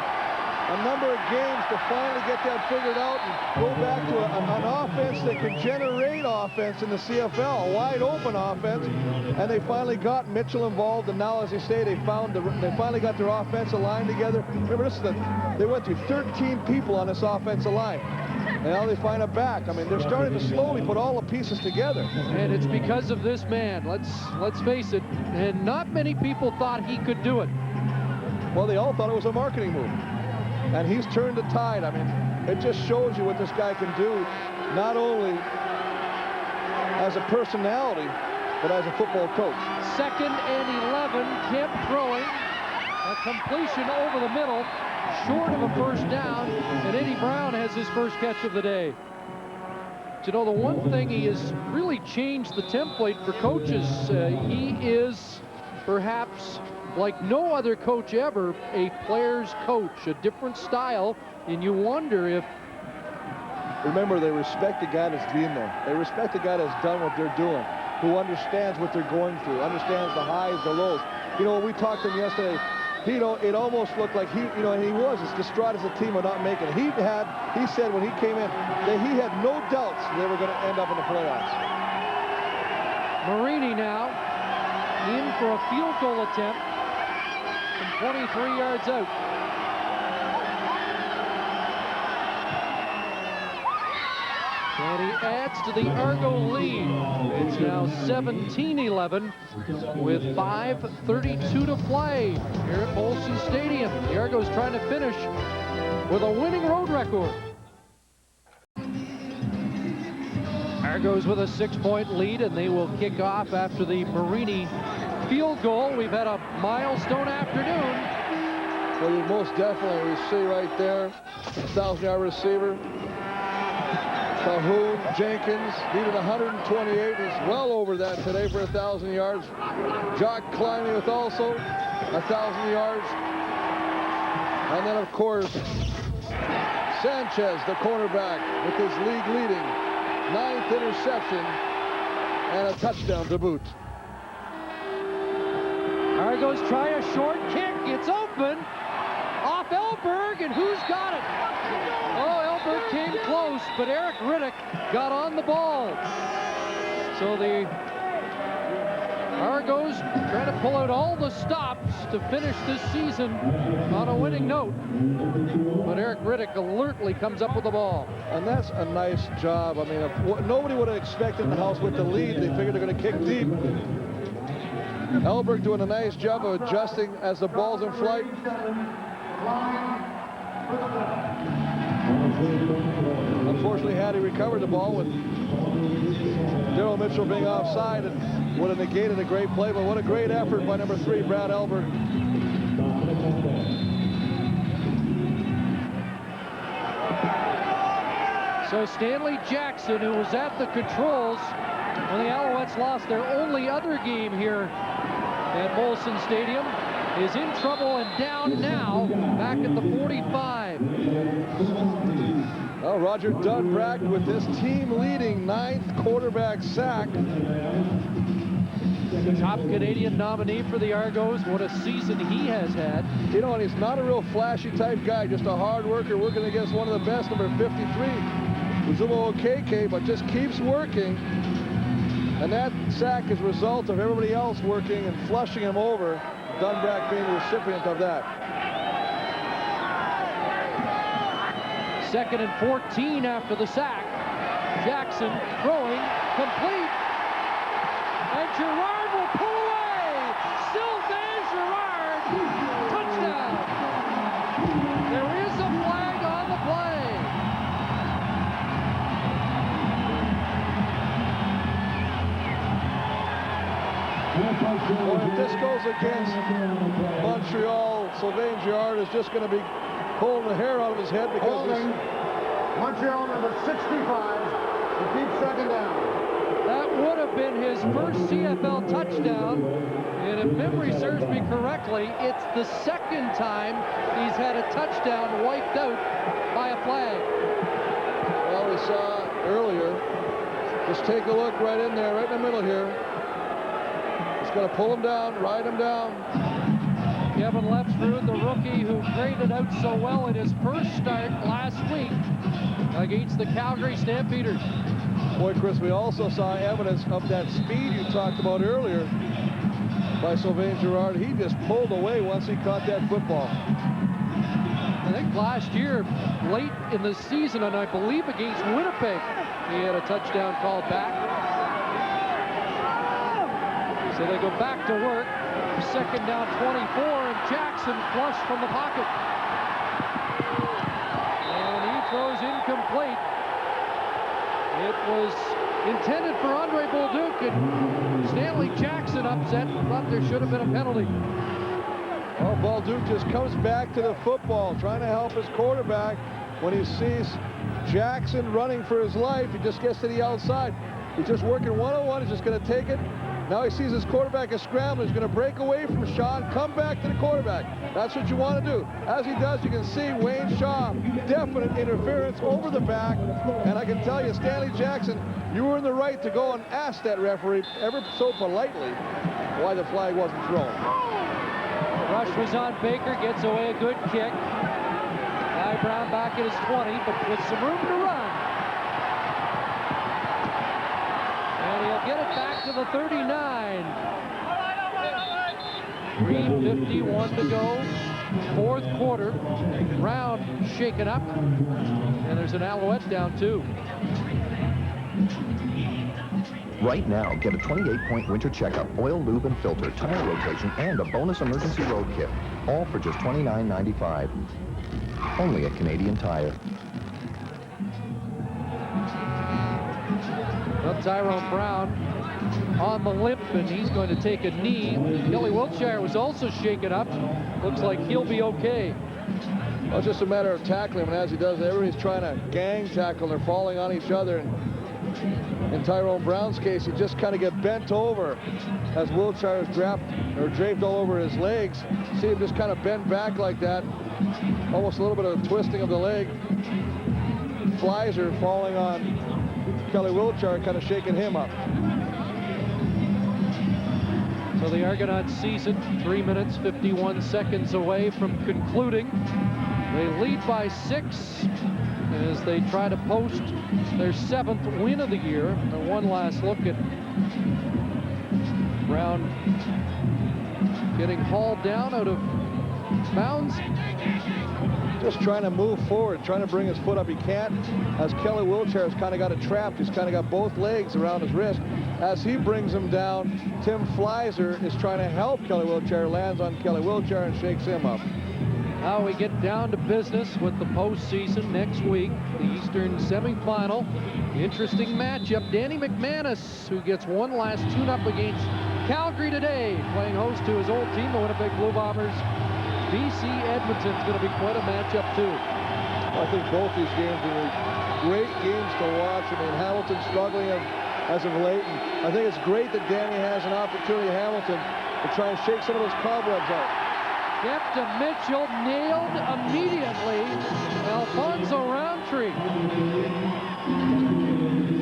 number of games to finally get that figured out and go back to an offense that can generate offense in the CFL, a wide open offense. And they finally got Mitchell involved, and now, as they say, they finally got their offensive line together. Remember, they went through 13 people on this offensive line. And now they find a back. I mean, they're starting to slowly put all the pieces together. And it's because of this man. Let's face it. And not many people thought he could do it. Well, they all thought it was a marketing move. And he's turned the tide. I mean, it just shows you what this guy can do, not only as a personality, but as a football coach. 2nd and 11, Kemp throwing. A completion over the middle, short of a first down, and Eddie Brown has his first catch of the day. But you know, the one thing he has really changed the template for coaches. He is perhaps, like no other coach ever, a player's coach, a different style, and you wonder if... Remember, they respect the guy that's been there. They respect the guy that's done what they're doing, who understands what they're going through, understands the highs, the lows. You know, when we talked to him yesterday, you know, it almost looked like he was as distraught as the team of not making it. He said when he came in that he had no doubts they were going to end up in the playoffs. Marini now in for a field goal attempt from 23 yards out. And he adds to the Argo lead. It's now 17-11 with 5:32 to play here at Molson Stadium. The Argos trying to finish with a winning road record. Argos with a 6-point lead, and they will kick off after the Marini field goal. We've had a milestone afternoon. Well, you most definitely, we see right there, 1,000-yard receiver. Calhoun, Jenkins, needed 128. He's well over that today for 1,000 yards. Jock climbing with also 1,000 yards. And then, of course, Sanchez, the cornerback, with his league-leading 9th interception and a touchdown to boot. Argos try a short kick. It's open. Off Elberg, and who's got it? Oh, Elberg came close, but Eric Riddick got on the ball. So the Argos trying to pull out all the stops to finish this season on a winning note. But Eric Riddick alertly comes up with the ball. And that's a nice job. I mean, nobody would have expected the House with the lead. They figured they're going to kick deep. Elberg doing a nice job of adjusting as the ball's in flight. Unfortunately, had he recovered the ball with Daryl Mitchell being offside, and would have negated a great play, but what a great effort by number 3, Brad Elberg. So Stanley Jackson, who was at the controls when the Alouettes lost their only other game here at Molson Stadium, is in trouble and down now, back at the 45. Well, Roger Dunbrack with this team-leading 9th quarterback sack. Top Canadian nominee for the Argos. What a season he has had. You know, and he's not a real flashy type guy, just a hard worker working against one of the best, number 53, Uzumo Okeke, but just keeps working. And that sack is a result of everybody else working and flushing him over. Dunbrack being the recipient of that. 2nd and 14 after the sack. Jackson throwing, complete. And Girard will pull away. Sylvain Girard, touchdown. There is a flag on the play. Well, if this goes against Montreal, Sylvain Girard is just going to be pulling the hair out of his head because Holding Montreal number 65 to keep second down. That would have been his first CFL touchdown, and if memory serves me correctly, it's the second time he's had a touchdown wiped out by a flag. Well, we saw earlier. Just take a look right in there, right in the middle here. He's going to pull him down, ride him down. Kevin Lepsrud, the rookie who graded out so well in his first start last week against the Calgary Stampeders. Boy, Chris, we also saw evidence of that speed you talked about earlier by Sylvain Girard. He just pulled away once he caught that football. I think last year, late in the season, and I believe against Winnipeg, he had a touchdown called back. So they go back to work. Second down 24, and Jackson flush from the pocket. And he throws incomplete. It was intended for Andre Bolduc, and Stanley Jackson upset, thought there should have been a penalty. Well, Bolduc just comes back to the football, trying to help his quarterback. When he sees Jackson running for his life, he just gets to the outside. He's just working one-on-one. He's just going to take it. Now he sees his quarterback is scrambling. He's going to break away from Shaw and come back to the quarterback. That's what you want to do. As he does, you can see Wayne Shaw, definite interference over the back. And I can tell you, Stanley Jackson, you were in the right to go and ask that referee ever so politely why the flag wasn't thrown. Rush was on Baker, gets away a good kick. Guy Brown back at his 20, but with some room to run. And he'll get it back to the 39. 3:51 to go. Fourth quarter. Brown shaken up. And there's an Alouette down 2. Right now, get a 28-point winter checkup, oil, lube, and filter, tire rotation, and a bonus emergency road kit. All for just $29.95. Only at Canadian Tire. Well, Tyrone Brown on the limp, and he's going to take a knee. Kelly Wiltshire was also shaken up. Looks like he'll be okay. Well, it's just a matter of tackling him, and as he does, everybody's trying to gang tackle. They're falling on each other. And in Tyrone Brown's case, he just kind of get bent over as Wiltshire is draped all over his legs. See him just kind of bend back like that. Almost a little bit of a twisting of the leg. Flies are falling on Kelly Wiltshire, kind of shaking him up. So the Argonauts season 3 minutes 51 seconds away from concluding. They lead by 6 as they try to post their 7th win of the year. And one last look at Brown getting hauled down out of bounds. Just trying to move forward, trying to bring his foot up. He can't, as Kelly Wiltshire has kind of got it trapped. He's kind of got both legs around his wrist. As he brings him down, Tim Fleiser is trying to help Kelly Wiltshire, lands on Kelly Wiltshire and shakes him up. Now we get down to business with the postseason next week, the Eastern semifinal. Interesting matchup. Danny McManus, who gets one last tune-up against Calgary today, playing host to his old team, the Winnipeg Blue Bombers. BC Edmonton's going to be quite a matchup, too. I think both these games are great games to watch. I mean, Hamilton's struggling as of late. And I think it's great that Danny has an opportunity, Hamilton, to try and shake some of those cobwebs out. Kept to Mitchell, nailed immediately. Alfonso Roundtree.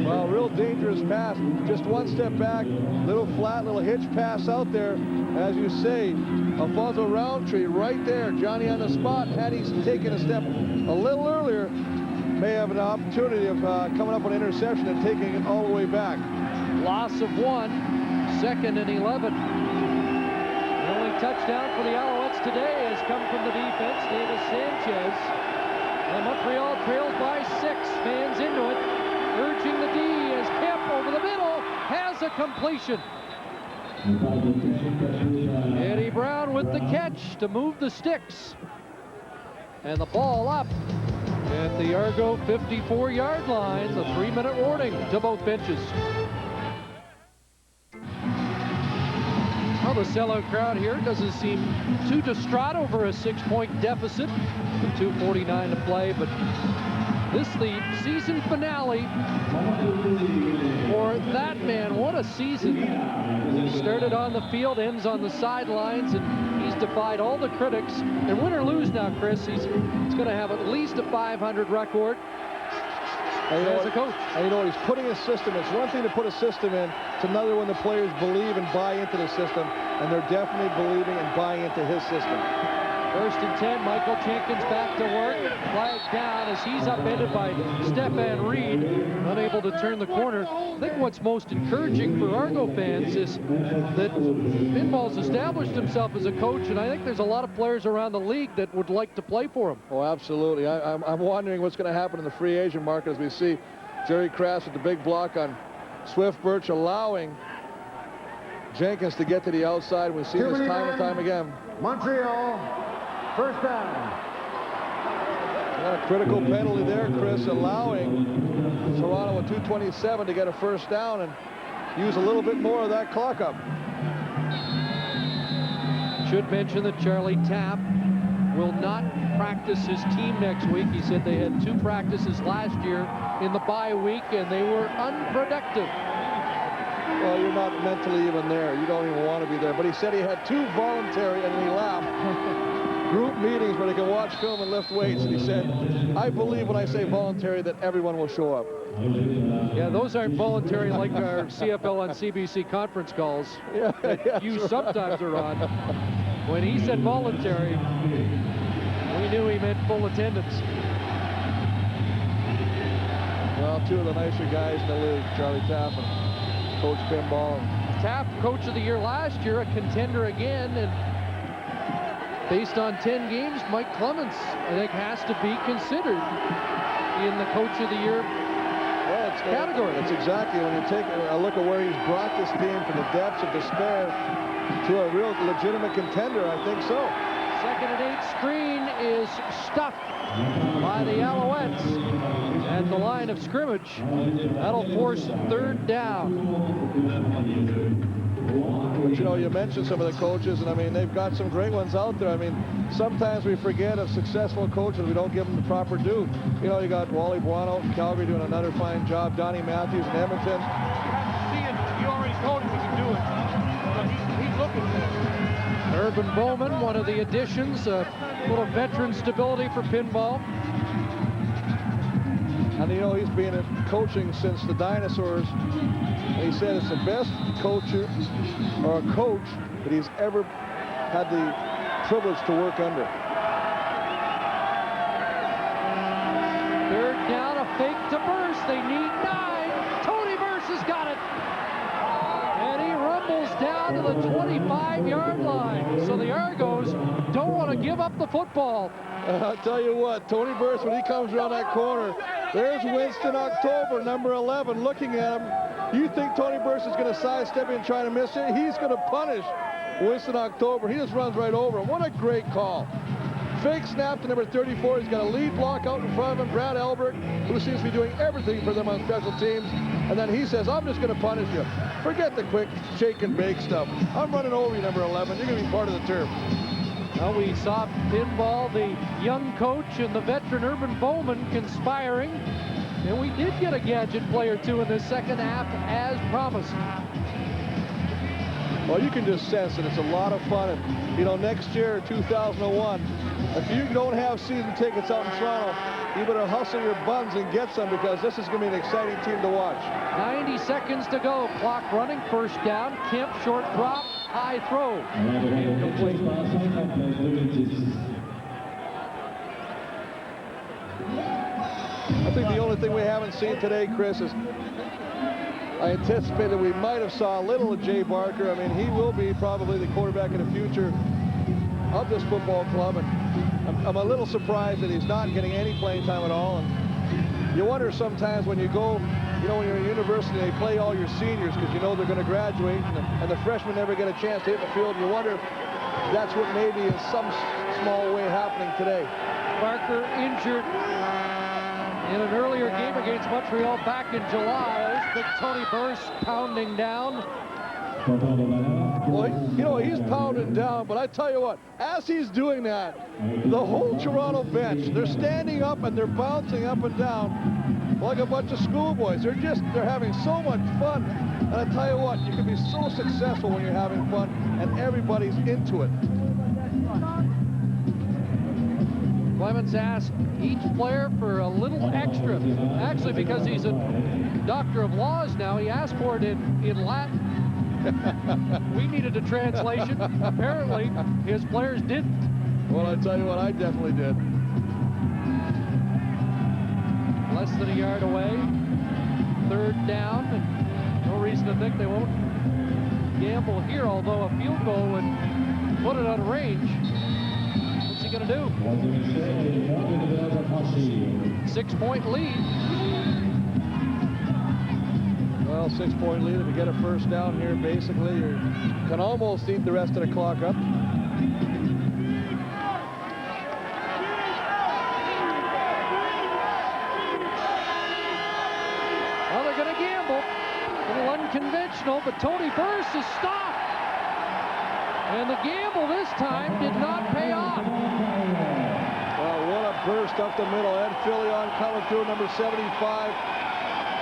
Well, real dangerous pass. Just one step back, little flat, little hitch pass out there. As you say, Alfonso Roundtree right there. Johnny on the spot. Had he taken a step a little earlier, may have an opportunity of coming up with an interception and taking it all the way back. Loss of 1, 2nd and 11. The only touchdown for the Alouettes today has come from the defense, Davis Sanchez. And Montreal trails by 6, fans into it. Urging the D as Kemp over the middle has a completion. Eddie Brown with the catch to move the sticks. And the ball up at the Argo 54-yard line. The 3-minute warning to both benches. Well, the sellout crowd here doesn't seem too distraught over a 6-point deficit with 2:49 to play, but this the season finale for that man. What a season. Started on the field, ends on the sidelines, and he's defied all the critics. And win or lose now, Chris, he's going to have at least a 500 record as a coach. And you know what, he's putting a system. It's one thing to put a system in. It's another when the players believe and buy into the system, and they're definitely believing and buying into his system. 1st and 10, Michael Jenkins back to work. Flag down as he's upended by Stefan Reed, unable to turn the corner. I think what's most encouraging for Argo fans is that Pinball's established himself as a coach, and I think there's a lot of players around the league that would like to play for him. Oh, absolutely. I'm wondering what's going to happen in the free agent market as we see Jerry Kraft with the big block on Swift Birch, allowing Jenkins to get to the outside. We've seen this time and time again. Montreal. First down. Got a critical penalty there, Chris, allowing Toronto with 2:27 to get a first down and use a little bit more of that clock up. Should mention that Charlie Tapp will not practice his team next week. He said they had 2 practices last year in the bye week and they were unproductive. Well, you're not mentally even there. You don't even want to be there. But he said he had 2 voluntary, and he laughed, group meetings where they can watch film and lift weights. And he said, I believe when I say voluntary that everyone will show up. Yeah, those aren't voluntary like our CFL and CBC conference calls that you sometimes are on. When he said voluntary, we knew he meant full attendance. Well, 2 of the nicer guys in the league, Charlie Tapp and Coach Pinball. Tapp, Coach of the Year last year, a contender again, and based on 10 games, Mike Clements, I think, has to be considered in the Coach of the Year category. It's exactly, when you take a look at where he's brought this team from the depths of despair to a real legitimate contender, I think so. 2nd and 8 screen is stuffed by the Alouettes at the line of scrimmage. That'll force 3rd down. But you know, you mentioned some of the coaches, and I mean, they've got some great ones out there. I mean, sometimes we forget of successful coaches. We don't give them the proper due. You know, you got Wally Buono in Calgary doing another fine job. Donnie Matthews in Edmonton. You already told him he could do it. So he's looking for it. Urban Bowman, one of the additions, a little veteran stability for Pinball. And you know, he's been coaching since the dinosaurs. And he said it's the best coach that he's ever had the privilege to work under. 3rd down, a fake to Burst. They need 9. Tony Burst has got it. And he rumbles down to the 25-yard line. So the Argos don't want to give up the football. I'll tell you what, Tony Burst, when he comes around that corner, there's Winston October, number 11, looking at him. You think Tony Burst is going to sidestep and try to miss it? He's going to punish Winston October. He just runs right over him. What a great call. Fake snap to number 34. He's got a lead block out in front of him, Brad Elbert, who seems to be doing everything for them on special teams. And then he says, I'm just going to punish you. Forget the quick shake and bake stuff. I'm running over you, number 11. You're going to be part of the turf. Well, we saw Pinball, the young coach, and the veteran Urban Bowman conspiring. And we did get a gadget play or 2 in the 2nd half, as promised. Well, you can just sense that it's a lot of fun. And, you know, next year, 2001, if you don't have season tickets out in Toronto, you better hustle your buns and get some, because this is going to be an exciting team to watch. 90 seconds to go. Clock running. 1st down. Kemp, short drop. High throw. Incomplete. I think the only thing we haven't seen today, Chris, is I anticipated we might have saw a little of Jay Barker. I mean, he will be probably the quarterback in the future of this football club, and I'm a little surprised that he's not getting any playing time at all. And you wonder sometimes when you go, you know, when you're in university, they play all your seniors because you know they're going to graduate, and the freshmen never get a chance to hit the field. And you wonder if that's what maybe in some small way happening today. Barker injured in an earlier game against Montreal back in July. Big Tony Burst pounding down. Well, you know, and down, but I tell you what, as he's doing that, the whole Toronto bench, they're standing up and they're bouncing up and down like a bunch of schoolboys. They're having so much fun. And I tell you what, you can be so successful when you're having fun and everybody's into it. Clemens asked each player for a little extra. Actually, because he's a doctor of laws now, he asked for it in Latin. We needed a translation. Apparently, his players didn't. Well, I tell you what, I definitely did. Less than a yard away. Third down, and no reason to think they won't gamble here, although a field goal would put it out of range. What's he going to do? 6-point lead. Well, 6-point lead. If you get a first down here, basically, you can almost eat the rest of the clock up. Well, they're going to gamble. A little unconventional, but Tony Burris is stopped. And the gamble this time did not pay off. Well, what a burst up the middle. Ed Fillion coming through, number 75.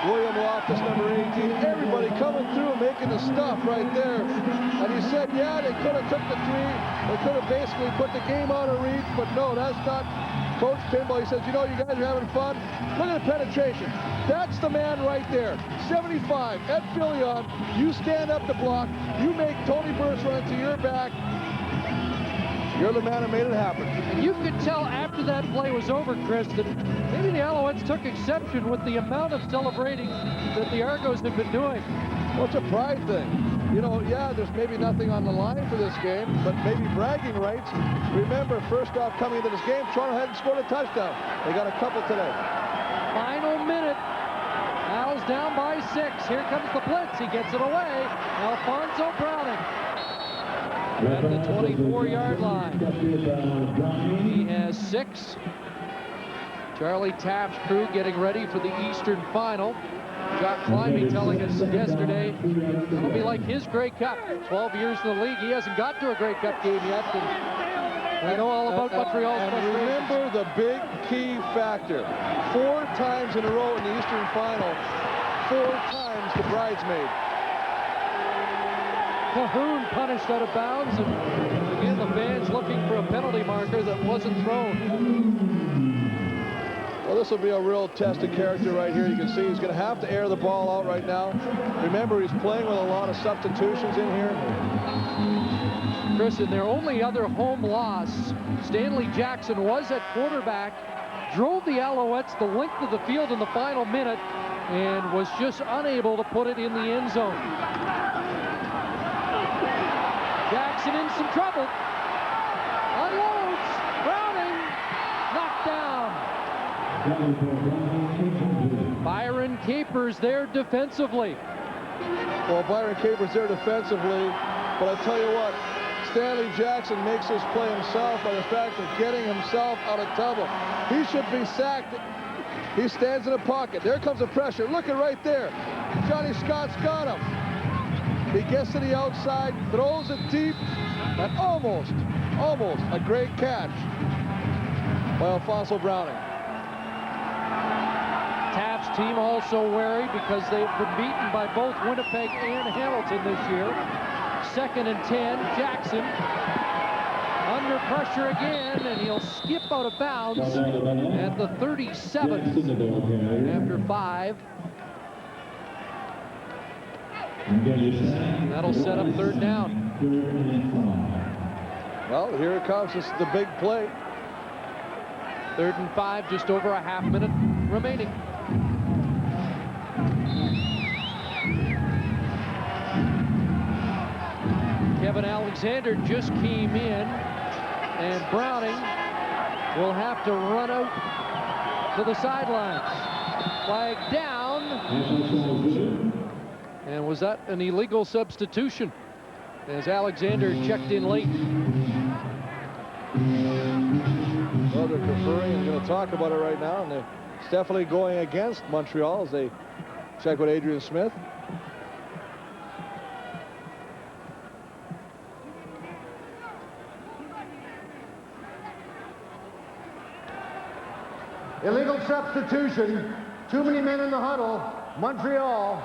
William Loftus, number 18. Everybody coming through, making the stuff right there. And he said, yeah, they could have took the 3. They could have basically put the game out of reach, but no, that's not Coach Pinball. He says, you know, you guys are having fun. Look at the penetration. That's the man right there. 75, Ed Fillion. You stand up to block. You make Tony Burris run into your back. You're the man who made it happen. And you could tell after that play was over, Chris, that maybe the Alouettes took exception with the amount of celebrating that the Argos have been doing. Well, it's a pride thing. You know, yeah, there's maybe nothing on the line for this game, but maybe bragging rights. Remember, first off, coming into this game, Toronto hadn't scored a touchdown. They got a couple today. Final minute. Al's down by 6. Here comes the blitz. He gets it away. Alfonso Browning at the 24-yard line. He has 6. Charlie Tapp's crew getting ready for the Eastern Final. Jock Climbey telling us yesterday it'll be like his Grey Cup. 12 years in the league. He hasn't got to a Grey Cup game yet. And we know all about Montreal's frustrations. Remember the big key factor. 4 times in a row in the Eastern Final. 4 times the bridesmaid. Cahoon punished out of bounds, and again the fans looking for a penalty marker that wasn't thrown. Well, this will be a real test of character right here. You can see he's going to have to air the ball out right now. Remember, he's playing with a lot of substitutions in here. Chris, in their only other home loss, Stanley Jackson was at quarterback, drove the Alouettes the length of the field in the final minute, and was just unable to put it in the end zone. Jackson in some trouble. Unloads. Browning knocked down. Byron Capers there defensively. Well, Byron Capers there defensively, but I tell you what, Stanley Jackson makes this play himself by the fact of getting himself out of trouble. He should be sacked. He stands in the pocket. There comes the pressure. Look at right there. Johnny Scott's got him. He gets to the outside, throws it deep, and almost a great catch by Alfonso Browning. Taft's team also wary because they've been beaten by both Winnipeg and Hamilton this year. 2nd and 10, Jackson under pressure again, and he'll skip out of bounds at the 37th after 5. That'll set up 3rd down. Well, here it comes. This is the big play. 3rd and 5, just over a half minute remaining. Kevin Alexander just came in, and Browning will have to run out to the sidelines. Flag down. And was that an illegal substitution as Alexander checked in late? Well, they're conferring and going to talk about it right now, and it's definitely going against Montreal as they check with Adrian Smith. Illegal substitution. Too many men in the huddle. Montreal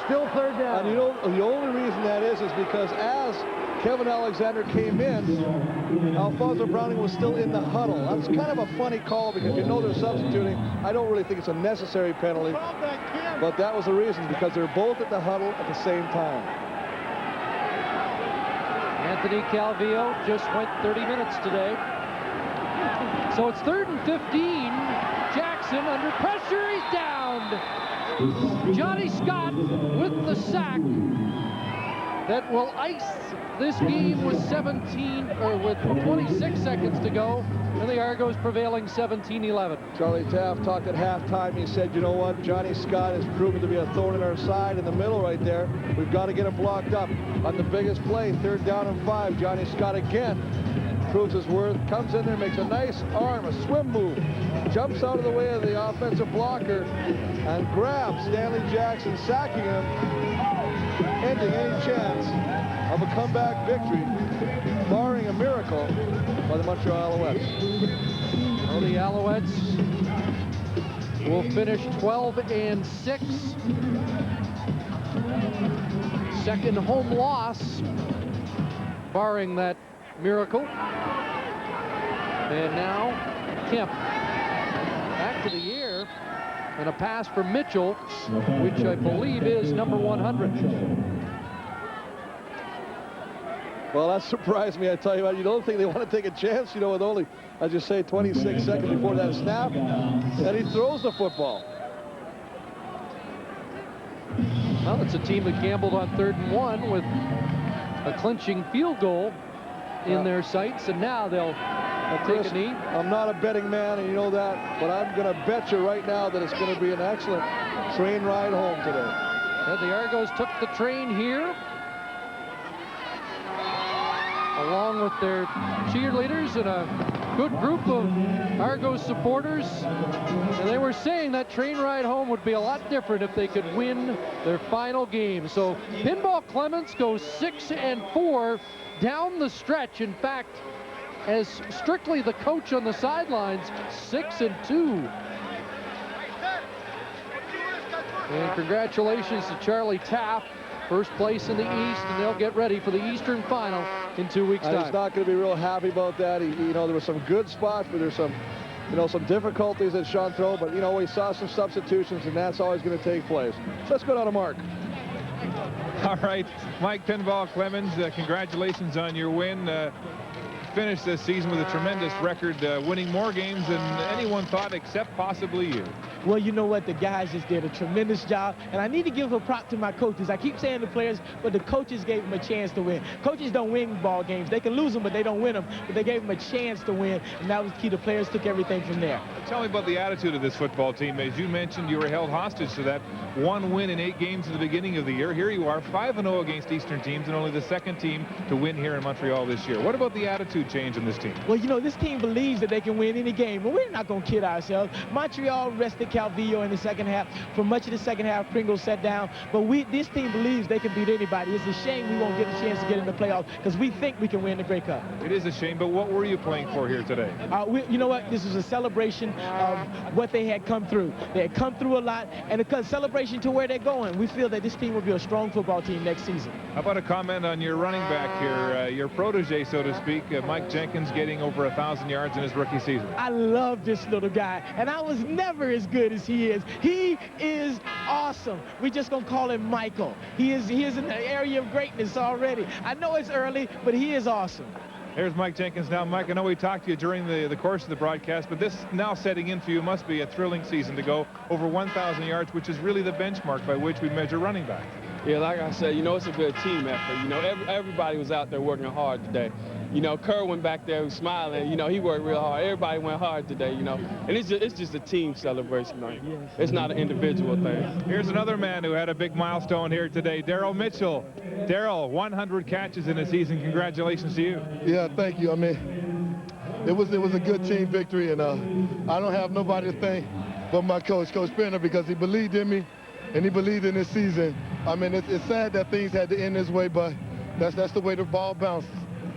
still third down. And you know, the only reason that is because as Kevin Alexander came in, Alfonso Browning was still in the huddle. That's kind of a funny call because you know they're substituting. I don't really think it's a necessary penalty, but that was the reason, because they're both at the huddle at the same time. Anthony Calvillo just went 30 minutes today. So it's 3rd and 15. Jackson under pressure, he's downed. Johnny Scott with the sack that will ice this game with 26 seconds to go, and the Argos prevailing 17-11. Charlie Taft talked at halftime. He said, you know what, Johnny Scott has proven to be a thorn in our side in the middle right there. We've got to get him blocked up. On the biggest play, 3rd down and 5, Johnny Scott again proves his worth, comes in there, makes a nice arm, a swim move, jumps out of the way of the offensive blocker, and grabs Stanley Jackson, sacking him, ending any chance of a comeback victory, barring a miracle by the Montreal Alouettes. Well, the Alouettes will finish 12-6. Second home loss, barring that miracle. And now Kemp back to the air, and a pass for Mitchell, which I believe is number 100. Well, that surprised me, I tell you what. You don't think they want to take a chance, you know, with only, as you say, 26 seconds before that snap, and he throws the football. Well, it's a team that gambled on 3rd and 1 with a clinching field goal in their sights, and now they'll take a knee. I'm not a betting man, and you know that, but I'm going to bet you right now that it's going to be an excellent train ride home today. And the Argos took the train here, along with their cheerleaders and a good group of Argos supporters. And they were saying that train ride home would be a lot different if they could win their final game. So Pinball Clements goes 6-4 down the stretch. In fact, as strictly the coach on the sidelines, 6-2. And congratulations to Charlie Taft, first place in the East, and they'll get ready for the Eastern Final in 2 weeks' time. He's not going to be real happy about that. You know, there were some good spots, but there's some, you know, some difficulties at Chanteau. But you know, we saw some substitutions, and that's always going to take place. So let's go down to Mark. All right, Mike Pinball Clemens, congratulations on your win. Finished this season with a tremendous record, winning more games than anyone thought except possibly you. Well, you know what? The guys just did a tremendous job, and I need to give a prop to my coaches. I keep saying the players, but the coaches gave them a chance to win. Coaches don't win ball games. They can lose them, but they don't win them. But they gave them a chance to win, and that was key. The players took everything from there. Tell me about the attitude of this football team. As you mentioned, you were held hostage to that one win in 8 games at the beginning of the year. Here you are, 5-0 against Eastern teams, and only the second team to win here in Montreal this year. What about the attitude change in this team? Well, you know, this team believes that they can win any game, but we're not going to kid ourselves. Montreal rested Calvillo in the second half. For much of the second half, Pringle sat down, but this team believes they can beat anybody. It's a shame we won't get a chance to get in the playoffs because we think we can win the Grey Cup. It is a shame, but what were you playing for here today? You know what? This was a celebration of what they had come through. They had come through a lot, and a celebration to where they're going. We feel that this team will be a strong football team next season. How about a comment on your running back here, your protege, so to speak, Mike Jenkins, getting over 1,000 yards in his rookie season? I love this little guy, and I was never as good as he is. He is awesome. We're just going to call him Michael. He is in the area of greatness already. I know it's early, but he is awesome. Here's Mike Jenkins now. Mike, I know we talked to you during the course of the broadcast, but this now setting in for you must be a thrilling season to go over 1,000 yards, which is really the benchmark by which we measure running backs. Yeah, like I said, you know, it's a good team effort. You know, everybody was out there working hard today. You know, Kerr went back there smiling. You know, he worked real hard. Everybody went hard today, you know. And it's just a team celebration. Right? Yes. It's not an individual thing. Here's another man who had a big milestone here today, Daryl Mitchell. Daryl, 100 catches in a season. Congratulations to you. Yeah, thank you. I mean, it was a good team victory, and I don't have nobody to thank but my coach, Coach Penner, because he believed in me and he believed in this season. I mean, it's sad that things had to end this way, but that's the way the ball bounces.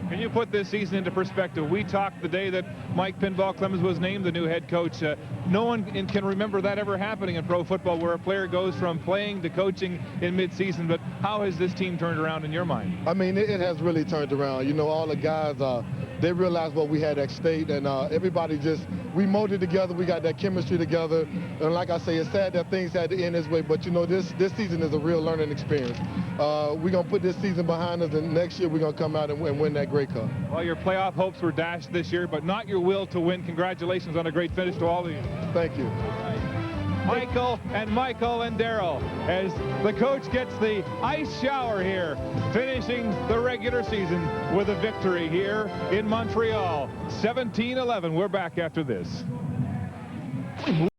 Can you put this season into perspective? We talked the day that Mike Pinball Clemens was named the new head coach. No one can remember that ever happening in pro football, where a player goes from playing to coaching in midseason. But how has this team turned around in your mind? I mean, it has really turned around. You know, all the guys, they realized what we had at stake, and everybody we molded together. We got that chemistry together. And like I say, it's sad that things had to end this way, but you know, this season is a real learning experience. We're going to put this season behind us, and next year we're going to come out and win that Grey Cup. Well, your playoff hopes were dashed this year, but not your will to win. Congratulations on a great finish to all of you. Thank you. Michael and Daryl, as the coach gets the ice shower here, finishing the regular season with a victory here in Montreal. 17-11. We're back after this.